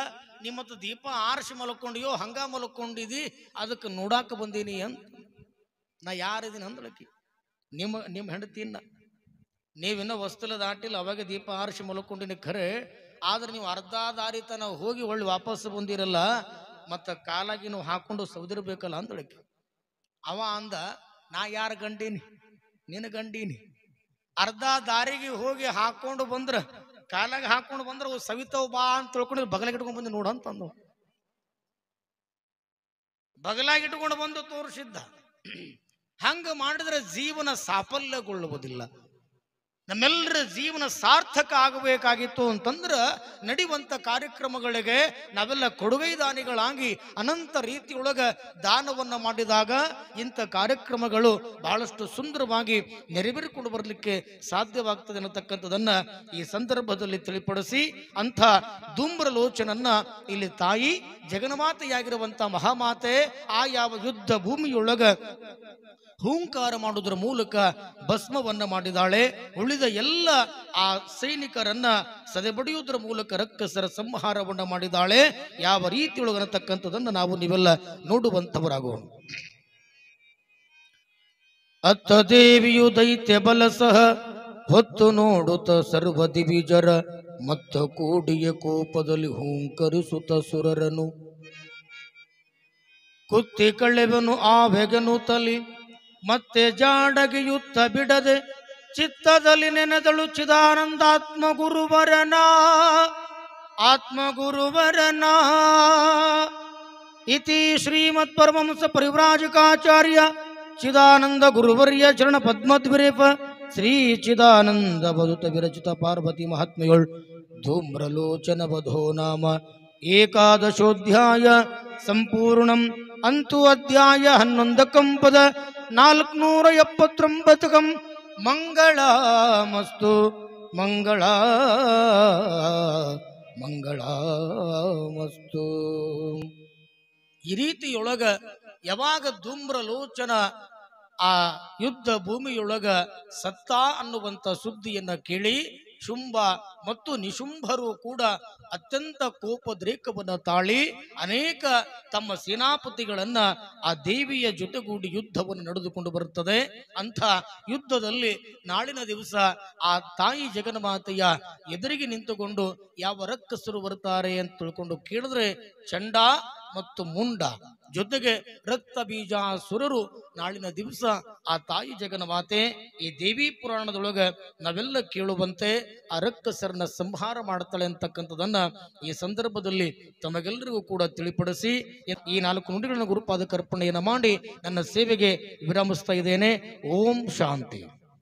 ನಿಮ್ಮತ್ತ ದೀಪ ಆರಿಸಿ ಮಲ್ಕೊಂಡಿಯೋ ಹಂಗ ಮಲ್ಕೊಂಡಿದಿ, ಅದಕ್ಕೆ ನೋಡಾಕ ಬಂದೀನಿ ಅಂತ. ನಾ ಯಾರಿದ್ದೀನಿ ಅಂದಳಕಿ. ನಿಮ್ಮ ಹೆಂಡತಿನ ನೀವಿನ್ನ ವಸ್ತುಲ ದಾಟಿಲ್ಲ, ಅವಾಗ ದೀಪ ಆರಿಸಿ ಮಲ್ಕೊಂಡಿನಿ ಖರೆ, ಆದ್ರೆ ನೀವು ಅರ್ಧ ದಾರಿ ತನ ಹೋಗಿ ಒಳ್ಳೆ ವಾಪಸ್ ಬಂದಿರಲ್ಲ, ಮತ್ತ ಕಾಲಾಗಿ ನೀವು ಹಾಕೊಂಡು ಸೌದಿರ್ಬೇಕಲ್ಲ ಅಂದಳಕಿ. ಅವ ಅಂದ, ನಾ ಯಾರ ಗಂಡೀನಿ, ನಿನ್ನ ಗಂಡೀನಿ. ಅರ್ಧ ದಾರಿಗೆ ಹೋಗಿ ಹಾಕೊಂಡು ಬಂದ್ರ, ಕಾಲಾಗಿ ಹಾಕೊಂಡು ಬಂದ್ರ ಸವಿತಾವ್ ಬಾ ಅಂತ ತಿಳ್ಕೊಂಡು ಬಗಲಾಗಿ ಇಟ್ಕೊಂಡು ಬಂದು ನೋಡಂತಂದು. ಬಗಲಾಗಿ ಇಟ್ಕೊಂಡು ಬಂದು ತೋರಿಸಿದ್ದ. ಹಂಗ ಮಾಡಿದ್ರೆ ಜೀವನ ಸಾಫಲ್ಯಗೊಳ್ಳುವುದಿಲ್ಲ. ನಮ್ಮೆಲ್ಲರ ಜೀವನ ಸಾರ್ಥಕ ಆಗಬೇಕಾಗಿತ್ತು ಅಂತಂದ್ರ ನಡೆಯುವಂತ ಕಾರ್ಯಕ್ರಮಗಳಿಗೆ ನಾವೆಲ್ಲ ಕೊಡುಗೈ ದಾನಿಗಳಾಗಿ ಅನಂತ ರೀತಿಯೊಳಗ ದಾನವನ್ನ ಮಾಡಿದಾಗ ಇಂಥ ಕಾರ್ಯಕ್ರಮಗಳು ಬಹಳಷ್ಟು ಸುಂದರವಾಗಿ ನೆರವೇರಿಕೊಂಡು ಬರಲಿಕ್ಕೆ ಸಾಧ್ಯವಾಗ್ತದೆ ಅನ್ನತಕ್ಕಂಥದನ್ನ ಈ ಸಂದರ್ಭದಲ್ಲಿ ತಿಳಿಪಡಿಸಿ, ಅಂಥ ಧೂಮ್ರಲೋಚನನ್ನ ಇಲ್ಲಿ ತಾಯಿ ಜಗನ್ಮಾತೆಯಾಗಿರುವಂತ ಮಹಾಮಾತೆ ಆ ಯಾವ ಯುದ್ಧ ಭೂಮಿಯೊಳಗ ಹೂಂಕಾರ ಮಾಡುವುದರ ಮೂಲಕ ಭಸ್ಮವನ್ನ ಮಾಡಿದಾಳೆ. ಉಳಿದ ಎಲ್ಲ ಆ ಸೈನಿಕರನ್ನ ಸದೆಬಡಿಯುವುದರ ಮೂಲಕ ರಕ್ಕಸರ ಸಂಹಾರವನ್ನ ಮಾಡಿದಾಳೆ. ಯಾವ ರೀತಿಯೊಳಗನ್ನತಕ್ಕಂಥದನ್ನು ನಾವು ನೀವೆಲ್ಲ ನೋಡುವಂತವರಾಗೋಣ. ಅತ್ತ ದೇವಿಯು ದೈತ್ಯ ಬಲ ಸಹ ಹೊತ್ತು ನೋಡುತ್ತ ಸರ್ವ ದಿವಿಜರ ಮತ್ತ ಕೂಡಿಯ ಕೋಪದಲ್ಲಿ ಹೂಂಕರಿಸುತ್ತ ಸುರರನು ಕುತ್ತಿ ಕಳೆವನು ಆ ಬೆಗನು ತಲಿ ಮತ್ತೆ ಜಾಡಗೆಯುತ್ತ ಬಿಡದೆ ಚಿತ್ತದಲ್ಲಿ ನೆನೆದಳು ಚಿದಾನಂದಾತ್ಮ ಗುರುವರನ ಇತಿ ಶ್ರೀಮತ್ ಪರಮಹಂಸ ಪರಿವ್ರಾಜಕಾಚಾರ್ಯ ಚಿದಾನಂದ ಗುರುವರ್ಯ ಚರಣ ಪದ್ಮದ್ವಿರೇಪ ಶ್ರೀ ಚಿದಾನಂದ ಬದುತ ವಿರಚಿತ ಪಾರ್ವತಿ ಮಹಾತ್ಮೆಯೊಳ್ ಧೂಮ್ರಲೋಚನ ವಧೋ ನಾಮ ಏಕಾದಶೋಧ್ಯಾಯ ಸಂಪೂರ್ಣಂ. ಅಂತೂ ಅಧ್ಯಾಯ 11 ಕಂಪದ 479 ಮಂಗಳಮಸ್ತು ಮಂಗಳಮಸ್ತು. ಈ ರೀತಿಯೊಳಗ ಯಾವಾಗ ಧೂಮ್ರಲೋಚನ ಆ ಯುದ್ಧ ಭೂಮಿಯೊಳಗ ಸತ್ತ ಅನ್ನುವಂತ ಸುದ್ದಿಯನ್ನ ಕೇಳಿ ಶುಂಭ ಮತ್ತು ನಿಶುಂಭರು ಕೂಡ ಅತ್ಯಂತ ಕೋಪದ್ರೇಕವನ್ನು ತಾಳಿ ಅನೇಕ ತಮ್ಮ ಸೇನಾಪತಿಗಳನ್ನ ಆ ದೇವಿಯ ಜೊತೆಗೂಡಿ ಯುದ್ಧವನ್ನು ನಡೆದುಕೊಂಡು ಬರುತ್ತದೆ. ಅಂಥ ಯುದ್ಧದಲ್ಲಿ ನಾಳಿನ ದಿವಸ ಆ ತಾಯಿ ಜಗನ್ಮಾತೆಯ ಎದುರಿಗೆ ನಿಂತುಕೊಂಡು ಯಾವ ರಕ್ಕಸರು ಬರ್ತಾರೆ ಅಂತ ತಿಳ್ಕೊಂಡು ಕೇಳಿದ್ರೆ ಚಂಡ ಮತ್ತು ಮುಂಡ ಜೊತೆಗೆ ರಕ್ತ ಬೀಜಾಸುರರು ನಾಳಿನ ದಿವಸ ಆ ತಾಯಿ ಜಗನ್ಮಾತೆ ಈ ದೇವಿ ಪುರಾಣದೊಳಗೆ ನಾವೆಲ್ಲ ಕೇಳುವಂತೆ ಆ ರಕ್ಕಸರನ್ನ ಸಂಹಾರ ಮಾಡ್ತಾಳೆ ಅಂತಕ್ಕಂಥದನ್ನ ಈ ಸಂದರ್ಭದಲ್ಲಿ ತಮಗೆಲ್ಲರಿಗೂ ಕೂಡ ತಿಳಿಪಡಿಸಿ ಈ 4 ನುಡಿಗಳನ್ನು ಗುರುಪಾದ ಅರ್ಪಣೆಯನ್ನು ಮಾಡಿ ನನ್ನ ಸೇವೆಗೆ ವಿರಾಮಿಸ್ತಾ ಇದ್ದೇನೆ. ಓಂ ಶಾಂತಿ.